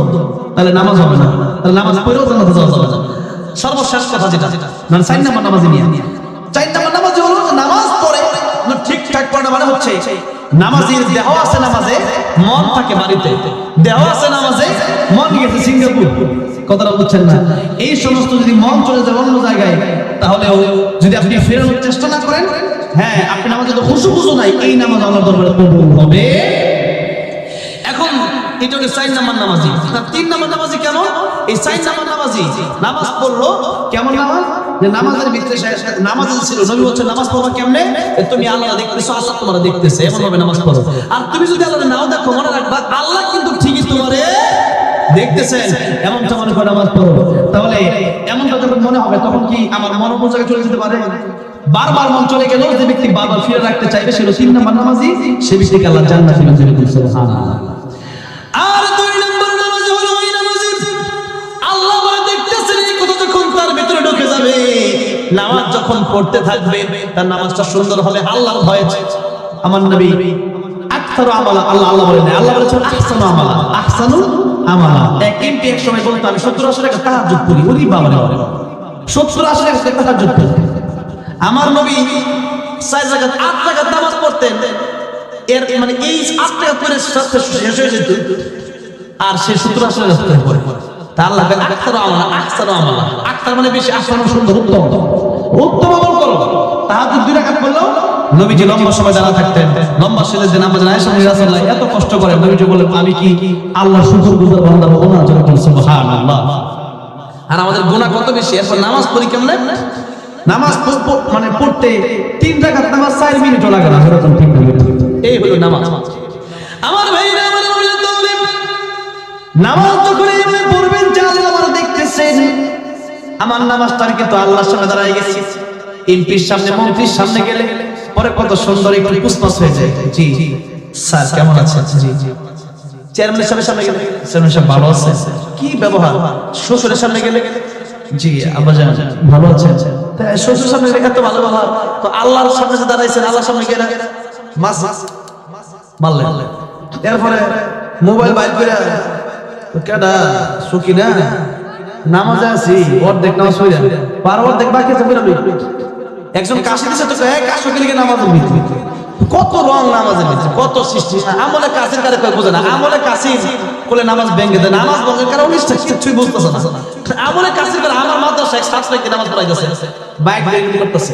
তাহলে নামাজ হবে না। তাহলে নামাজ পড়েও জান্নাতে যাওয়া যাবে না। সর্বশেষ কথা যেটা, মানে 4 নম্বর নামাজে নিয়ে 4 নম্বর নামাজ হলো নামাজ পড়ে ঠিকঠাক পড়া, মানে হচ্ছে নামাজের দেহ আছে, নামাজে মন থাকে বাড়িতে, দেহ আছে নামাজে, মন গেছে সিঙ্গাপুর। কথাটা বুঝছেন না? এই সমস্ত যদি মন চলে যায় অন্য জায়গায়, তাহলে যদি আপনি ফেরানোর চেষ্টা না করেন, হ্যাঁ, আপনি নামাজে তো খুশু নাই, এই নামাজ আল্লাহর দরবারে কবুল হবে। এখন এটা হলো 4 নম্বর নামাজি। 3 নম্বর নামাজি কেন? এই 4 নম্বর নামাজি নামাজ পড়লো, কেমন নামাজ? যে নামাজের ভিতরে নামাজ ছিল, নবী বলছেন নামাজ পড়বা কেমনে? তুমি আল্লাহ দেখতেছো, আল্লাহ তোমার দেখতেছে, এমন ভাবে নামাজ পড়ো। আর তুমি যদি আল্লাহ নাও দেখো, মনে রাখবা আল্লাহ কিন্তু ঠিকই তোমারে দেখতেছেন, এমনটা মনে করে নামাজ পড়ো। তাহলে এমনটা যখন মনে হবে, তখন কি আমার মন কোন জায়গায় চলে যেতে পারে? বারবার মন চলে গেল, যে ব্যক্তি বারবার ফিরে রাখতে চাইবে, সেটা 3 নম্বর নামাজি, সে ব্যক্তিকে আল্লাহ জান্নাত দিবেন। সুবহানাল্লাহ। আর 2 নম্বর নামাজ হলো ওই নামাজি আল্লাহ বলে দেখতেছেন, এই কথা যখন তার ভিতরে ঢুকে যাবে, নামাজ যখন পড়তে থাকবে, তার নামাজটা সুন্দর হবে আল্লাহর ভয়ে। আমার নবী আকসারু আমালা, আল্লাহ বলেন, আল্লাহ বলেছেন আহসানু আমালা, আহসানু আমালা। এক সময় বলতো আমি 70-80 টাকা তাহাজ্জুদ করি, ওরে বাবা রে, 70-80 টাকা তাহাজ্জুদ করি। আমার নবী 4 রাকাত 8 রাকাত নামাজ পড়তেন, এর মানে এই 8 রাকাত পরে শেষ হয়ে যেত, আর সে 70 আসলে রাস্তায় পড়ে। তা আল্লাহ আকসারু আমালা আকসারু আমালা, আকসার মানে বেশি, আকসার মানে সুন্দর, উত্তম উত্তম আমল করো। তাহাজ্জুদ 2 রাকাত পড়লো, নবীজি লম্বা সময় দাঁড়া থাকতেন, লম্বা সিজদা নামাজ আয়েশা রাসূলুল্লাহ এত কষ্ট করে, নবীজি বললেন আমি কি আল্লাহর শুকরগুজার বান্দা হবো না? জোরে বলুন সুবহানাল্লাহ। আর আমাদের গুনাহ কত বেশি, এরপর নামাজ পড়ি কেমনে? নামাজ মানে পড়তে 3 রাকাত নামাজ 4 মিনিটও লাগে না, এরকম 3 মিনিট, এই হলো নামাজ। আমার ভাইরা আমার মুসলিম, নামাজ যখন আপনি পড়বেন যে আল্লাহ আমার দেখতেছেন, আমার নামাজটার কিন্তু আল্লাহর সামনে দাঁড়ায় গেছি, এমপির সামনে মন্ত্রীর সামনে গেলে পরে কত সুন্দর একটু কুসমাস হয়ে যায়, জি স্যার কেমন আছেন, জি চেয়ারম্যানের সামনে গেলে চেয়ারম্যান সাহেব ভালো আছে, কি ব্যবহার, শ্বশুরের সামনে গেলে জি আব্বাজান ভালো আছেন, তাই শ্বশুরের সামনে গেলে এত ভালো ব্যবহার, তো আল্লাহর সামনে যে দাঁড়াইছেন আল্লাহর সামনে গেলে মাস মারলেন, এরপরে মোবাইল বাইর করে কেডা সুখী না নামাজে আছি, অর্ধেক নামাজ পড়া পার, অর্ধেক বাকি আছে বেরোবি, একজন কাশি দিছে তো কাশো গেলে নামাজের ভিতরে কত রং, নামাজের ভিতরে কত সৃষ্টি, আমলে কাশির কারে কই বোঝে না, আমলে কাশি বলে নামাজ ভেঙে দেয়, নামাজ ভঙ্গের কারণে অনিষ্ট কিছুই বুঝতেছে না, আমলে কাশির করে আমার মাদ্রাসায় এক ছাত্রকে নামাজ পড়াইতেছে, বাইক ড্রাইভিং করতেছে,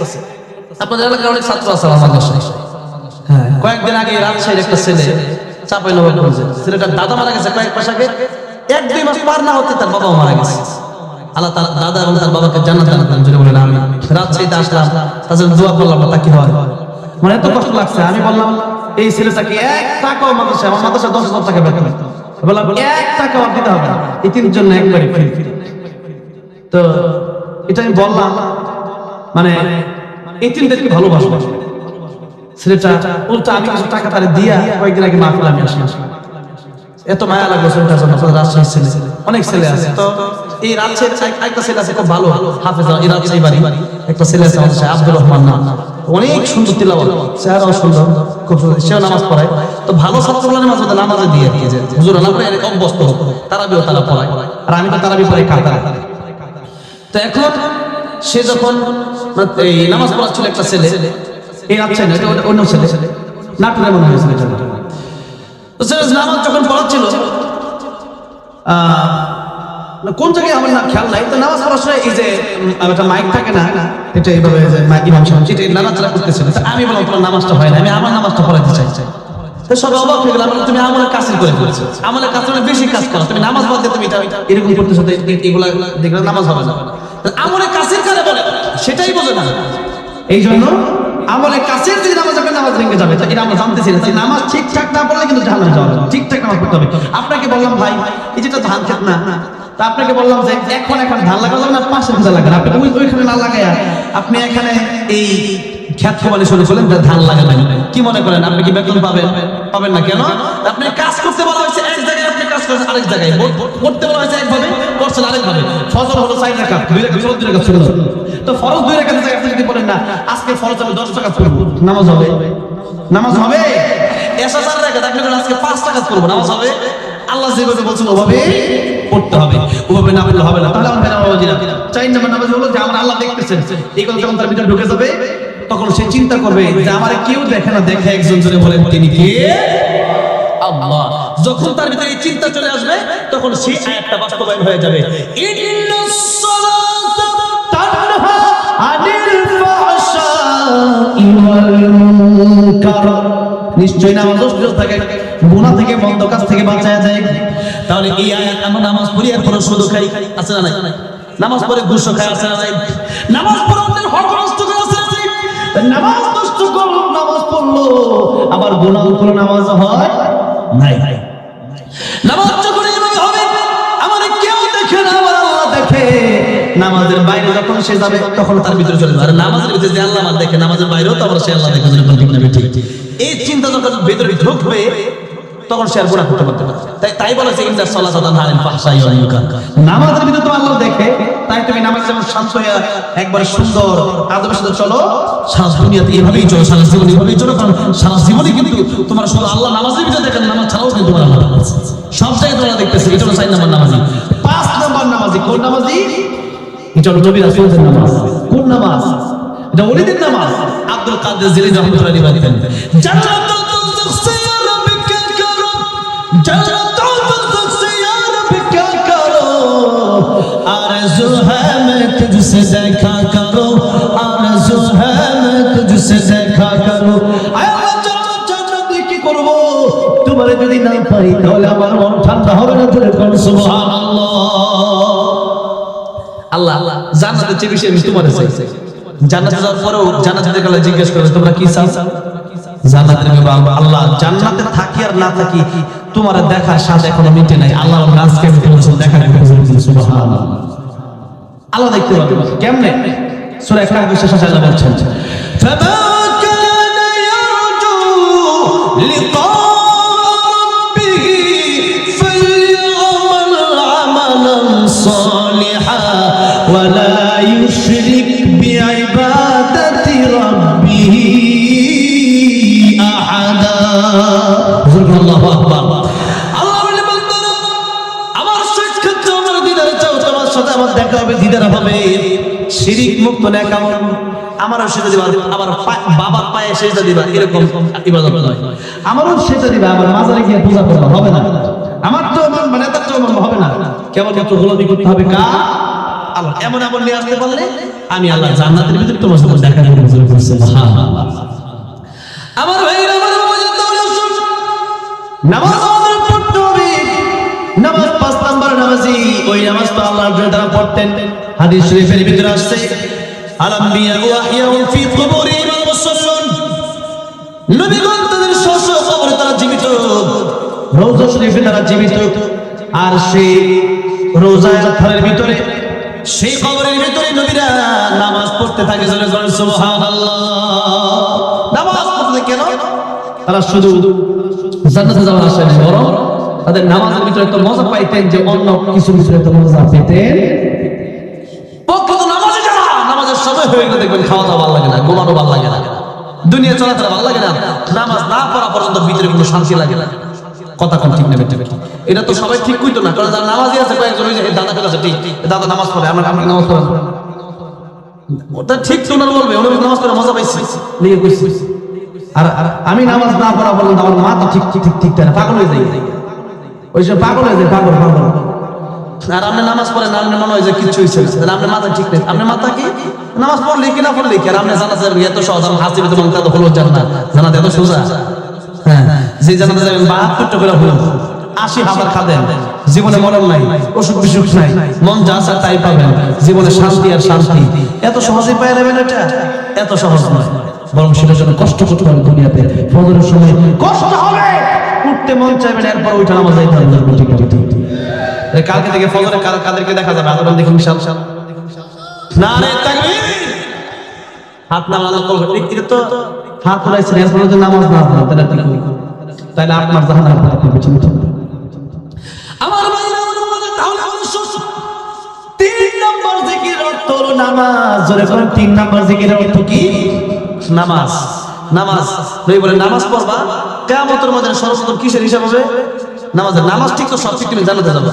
আপনাদের এলাকার অনেক ছাত্র আছে আমার মাদ্রাসায়, হ্যাঁ কয়েকদিন আগে রাজশাহীর একটা ছেলে চাঁপাইনবাবগঞ্জে, ছেলেটার দাদা মারা গেছে কয়েক মাস আগে, 1-2 মাস পার না হতে তার বাবাও মারা গেছে, আল্লাহ তার দাদা এবং তার বাবাকে জান্নাত দান করেন, জোরে বলেন আমিন। রাজশাহীতে আসলাম, তাদের দোয়া করলাম, তা কি হয়, মানে এত কষ্ট লাগছে, আমি বললাম এই ছেলেটাকে 1 টাকাও মাদ্রাসা, আমার মাদ্রাসা 10,000 টাকা বেতন, বললাম 1 টাকাও দিতে হবে না, এতিমের জন্য একবারে ফ্রি, তো এটা আমি বললাম মানে এতিমদেরকে ভালোবাসবো, ছেলেটা উল্টা আমি কিছু টাকা তারে দিয়া কয়েকদিন আগে মাহফিল আমি আসলাম, এত মায়া লাগলো ছেলেটার জন্য, রাজশাহীর ছেলে, অনেক ছেলে আছে, তো এই রাজশাহীর একটা ছেলে আছে খুব ভালো হাফেজ, এই রাজশাহী বাড়ি একটা ছেলে আছে আমাদের আব্দুর রহমান নাম, অনেক সুন্দর তিলাওয়াত, চেহারাও সুন্দর, খুব সুন্দর, সেও নামাজ পড়ায়, তো ভালো ছাত্রগুলো নামাজে দিয়ে আর কি যে হুজুর না পড়ে অভ্যস্ত হোক, তারাবিও তারা পড়ায়, আর আমি তো তারাবি পড়াই কাতার, তো এখন সে যখন এই নামাজ পড়াচ্ছিল একটা ছেলে, এই রাজশাহী না, এটা অন্য ছেলে, নাটুরে মনে হয়েছিল এটা, নামাজ যখন পড়াচ্ছিল কোন জায়গায় আমার নাম খেয়াল নাই, তো নামাজ পড়ার সময় এই যে একটা মাইক থাকে না, এটা এইভাবে ইমাম সাহেব যেটা নাড়াচাড়া করতেছিল, আমি বললাম তোমার নামাজটা হয় না, আমি আমার নামাজটা পড়াইতে চাই, তো সবাই অবাক হয়ে গেল, তুমি আমলের কাছে করে ফেলেছো, আমলের কাছে বেশি কাজ করো, তুমি নামাজ বাদ দিয়ে তুমি এটা এরকম করতেছো, এগুলা দেখলে নামাজ হবে না, আমলের কাছের কারে বলে সেটাই বোঝে না, এই জন্য আমলে কাছের যদি নামাজ হবে নামাজ ভেঙে যাবে, এটা আমরা জানতেছি না, নামাজ ঠিকঠাক না পড়লে কিন্তু জাহান্নামে যাওয়া যাবে, ঠিকঠাক নামাজ পড়তে হবে। আপনাকে বললাম ভাই এই যেটা ধান খেত না, তা আপনাকে বললাম যে এখন ধান লাগানো যাবে না, পাশে ধান লাগান, আপনি ওইখানে না লাগাইয়া আপনি এখানে এই খেত খামারে শুরু করলেন, ধান লাগাবেন, কি মনে করেন আপনি কি বেতন পাবেন? পাবেন না, কেন? আপনি কাজ করতে বলা হয়েছে এক জায়গায়, আপনি কাজ করছেন আরেক জায়গায়, করতে বলা হয়েছে একভাবে, করছেন আরেকভাবে। ফজর হলো 4 রাকাত, 2 রাকাত সুন্নাত, তো ফরজ 2 রাকাতের জায়গায় আপনি যদি বলেন না আজকে ফরজ আমি 10 রাকাত করব, নামাজ হবে? নামাজ হবে? এশা 4 রাকাত, আপনি বলেন আজকে 5 রাকাত করব, নামাজ হবে? আল্লাহ যেভাবে বলছেন ওভাবে পড়তে হবে, ওভাবে না পড়লে হবে না। তাহলে আমার ভাইরা বাবাজিরা 4 নম্বর নামাজ হলো যে আমার আল্লাহ দেখতেছেন, এই কথা যখন তার ভিতরে ঢুকে যাবে তখন সে চিন্তা করবে যে আমার কেউ দেখে না, দেখে একজন জনে বলেন তিনি কে? আল্লাহ। যখন তার ভিতরে এই চিন্তা চলে আসবে তখন সেই আয়াতটা বাস্তবায়ন হয়ে যাবে, ইন্নাস সালাতা তানহা আনিল ফাহশাই ওয়াল মুনকার, নিশ্চয়ই নামাজ সুস্থ থাকে, গুনাহ থেকে, মন্দ কাজ থেকে বাঁচায়া যায়। তাহলে এই আয়াত আমরা নামাজ পড়ি আর পরে শুধু খাই আছে না নাই? নামাজ পড়ে ঘুষ খাই আছে না নাই? নামাজ পড়ে অন্যের হক নষ্ট করে আছে না নাই? নামাজ নষ্ট করলো, নামাজ পড়লো, আবার গুনাহ করলো, নামাজ হয় নাই। নামাজ যখন এভাবে হবে আমাদের কেউ দেখে না, আমার আল্লাহ দেখে। নামাজের বাইরে যখন সে যাবে তখন তার ভিতরে চলে যাবে, আর নামাজের ভিতরে যে আল্লাহ আমার দেখে, নামাজের বাইরেও তো আবার সে আল্লাহ দেখে, যখন ঠিক না ঠিক। এই চিন্তা যখন ভিতরে ঢুকবে তখন সে আর গুনাহ করতে পারবে না। তাই বলেছে ইন্নাস সালাতা তানহা আনিল ফাহশাই ওয়াল মুনকার, নামাজের ভিতরে তো আল্লাহ দেখে। তাই তুমি নামাজ যেমন শান্ত হয়ে একবার সুন্দর আদবের সাথে চলো, সারা দুনিয়াতে এইভাবেই চলো, সারা জীবন এইভাবেই চলো, কারণ সারা জীবনে কিন্তু তোমার শুধু আল্লাহ নামাজের ভিতরে দেখেন, নামাজ ছাড়াও কিন্তু তোমার আল্লাহ সব জায়গায় তোমরা দেখতেছে। এটা হলো 4 নম্বর নামাজি। 5 নম্বর নামাজি কোন নামাজি? এটা হলো নবী রাসূলের নামাজ। কোন নামাজ? এটা ওলিদের নামাজ। আব্দুল কাদের জিলানী রাহমাতুল্লাহি আলাইহি বলেন, জান্নাতুল ফিরদাউস ইয়া রাব্বিকা কারম, জান্নাতুল ফিরদাউস मुझसे देखा करो, आरज़ू है मैं तुझसे देखा करो। आय আল্লাহ জান্নাত কি করব, তোমারে যদি না পাই তাহলে আমার মন ঠান্ডা হবে না। জোরে বল সুবহানাল্লাহ। আল্লাহ জান্নাতের চেয়ে বেশি আমি তোমারে চাই। জান্নাতে যাওয়ার পরেও জান্নাতে গেলে জিজ্ঞেস করবে তোমরা কি চাও? জান্নাতের ব্যাপারে আল্লাহ জান্নাতে থাকি আর না থাকি তোমার দেখার স্বাদ এখনো মিটে নাই। আল্লাহ আজকে আমি তোমার সাথে দেখা করব। সুবহানাল্লাহ। আল্লাহ দেখতে পাবে কেমনে? সূরা কাহফের শেষে আল্লাহ বলছেন ফামা কানা ইয়ারজু লিকা রাব্বিহি ফালইআমাল আমালান সালিহা ওয়া লা ইউশরিক বিইবাদাতি রাব্বিহি আহাদা। আল্লাহু আকবার। আল্লাহ বলে বান্দারা আমার সাক্ষাৎ চাও, আমার দিদার চাও, তোমার সাথে আমার দেখা হবে, দিদার হবে। শিরিক মুক্ত নেক আমল আমারও সেটা দিবা, আবার বাবার পায়ে সেজদা দিবা, এরকম ইবাদত নয়। আমারও সেটা দিবা, আবার মাজারে গিয়ে পূজা করবা হবে না। আমার তো মানে তার তো হবে না। কেবল মাত্র গোলামি করতে হবে কার? আল্লাহ। এমন আমল নিয়ে আসতে পারলে আমি আল্লাহ জান্নাতের ভিতরে তোমার সাথে দেখা করব। সুবহানাল্লাহ। আমার ভাইরা আমার নামাজ আমাদের পড়তে হবে। নামাজ 5 নাম্বার নামাজি, ওই নামাজ তো আল্লাহর জন্য তারা পড়তেন। হাদিস শরীফের ভিতরে আসছে আল-আম্বিয়া ওয়া আহইয়াউন ফি কুবুরিহিম মুসাল্লুন। নবীগণ তাদের স্ব কবরে তারা জীবিত, রওজা শরীফে তারা জীবিত। আর সেই রওজার ঘরের ভিতরে, সেই কবরের ভিতরে নবীরা নামাজ পড়তে থাকে। সুবহানাল্লাহ। নামাজ পড়তে কেন? তারা শুধু জান্নাতে যাওয়ার আশায় নয়, বরং তাদের নামাজের ভিতরে একটা মজা পাইতেন যে অন্য কিছুর ভিতরে একটা মজা পেতেন। প্রকৃত নামাজে যারা নামাজের সময় হয়ে গেলে দেখবেন খাওয়া দাওয়া ভালো লাগে না, ঘুমানো ভালো লাগে না, দুনিয়া চলাফেরা ভালো লাগে না, নামাজ না পড়া পর্যন্ত ভিতরে কোনো শান্তি লাগে না। কথা কোন ঠিক নেবে? এটা তো সবাই ঠিক কইতো না, কারণ যারা নামাজি আছে কয়েকজন ওই যে দাদা কাছে ঠিক দাদা নামাজ পড়ে, আমরা নামাজ পড়া ওটা ঠিক তো না বলবে, ওরা নামাজ পড়ে মজা পাইছে লিখে কইছে। আর আমি নামাজ না পড়া বললাম আমার মাথা ঠিক ঠিক ঠিক ঠিক না, পাগল হয়ে যায়। ওই সব পাগল হয়ে যায়, পাগল পাগল। আর আপনি নামাজ পড়েন, আপনি মনে হয় যে কিছু হয়েছে, আপনি মাথা ঠিক নেই। আপনি মাথা কি নামাজ পড়লে কি না পড়লে কি? আর আপনি জানাতে যাবেন এত সহজ, আমি হাসিবে তো মনটা তো হলো জান্নাত, জানাতে এত সোজা। হ্যাঁ, যে জানাতে যাবেন 72টা করে হলো 80,000 খাদেন, জীবনে মরণ নাই, অসুখ বিসুখ নাই, মন যা চায় তাই পাবেন, জীবনে শান্তি আর শান্তি। এত সহজে পেয়ে নেবেন এটা? এত সহজ নয়, বরং সেটার জন্য কষ্ট করতে হবে। দুনিয়াতে ফজরের সময় কষ্ট হবে, উঠতে মন চাইবেন, এরপর ওইটা নামাজ যাইতে হবে। কালকে থেকে ফজরে কাদেরকে দেখা যাবে? আদরণ দেখুন বিশাল নারে তাকবীর, হাত না আল্লাহ কল এটা তো হাত উঠাইছেন, এরপর যদি নামাজ না পড়েন তাহলে কি করবেন? তাহলে আপনার জাহান্নাম আপনি পিছনে চলবে। আমার ভাইরা তাহলে অবশ্যই 3 নাম্বার জিকির অর্থ হলো নামাজ। জোরে বলেন 3 নাম্বার জিকিরের অর্থ কি? নামাজ। নামাজ নবী বলেন নামাজ পড়বা কিয়ামতের ময়দানে সর্বপ্রথম কিসের হিসাব হবে? নামাজের। নামাজ ঠিক তো সব ঠিক, তুমি জান্নাতে যাবে।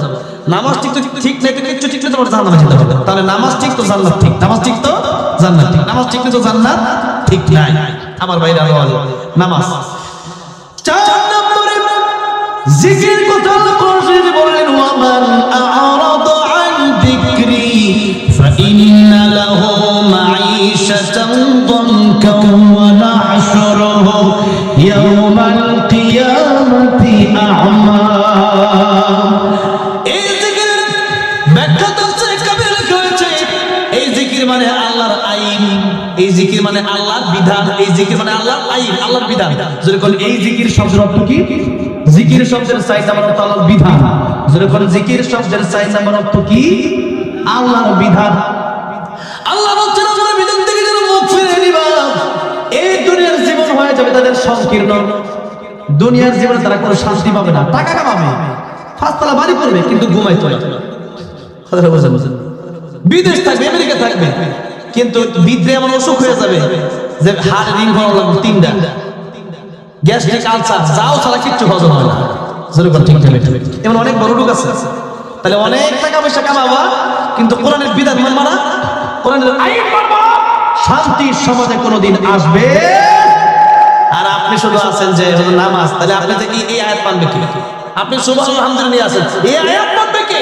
নামাজ ঠিক তো ঠিক নেই, কিচ্ছু ঠিক নেই, তোমার জান্নাতে যেতে হবে। তাহলে নামাজ ঠিক তো জান্নাত ঠিক, নামাজ ঠিক তো জান্নাত ঠিক, নামাজ ঠিক তো জান্নাত ঠিক নাই। আমার ভাইরা নামাজ 4 নম্বরে জিকির কথা কোরআন বলেন ওয়ামান আ'রাদা আন যিকরি ফাইন্না লাহু মাঈশাতান দানকা ওয়া নাহশুরুহু ইয়াওমাল কিয়ামাতি আ'মা। এই জিকিরের ব্যাখ্যা তাফসীরে কাবীর হয়েছে, এই জিকির মানে আল্লাহর আইন, এই জিকির মানে আল্লাহর বিধান, এই জিকির মানে আল্লাহর আইন, আল্লাহর বিধান। যেরকম এই জিকির শব্দের অর্থ কি? জিকির শব্দের 4 নম্বর অর্থ আল্লাহর বিধান। যেরকম জিকির শব্দের 4 নম্বর অর্থ কি? আল্লাহর বিধান। আল্লাহ বলছেন আল্লাহর বিধান থেকে যেন মুখ ফিরিয়ে নিবা, এই দুনিয়ার জীবন হয়ে যাবে তাদের সংকীর্ণ। দুনিয়ার জীবনে তারা কোনো শান্তি পাবে না, টাকা কামাবে, 5 তলা বাড়ি করবে, কিন্তু ঘুমাইতে হবে। কথাটা বুঝেন? বিদেশ থাকবে, আমেরিকা থাকবে, কিন্তু বিদ্রে এমন অসুখ হয়ে যাবে যে হাড়ে রিং করা লাগবে 3টা, গ্যাস্ট্রিক আলসার, যাও ছাড়া কিচ্ছু হজম হয় না। যেরকম ঠিক ঠিক এমন অনেক বড় লোক আছে। তাহলে অনেক টাকা পয়সা কামাবা, কিন্তু কোরআনের বিধান মানবা না, কোরআনের আইন মানবা, শান্তির সমাজে কোনোদিন আসবে। আর আপনি শুধু আছেন যে নামাজ, তাহলে আপনি এই আয়াত মানবে কি? আপনি সুবহানাল্লাহ আলহামদুলিল্লাহ আছেন, এই আয়াত মানবে কে?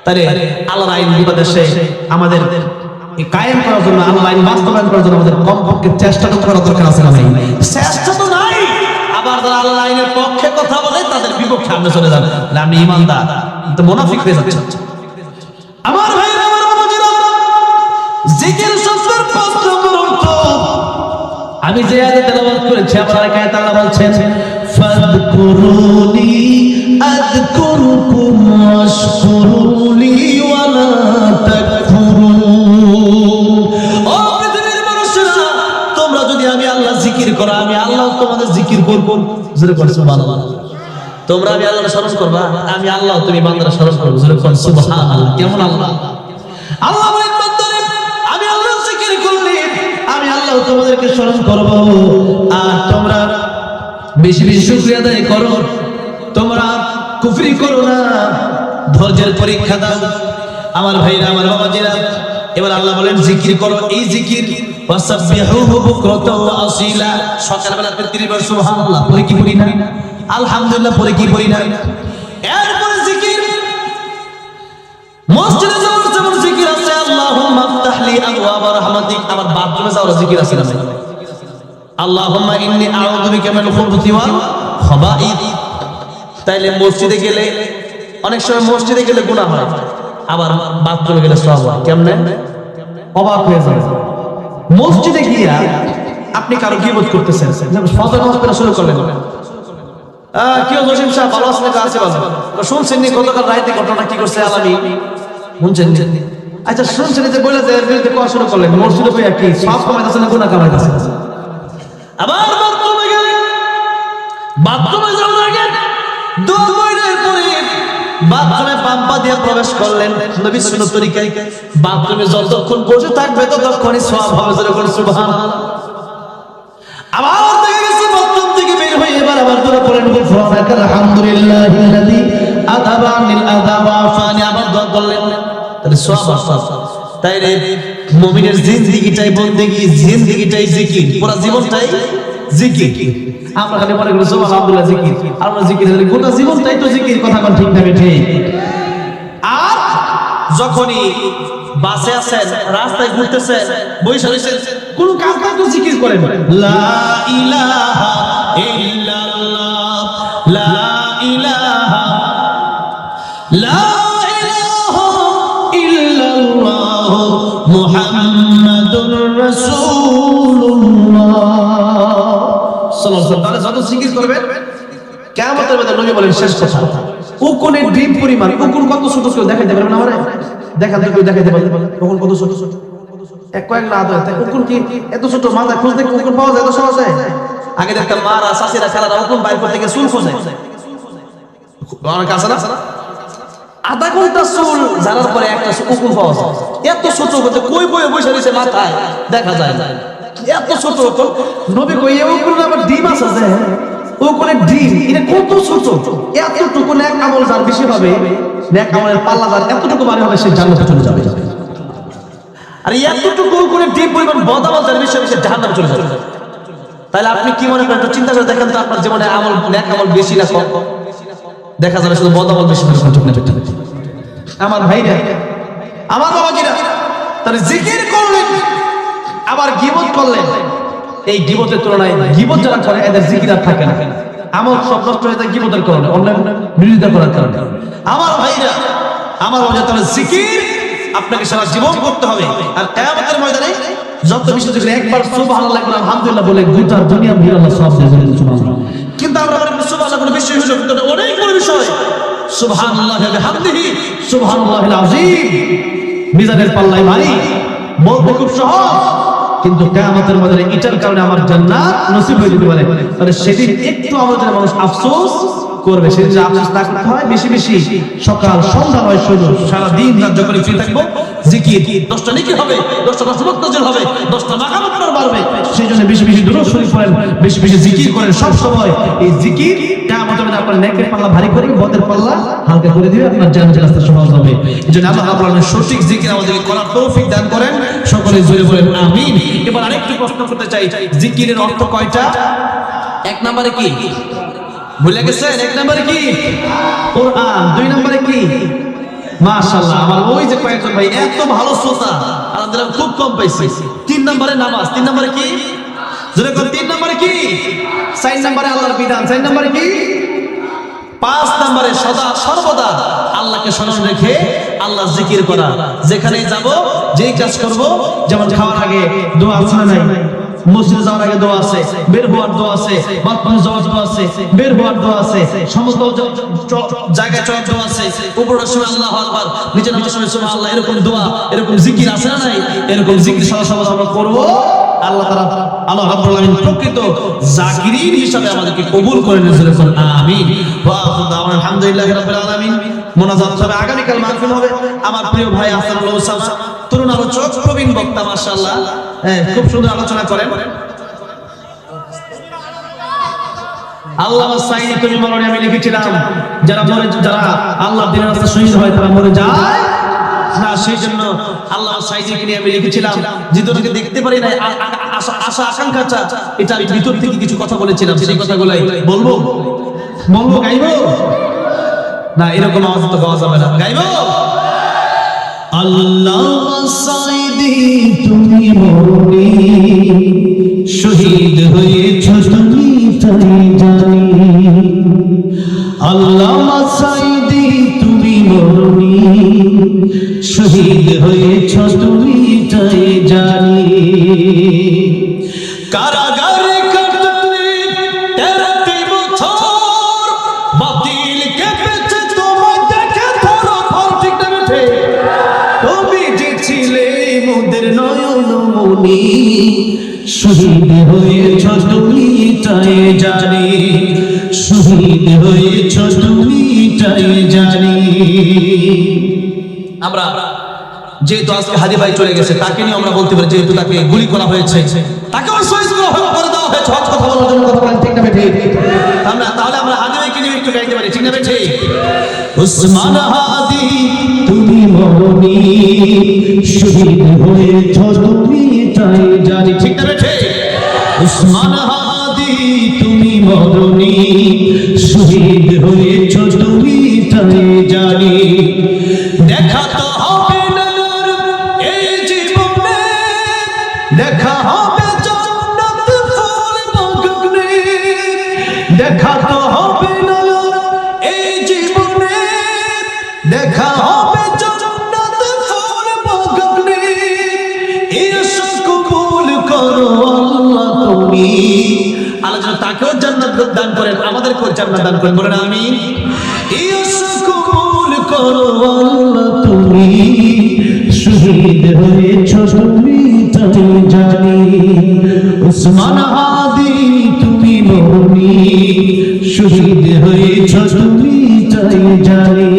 তাহলে আল্লাহর আইন গোটা দেশে আমাদের কায়েম করার জন্য, আল্লাহর আইন বাস্তবায়ন করার জন্য আমাদের কমপক্ষে চেষ্টা তো করা দরকার আছে না ভাই? চেষ্টা তো নাই, আবার যারা আল্লাহর আইনের পক্ষে কথা বলে তাদের বিপক্ষে আপনি চলে যান, আপনি ইমানদার, তো মুনাফিক হয়ে যাচ্ছে। আমার ভাই, আমার বাবাজিরা, জিকির শব্দের পাঁচ নম্বর অর্থ আমি যে আয়াতে তেলাওয়াত করেছি, আবার আরেক আয়াতে আল্লাহ বলছেন ফাযকুরুনি আযকুরুকুম ওয়াশকুরুলি ওয়ালা তাকফুরুন। ও পৃথিবীর মানুষেরা, তোমরা যদি আমি আল্লাহ জিকির করো, আমি আল্লাহ তোমাদের জিকির করব। জোরে বল সুবহানাল্লাহ। তোমরা আমি আল্লাহর স্মরণ করবা, আমি আল্লাহ তুমি বান্দার স্মরণ করব। জোরে বল সুবহানাল্লাহ। কেমন আল্লাহ? আল্লাহ বলেন বান্দারে আমি আল্লাহ জিকির করলে আমি আল্লাহ তোমাদেরকে স্মরণ করব, আর তোমরা বেশি বেশি শুকরিয়া আদায় করো, তোমরা কুফরি করো না, ধৈর্যের পরীক্ষা দাও। আমার ভাইরা, আমার বাবাজিরা, এবার আল্লাহ বলেন জিকির করো। এই জিকির ওয়াসাব্বিহুহু বুকরাতাও ওয়া আসীলা, সকালবেলা 30 বার সুবহানাল্লাহ পড়ে কি পড়ি না, আলহামদুলিল্লাহ পড়ে কি পড়ি না। এরপরে জিকির মসজিদে যাওয়ার যেমন জিকির আছে, আল্লাহুম্মা আফতাহলি আবওয়াবা রাহমাতিক, আবার বাথরুমে যাওয়ার জিকির আছে না? আল্লাহুম্মা ইন্নী আউযু বিকা মিনাল খুবুসি ওয়াল খাবাইথ। তাইলে মসজিদে গেলে অনেক সময় মসজিদে গেলে গুনাহ হয়, আবার বাথরুমে গেলে সওয়াব হয়। কেমনে? অবাক হয়ে যায়। মসজিদে গিয়া আপনি কারো গীবত করতেছেন, ফজর নামাজ পড়া শুরু করলেন, কি জসিম সাহেব ভালো আছেন? আছে ভালো। শুনছেন নি গতকাল রাতে ঘটনা কি করছে আলামি? শুনছেন? আচ্ছা শুনছেন যে বলে যে বিরুদ্ধে কোয়া শুরু করলেন, মসজিদে বইয়া কি সব কমাইতেছে না গুনাহ কামাইতেছে? আবার বাথরুমে গেলে, বাথরুমে যাওয়ার আগে দোয়া করার পরে বাথরুমে পাম্পা দিয়ে প্রবেশ করলেন নবী সুন্নাত তরিকায়। বাথরুমে যতক্ষণ বসে থাকবে ততক্ষণই সওয়াব হবে। যখন সুবহানাল্লাহ। আবার দেখে গেছে বাথরুম থেকে বের হয়ে এবার আবার দোয়া করেন সুবহানাকাল হামদুলিল্লাহিল্লাযী আযাবা আনিল আযা ওয়া আফানি, আবার দোয়া করলেন, তাহলে সওয়াব আসছে। তাই রে মুমিনের জিন্দেগিটাই বন্দেগি, জিন্দেগিটাই জিকির, পুরো জীবনটাই জিকির। আমরা খালি মনে করি সুবহানাল্লাহ জিকির, আমরা জিকির গোটা জীবনটাই তো জিকির। কথা কোন ঠিক না ঠিক? আর যখনই বাসে আছেন, রাস্তায় ঘুরতেছেন, বসে রয়েছেন, কোন কাজ নাই তো জিকির করেন, লা ইলাহা ইল্লাল্লাহ, লা ইলাহা, লা ইলাহা ইল্লাল্লাহ মুহাম্মাদুর রাসূলুল্লাহ সাল্লাল্লাহু আলাইহি ওয়াসাল্লাম। যত জিকির করবেন কিয়ামতের মধ্যে নবী বলেন শেষ কথা, উকুনের ডিম পরিমাণ, উকুন কত ছোট ছোট দেখাইতে পারবেন আমারে? দেখা দেখো দেখাইতে পারবেন উকুন কত ছোট ছোট? এক কয়েক না আদর উকুন কি এত ছোট? মাথায় খুঁজতে উকুন পাওয়া যায় এত সহজে? আগে দেখতাম মারা চাচিরা খালারা উকুন বাইর করতে গিয়ে চুল খোঁজে, অনেক আছে না, আধা ঘন্টা চুল জানার পরে একটা উকুন পাওয়া যায়। এত ছোট হতে কই বয়ে বসে রয়েছে, মাথায় দেখা যায় না, এত ছোট উকুন। নবী কই এই উকুন আবার ডিম আছে যে উকুনের ডিম, এটা কত ছোট, এতটুকু নেক আমল যার বেশি হবে, নেক আমলের পাল্লা যার এতটুকু ভারী হবে, সে জান্নাতে চলে যাবে। আর এতটুকু উকুনের ডিম পরিমাণ বদামল যার বেশি হবে, সে জাহান্নামে চলে যাবে। তাহলে আপনি কি মনে করেন? চিন্তা করে দেখেন তো আপনার জীবনে আমল, নেক আমল বেশি না কম? দেখা যাবে শুধু বদামল বেশি হবে। ঠিক না? ঠিক না? আমার ভাইরা, আমার বাবাজিরা, তাহলে জিকির করলেন আবার গীবত করলেন। এই গীবতের তুলনায় গীবত যারা করে এদের জিকির আর থাকে না, আমল সব নষ্ট হয়ে যায় গীবতের কারণে, অন্যায় বিরোধিতা করার কারণে। আমার ভাইরা, আমার বাবাজিরা, তাহলে জিকির আপনাকে সারা জীবন করতে হবে। আর কিয়ামতের ময়দানে যত বেশি জিকির, একবার সুবহানাল্লাহ আলহামদুলিল্লাহ বলে গোটা দুনিয়া ভিড় আল্লাহ সওয়াব দিয়ে দেবেন। সুবহানাল্লাহ। কিন্তু আমরা বলি সুবহানাল্লাহ কোনো বেশি হয়ে যাবে, অনেক বড় বিষয়। সুবহানাল্লাহি ওয়া বিহামদিহি সুবহানাল্লাহিল আযীম। মিজানের পাল্লাই ভারী, বলতে খুব সহজ, কিন্তু কিয়ামতের ময়দানে এটার কারণে আমার জান্নাত নসিব হয়ে যেতে পারে। তাহলে সেদিন একটু আমাদের মানুষ আফসোস করবে। সেদিন যে আফসোস না করতে হয়, বেশি বেশি সকাল সন্ধ্যা নয় শুধু সারা দিন রাত যখন ফ্রি থাকবো জিকির, 10টা নেকি হবে, 10টা রহমত নাযিল হবে, 10টা মাকাম আপনার বাড়বে। সেই জন্য বেশি বেশি দুরূদ শরীফ পড়েন, বেশি বেশি জিকির করেন সব সময়। এই জিকির কিয়ামতের মধ্যে আপনার নেকের পাল্লা ভারী করবে, বদের পাল্লা হালকা করে দিবে, আপনার জান্নাতের রাস্তা সহজ হবে। এজন্য আল্লাহ রাব্বুল আলামিন সঠিক জিকির আমাদেরকে করার তৌফিক দান করেন। সকলে জোরে বলেন আমিন। এবার আরেকটু প্রশ্ন করতে চাই, জিকিরের অর্থ কয়টা? এক নম্বরে কি ভুলে গেছেন? এক নম্বরে কি কোরআন, দুই নম্বরে কি মাশাআল্লাহ, আমার ওই যে কয়েকজন ভাই এত ভালো শ্রোতা, আলহামদুলিল্লাহ খুব কম পাইছি। 3 নম্বরে নামাজ, 3 নম্বরে কি জোরে কোন 3 নম্বরে কি, 4 নম্বরে আল্লাহর বিধান, 4 নম্বরে কি, 5 নম্বরে সদা সর্বদা আল্লাহকে স্মরণ রেখে আল্লাহ জিকির করা। যেখানেই যাব, যেই কাজ করব, যেমন খাওয়ার আগে দোয়া আছে না নাই, মসজিদে যাওয়ার আগে দোয়া আছে, বের হওয়ার দোয়া আছে, বাথরুমে যাওয়ার দোয়া আছে, বের হওয়ার দোয়া আছে, সমস্ত জায়গায় চলার দোয়া আছে, উপরের সময় আল্লাহু আকবার, নিচে নামার সময় সুবহানাল্লাহ, এরকম দোয়া, এরকম জিকির আছে না নাই? এরকম জিকির সদা সর্বদা আমরা করব। আল্লাহ তাআলা, আল্লাহ রাব্বুল আলামিন প্রকৃত জাকিরিন হিসাবে আমাদেরকে কবুল করে নিয়েছেন। আমিন। ওয়া আখিরু দাওয়ানা আলহামদুলিল্লাহি রাব্বিল আলামিন। মোনাজাত হবে আগামীকাল, মাহফিল হবে। আমার প্রিয় ভাই আহসানুল ওসামা, তরুণ আলোচক, প্রবীণ বক্তা, মাশাআল্লাহ, খুব সুন্দর আলোচনা করেন। আল্লামা সাইদি তুমি মরণে, আমি লিখেছিলাম যারা আল্লাহর দ্বীনের রাস্তায় শহীদ হয় তারা মরে যায় না, সেই জন্য আল্লামা সাইদিকে নিয়ে আমি লিখেছিলাম, যেটাকে দেখতে পারি না, আশা আকাঙ্ক্ষা, এটা আমি ভিতর থেকে কিছু কথা বলেছিলাম, সেই কথাগুলাই বলবো, গাইবো না, এরকম আওয়াজ তো গাওয়া যাবে না, গাইবো। আল্লামা সাইদি তুমি মরণে শহীদ হয়েছ, তুমি তাই জানি। আল্লামা সাইদি তুমি মরণে শহীদ হয়েছ, তুমি তাই জানি। কারাগারে কাটলে 13 বছর, বাতিল কেঁপেছে তোমায় দেখে থরথর, ঠিক না বেঠে? তুমি যে ছিলে মোদের নয়ন মনি, শহীদ হয়েছ তুমি তাই জানি, শহীদ হয়েছ তুমি তাই জানি। আমরা যেহেতু আজকে হাদি ভাই চলে গেছে, তাকে নিয়ে আমরা বলতে পারি, যেহেতু তাকে গুলি করা হয়েছে, তাকে শহীদ করে দেওয়া হয়েছে, হজ কথা বলার জন্য, কথা বলেন ঠিক না বেঠে? তাহলে আমরা হাদি ভাইকে নিয়ে একটু গাইতে পারি, ঠিক না বেঠে? উসমান হাদি তুমি মরণে শহীদ হয়েছ, তুমি তাই জানি, ঠিক না বেঠে? উসমান হাদি তুমি মরণে শহীদ হয়েছ, তুমি তাই জানি। দেখা তো হবে না এই জীবনে, দেখা হবে জান্নাত ফুল বাগানে, দেখা তো হবে না এই জীবনে, দেখা হবে জান্নাত ফুল বাগানে। এই আশা কবুল করো আল্লাহ তুমি, আল্লাহ যেন তাকেও জান্নাত দান করেন, আমাদেরকেও জান্নাত দান করেন, বলেন আমিন। এই আশা কবুল করো আল্লাহ তুমি, শহীদ হয়েছ তুমি তাই জানি। উসমান হাদি তুমি মরণে শহীদ হয়েছ, তুমি তাই জানি,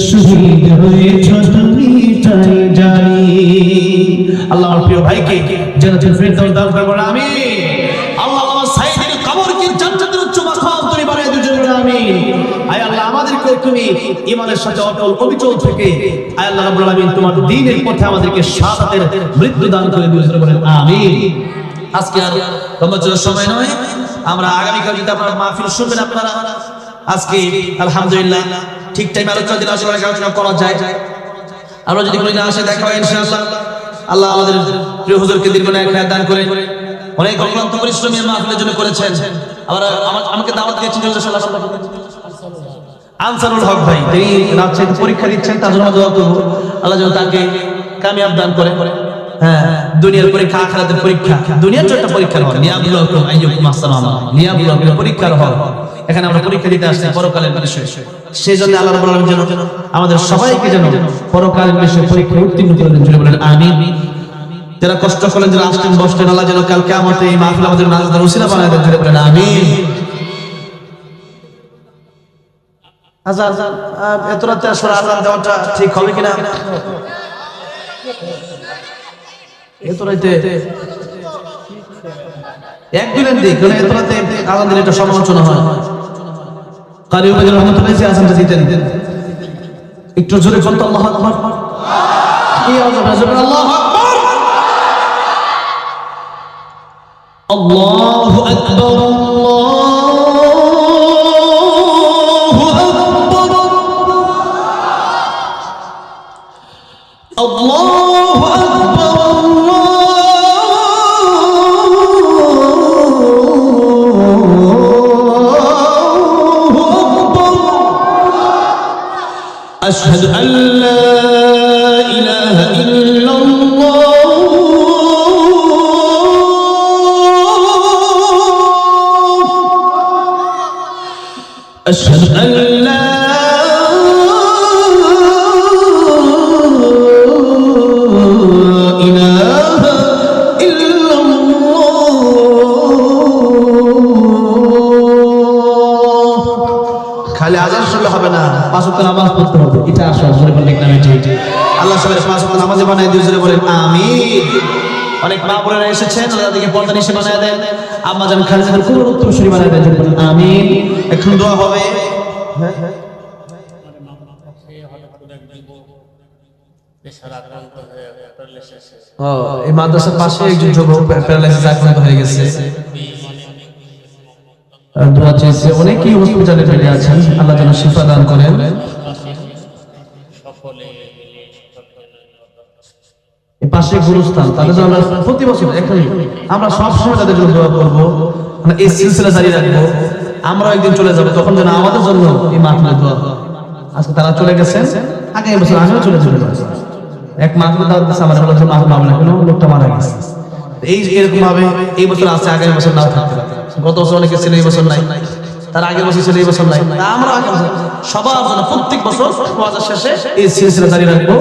শহীদ হয়েছ তুমি তাই জানি। আল্লাহর প্রিয় ভাইকে জান্নাতুল ফেরদাউস দান করবেন, আমিন। আল্লাহ আল্লামা সাইদির কবরকে জান্নাতের উচ্চ মাকাম তুমি বানিয়ে দিও, জোরে আমিন। আয় আল্লাহ, আমাদেরকে তুমি ঈমানের সাথে অটল অবিচল থেকে, আয় আল্লাহ রাব্বুল আলামিন, তোমার দ্বীনের পথে আমাদেরকে শাহাদাতের মৃত্যু দান করে দিও, জোরে বলেন আমিন। আজকে আর লম্বা সময় নয়, আমরা আগামীকাল যদি আপনারা মাহফিল শুনবেন, আপনারা আজকে আলহামদুলিল্লাহ ঠিক টাইমে আলোচনা দিলে আলোচনা করা যায়। আমরা যদি কোনো দিন আসে দেখা হয় ইনশাআল্লাহ। আল্লাহ আমাদের প্রিয় হুজুরকে দীর্ঘায়ু হায়াত দান করে, অনেক অক্লান্ত পরিশ্রমী মাহফিলের জন্য করেছেন। আবার আমাকে দাওয়াত দিয়েছেন আনসারুল হক ভাই, তিনি রাজশাহীতে পরীক্ষা দিচ্ছেন, তার জন্য দোয়া করব, আল্লাহ যেন তাকে কামিয়াব দান করে। হ্যাঁ, দুনিয়ার পরীক্ষা, আখিরাতের পরীক্ষা, দুনিয়ার একটা পরীক্ষার হল, নিয়াবুল্লাহুম আইয়ুকুম আহসানু আমালা, নিয়াবুল্লাহুম পরীক্ষার হল। এখানে আমরা পরীক্ষা দিতে আসছি পরকালের বিষয়, সেই জন্য আল্লাহ রাব্বুল আলামিন যেন আমাদের সবাইকে যেন পরকালের বিষয়ে পরীক্ষা উত্তীর্ণ করে দেন, জোরে বলেন আমিন। যারা কষ্ট করলেন, যারা আসলেন বসলেন, আল্লাহ যেন কাল কিয়ামতে এই মাহফিল আমাদের নাজাতের ওসিলা বানায় দেন, জোরে বলেন আমিন। আজান এত রাতে আসলে আজান দেওয়াটা ঠিক হবে কিনা? এত রাতে একদিনের দিক, কারণ এত রাতে আজান দিলে এটা সমালোচনা হয়। কারি উবাইদুর রহমাতুল্লাহ যে আজানটা দিতেন, একটু জোরে বলতো আল্লাহু আকবার, কি আওয়াজ হবে? জোরে আল্লাহু আকবার, আল্লাহু আকবার, আল্লাহু আকবার, আশহাদু আল্লা ইলাহা ইল্লাল্লাহ, আশহাদু আল্লা ইলাহা ইল্লাল্লাহ। খালি আজান শুনলে হবে না, পাঁচ ওয়াক্ত নামাজ পড়তে হবে। এটা আসলে জোরে বলেন ঠিক না ঠিক? আল্লাহ সবাই পাঁচ ওয়াক্ত নামাজে বানায় দিয়ে জোরে বলেন আমিন। অনেক মা বোনেরা এসেছেন, তাদেরকে পর্দা নিশে বানায় দেন। আম্মা জান খালিদ জান খুব উত্তম শরী বানায় দেন, জোরে বলেন আমিন। এখন দোয়া হবে। এই মাদ্রাসার পাশে একজন যুবক প্যারালাইসিস আক্রান্ত হয়ে গেছে, দোয়া চেয়েছে। অনেকেই হসপিটালে বেড়ে আছেন, আল্লাহ যেন শিফা দান করেন। এই পাশে গুরুস্থান, তাদের জন্য আমরা প্রতি বছর আমরা সবসময় তাদের জন্য দোয়া করবো, আমরা এই সিলসিলা জারি রাখবো। আমরা একদিন চলে যাবো, তখন যেন আমাদের জন্য এই মাহফিলে দোয়া। আজকে তারা চলে গেছেন, আগামী বছর আমিও চলে যাবো। এক মাহফিলে দাওয়াত দিয়েছে, আমার হলো যে মাহফিল হবে না, কেন লোকটা মারা গেছে। এই এরকম ভাবে এই বছর আছে, আগামী বছর নাও থাকতে পারে। গত বছর অনেকে ছিল, এই বছর নাই, তার আগের বছর ছিল, এই বছর নাই। আমরা সবার জন্য প্রত্যেক বছর ওয়াজের শেষে এই সিলসিলা জারি রাখবো।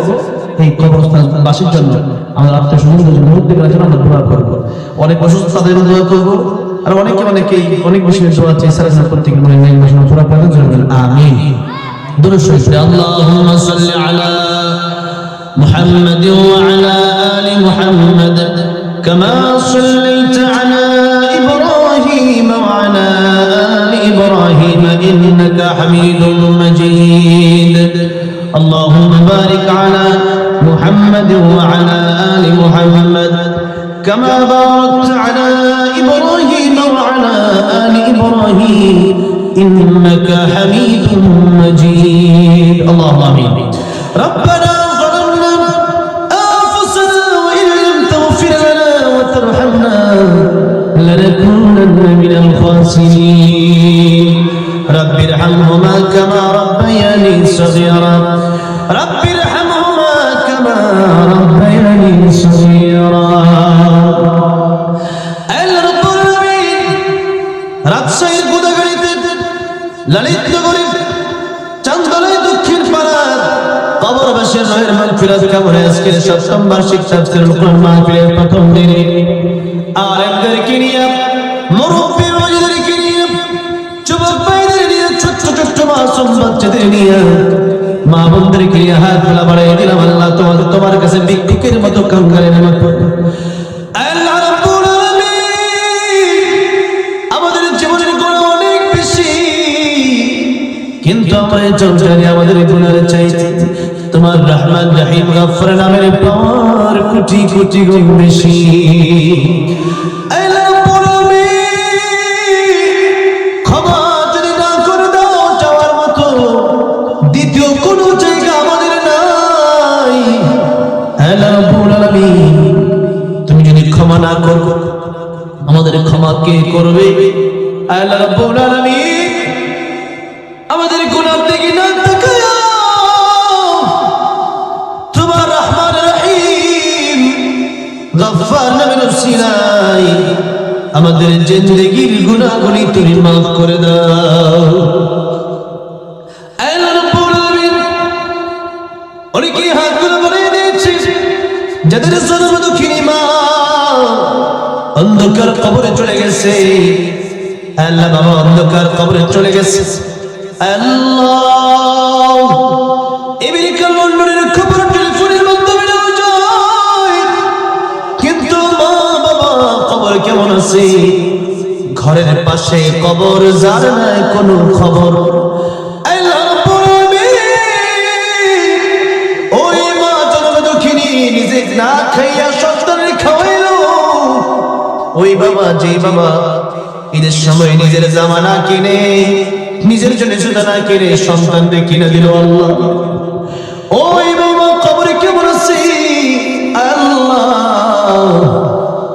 এই কবরস্থানবাসীর জন্য, আমাদের আত্মীয় স্বজনদের জন্য, প্রত্যেকের জন্য আমরা দোয়া করবো। অনেক অসুস্থ তাদের জন্য দোয়া করবো, আর অনেকেই অনেক বেশি দোয়া চেয়ে সারা প্রত্যেকের মনে নেই পুরা করার জন্য আমিন। দুরূদ শরীফ আল্লাহুম্মা সাল্লি আলা মুহাম্মাদ ওয়া আলা আলি মুহাম্মাদ কামা সাল্লাইতা আলা ইব্রাহিম ওয়া আলা আলি ইব্রাহিম ইন্নাকা হামিদুম মাজিদ। اللهم بارك على محمد وعلى آل محمد كما باركت على إبراهيم وعلى آل إبراهيم إنك حميد مجيد. اللهم آمين. ربنا ظلمنا أنفسنا وإن لم تغفر لنا وترحمنا لنكونن من الخاسرين. رب ارحمهما كما ربياني صغيرا. رب ارحمهما كما ربياني صغيرا. رب العالمين রাজশাহীর গোদাগাড়িতে ললিত নগরী চান্দলাই দক্ষিণ পাড়ার কবরবাসীর রহের মাগফিরাত কামনা আজকের সপ্তম বার্ষিক তাফসীরুল কুরআন মাহফিলের প্রথম দিনে আলেমদেরকে নিয়ে, মুরব্বি ওয়াজিদেরকে নিয়ে, যুবক ভাইদের নিয়ে, ছোট্ট ছোট্ট মাসুম বাচ্চাদের নিয়ে, মা বোনদেরকে নিয়ে হাত তোলা বাড়িয়ে দিলাম। আল্লাহ তোমার কাছে ভিক্ষুকের মতো কাঙ্গালের মতো আল্লাহ রাব্বুল আলামিন, আমাদের জীবনের গুনাহ অনেক বেশি, কিন্তু আমরা জানি আমাদের গুনাহের চাইতে তোমার রহমান রহিম গফফার নামের পাওয়ার কোটি কোটি গুণ বেশি। আল্লাহ রাব্বুল আলামিন, ক্ষমা যদি না করে দাও চাওয়ার মতো দ্বিতীয় কোনো জায়গা আমাদের নাই। আল্লাহ রাব্বুল আলামিন, তুমি যদি ক্ষমা না করো আমাদের ক্ষমা কে করবে? আল্লাহ রাব্বুল আলামিন, আমাদের গুনাহ থেকে না তাকায়া তোমার রহমান রহিম গফফার নামের উসিলায় আমাদের জিন্দেগীর গুনাহগুলি তুমি মাফ করে দাও। আল্লাহ রাব্বুল আলামিন, অনেকেই হাতগুলো বাড়িয়ে দিয়েছে, যাদের জন্ম দুঃখিনী মা অন্ধকার কবরে চলে গেছে। আল্লাহ বাবা অন্ধকার কবরে চলে গেছে। আল্লাহ, আমেরিকার লন্ডনের খবর টেলিফোনের মাধ্যমে নেওয়া যায়, কিন্তু মা বাবা কবর কেমন আছে? ঘরের পাশে কবর, যার নাই কোনো খবর। আল্লাহ রাব্বুল আলামিন, ওই মা জন্ম দুঃখিনী নিজে না খাইয়া সন্তানের খাওয়াইলো। ওই বাবা, যে বাবা ঈদের সময় নিজের জামা না কিনে, নিজের জন্য জুতা না কিনে সন্তানকে কিনে দিল আল্লাহ, ওই বাবা কবরে কেমন আছে?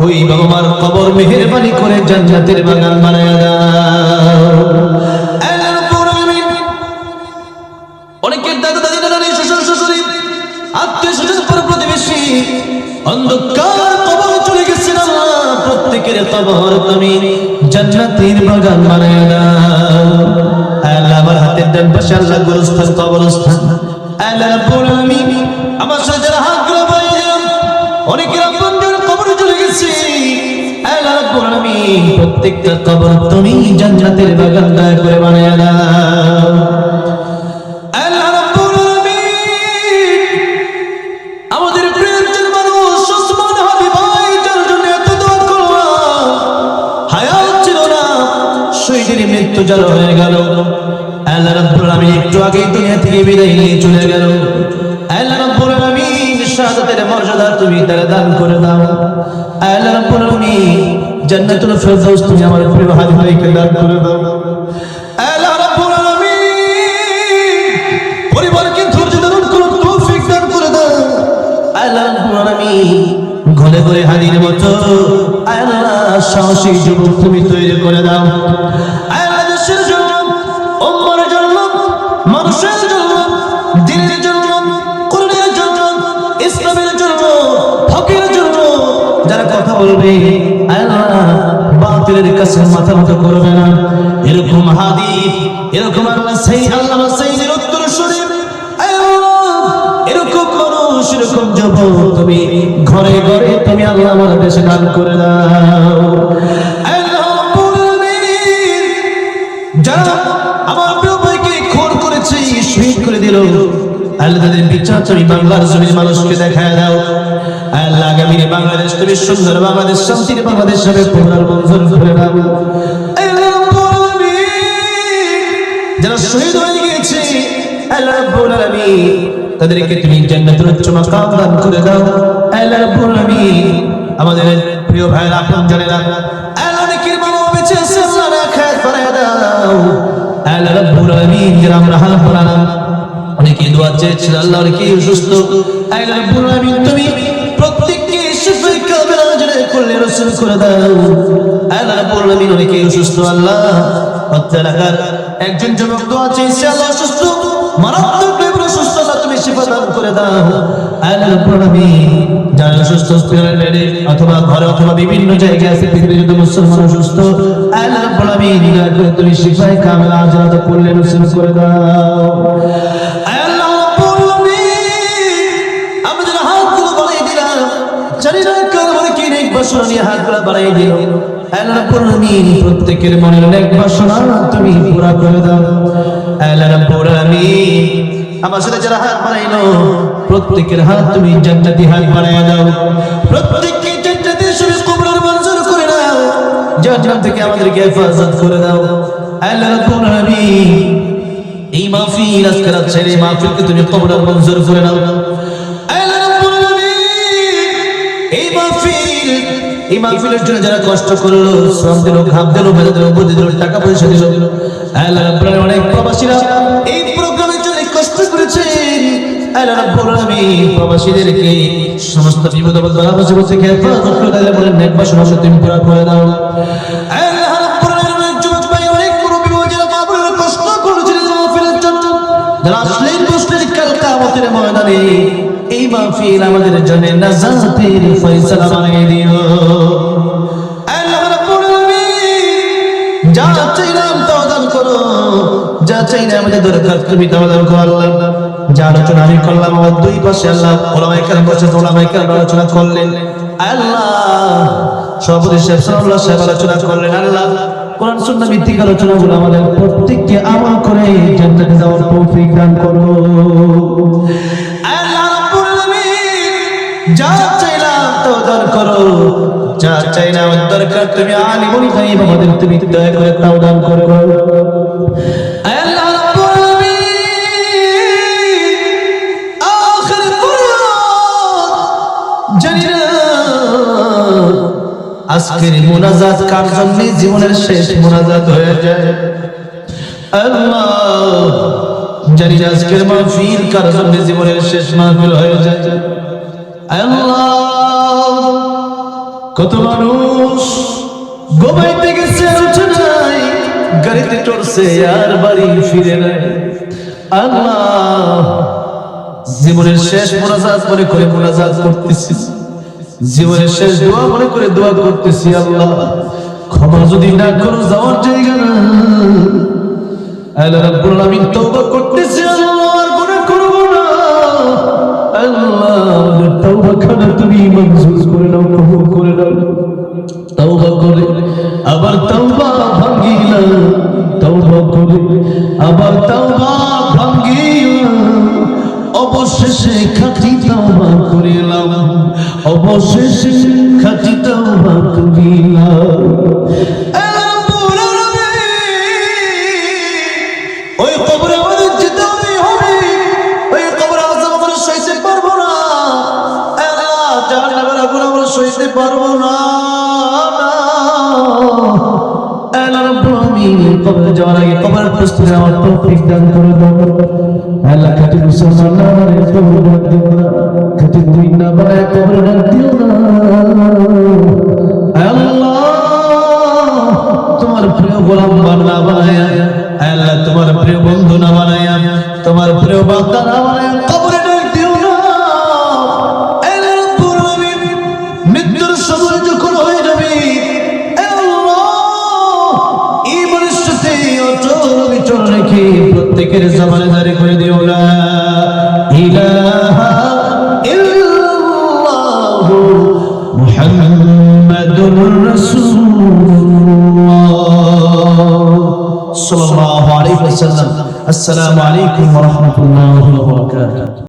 ওই বাবা মার কবর মেহেরবানি করে জান্নাতের বাগান বানায়া দাও। আল্লাহ রাব্বুল আলামিন অনেকের দাদা দাদি নানি শ্বশুর শাশুড়ি আত্মীয় স্বজন পর প্রতিবেশী অন্ধকার কবর চলে গেছেন আল্লাহ, প্রত্যেকের কবর তুমি জান্নাতের বাগান বানায়া দাও। আল্লাহ আমার হাতের ডান পাশে আল্লাহ গোরস্থান কবরস্থান। আল্লাহ রাব্বুল আলামিন আমার সাথে যারা হাতগুলো বাড়িয়ে দিলাম অনেকের আপনজন কবরে চলে গেছে। আল্লাহ রাব্বুল আলামিন প্রত্যেকটা কবর তুমি জান্নাতের বাগান দয়া করে বানায়া দাও। আল্লাহ রাব্বুল আলামিন আমাদের প্রিয়জন মানুষ ওসমান হাবিব ভাই যার জন্য এত দোয়া করলাম, হায়াত ছিল না, শহীদের মৃত্যু যার হয়ে গেল। আল্লাহ রাব্বুল আলামিন একটু আগেই দুনিয়া থেকে বিদায় নিয়ে চলে গেল। আল্লাহ রাব্বুল আলামিন শাহাদাতের মর্যাদা তুমি তার দান করে দাও। আল্লাহ রাব্বুল আলামিন জান্নাতুল ফেরদাউস তুমি আমার প্রিয় হাবিব ভাইকে দান করে দাও। আল্লাহ রাব্বুল আলামিন পরিবারকে ধৈর্য ধারণ করার তৌফিক দান করে দাও। আল্লাহ রাব্বুল আলামিন ঘরে ঘরে হাদির মতো আল্লাহ সাহসী যুবক তুমি তৈরি করে দাও। আল্লাহ দেশের জন্য, উম্মার জন্য, মানুষের জন্য, দিনের জন্য, কোরআনের জন্য, ইসলামের জন্য, হকের জন্য যারা কথা বলবে আল্লাহ বাতিলের কাছে মাথা নত করবে না, এরকম হাদিস, এরকম আল্লাহ সেই আল্লাহ সাইয়ের উত্তর শরীফ এরকম মানুষ, এরকম যুবক তুমি ঘরে ঘরে তুমি আল্লাহ আমার দেশে দান করে দাও। আল্লাহ রাব্বুল আলামিন যারা আমার প্রিয় ভাইকে খুন করেছে, শহীদ করে দিল, আল্লাহ তাদের বিচার তুমি বাংলার জমির মানুষকে দেখায় দাও। আল্লাহ আগামী বাংলাদেশ তুমি সুন্দর বাংলাদেশ, শান্তির বাংলাদেশ হবে পুনর্মঞ্জুর করে দাও। আল্লাহ রাব্বুল আলামিন যারা শহীদ হয়ে গিয়েছে আল্লাহ রাব্বুল আলামিন তাদেরকে তুমি জান্নাতুল উচ্চ মাকাম দান করে দাও। আল্লাহ রাব্বুল আলামিন আমাদের প্রিয় ভাইরা আপন জানেরা আল্লাহ অনেকের মামা বেঁচে আছে, আল্লাহ রাখাত বানায় দাও। আল্লাহ রাব্বুল আলামিন যারা আমরা হাত বানালাম অনেকে দোয়া চেয়েছিল আল্লাহ, অনেকে অসুস্থ, আল্লাহ রাব্বুল আলামিন তুমি প্রত্যেককে শিফায়ে কামিলা আজরে করলে রসুল করে দাও। আল্লাহ রাব্বুল আলামিন অনেকে অসুস্থ আল্লাহ, এলাকার একজন যুবক দোয়া চেয়েছে আল্লাহ অসুস্থ, মারাত্মক লেভেলে অসুস্থ, আল্লাহ তুমি শিফা দান করে দাও। আল্লাহ রাব্বুল আলামিন যারা অসুস্থ হসপিটালে অথবা ঘরে অথবা বিভিন্ন জায়গায় আছে পৃথিবীর যত মুসলমান অসুস্থ আল্লাহ রাব্বুল আলামিন দয়া করে তুমি শিফায়ে কামিলা আজরে করলে রসুল করে দাও। আল্লাহ রাব্বুল আলামিন আমাদের হাতগুলো বাড়িয়ে দিলাম, জানি না কার মনে কি নেক বাসনা নিয়ে হাতগুলো বাড়িয়ে দিল। আল্লাহ রাব্বুল আলামিন প্রত্যেকের মনের নেক বাসনা তুমি পুরা করে দাও। আল্লাহ রাব্বুল আলামিন আমার সাথে যারা হাত বাড়াইলো প্রত্যেকের হাত তুমি জান্নাতি হাত বানায়া দাও, প্রত্যেককে জান্নাতি শরীফ কবুল মঞ্জুর করে দাও, জাহান্নাম থেকে আমাদেরকে হেফাজত করে দাও। আল্লাহ রাব্বুল আলামিন এই মাহফিল আজকের ছেড়ে মাহফিলকে তুমি কবুল মঞ্জুর করে নাও। আল্লাহ রাব্বুল আলামিন এই মাহফিলের জন্য যারা কষ্ট করলো, শ্রম দিল, ঘাম দিল, মেধা দিল, বুদ্ধি দিল, টাকা পয়সা দিল, আল্লাহ রাব্বুল আলামিন অনেক প্রবাসীরা এই প্রোগ্রামের জন্য কষ্ট করেছেন। আল্লাহ রাব্বুল আলামিন প্রবাসীদেরকে সমস্ত বিপদ আপদ বালা মুসিবত থেকে হেফাজত করে দাও, বলেন নেক বাসনা তুমি পুরা করে দাও। আল্লাহ রাব্বুল আলামিন যুবক ভাই অনেক মুরব্বি যারা মাহফিলের কষ্ট করেছিলেন মাহফিলের জন্য, যারা আসলেন বসলেন কাল কিয়ামতের ময়দানে এই মাহফিল আমাদের জন্য নাজাতের ফয়সালা বানিয়ে দিও। আল্লাহ রাব্বুল আলামিন যা চাইলাম তা দান করো, যা চাই না আমাদের দরকার তুমি তা দান করো। আল্লাহ যা আলোচনা আমি করলাম আমার দুই পাশে আল্লাহ ওলামায়ে কেরাম বসে ওলামায়ে কেরাম আলোচনা করলেন, আল্লাহ সভাপতি সাহেব সাল্লাল্লাহু সাহেব আলোচনা করলেন, আল্লাহ কোরআন সুন্নাহ ভিত্তিক আলোচনাগুলো আমাদের প্রত্যেককে আমল করে জান্নাতে যাওয়ার তৌফিক দান করো। আল্লাহ রাব্বুল আলামিন যা চাইলাম তা দান করো, যা চাই না আমার দরকার তুমি আলিমুল গায়ব আমাদের তুমি দয়া করে তাও দান করো। আল্লাহ রাব্বুল আলামিন আখির কুরআন জানি না আজকের মুনাজাত কার জন্য জীবনের শেষ মুনাজাত হয়ে যায়, আল্লাহ জানি না আজকের মাহফিল কার জন্য জীবনের শেষ মাহফিল হয়ে যায়। আল্লাহ কত মানুষ ঘুমাইতে গেছে আর উঠে নাই, গাড়িতে চড়ছে আর বাড়ি ফিরে নাই। আল্লাহ, জীবনের শেষ মোনাজাত মনে করে মোনাজাত করতেছি, জীবনের শেষ দোয়া মনে করে দোয়া করতেছি। আল্লাহ, ক্ষমা যদি না করো যাওয়ার জায়গা না। আল্লাহ রাব্বুল আলামিন তওবা করতেছি, আল্লাহ আর গুনাহ করব না। আল্লাহ, তওবা খানা তুমি মঞ্জুর করে নাও, কবুল করে নাও। তওবা করে আবার তওবা ভাঙিলা, তওবা করে আবার তওবা ভাঙিলা, অবশেষে খাঁটি তওবা করিলাম, অবশেষে খাঁটি তওবা করিলাম। ওই কবরে আমাদের যেতে হবে, ওই কবরে আযাব আমরা সইতে পারবো না। আল্লাহ, জাহান্নামের আগুন আমরা সইতে পারবো না। আল্লাহ রাব্বুল আলামিন, কবরে যাওয়ার আগে কবরের প্রস্তুতি আমার তৌফিক দান করে দাও। আল্লাহ, খাঁটি মুসলমান না বানায় কবরে ডাক দিও না, খাঁটি মুমিন না বানায় কবরে ডাক দিও না। আল্লাহ, তোমার প্রিয় গোলাম বান্দা বানায়া, আল্লাহ তোমার প্রিয় বন্ধু না বানায়া, তোমার প্রিয় বান্দা না বানায়া কবরে ডাক দিও না। আল্লাহ রাব্বুল আলামিন, মৃত্যুর সময় যখন হয়ে যাবে, আল্লাহ ঈমানের সাথে অটল বিচল রেখে প্রত্যেকের জবানে জারি করে দিও লা ইলাহা ইল্লাল্লাহু মুহাম্মাদুর রাসূলুল্লাহ সাল্লাল্লাহু আলাইহি ওয়াসাল্লাম। আসসালামু আলাইকুম ওয়া রাহমাতুল্লাহি ওয়া বারাকাতুহু।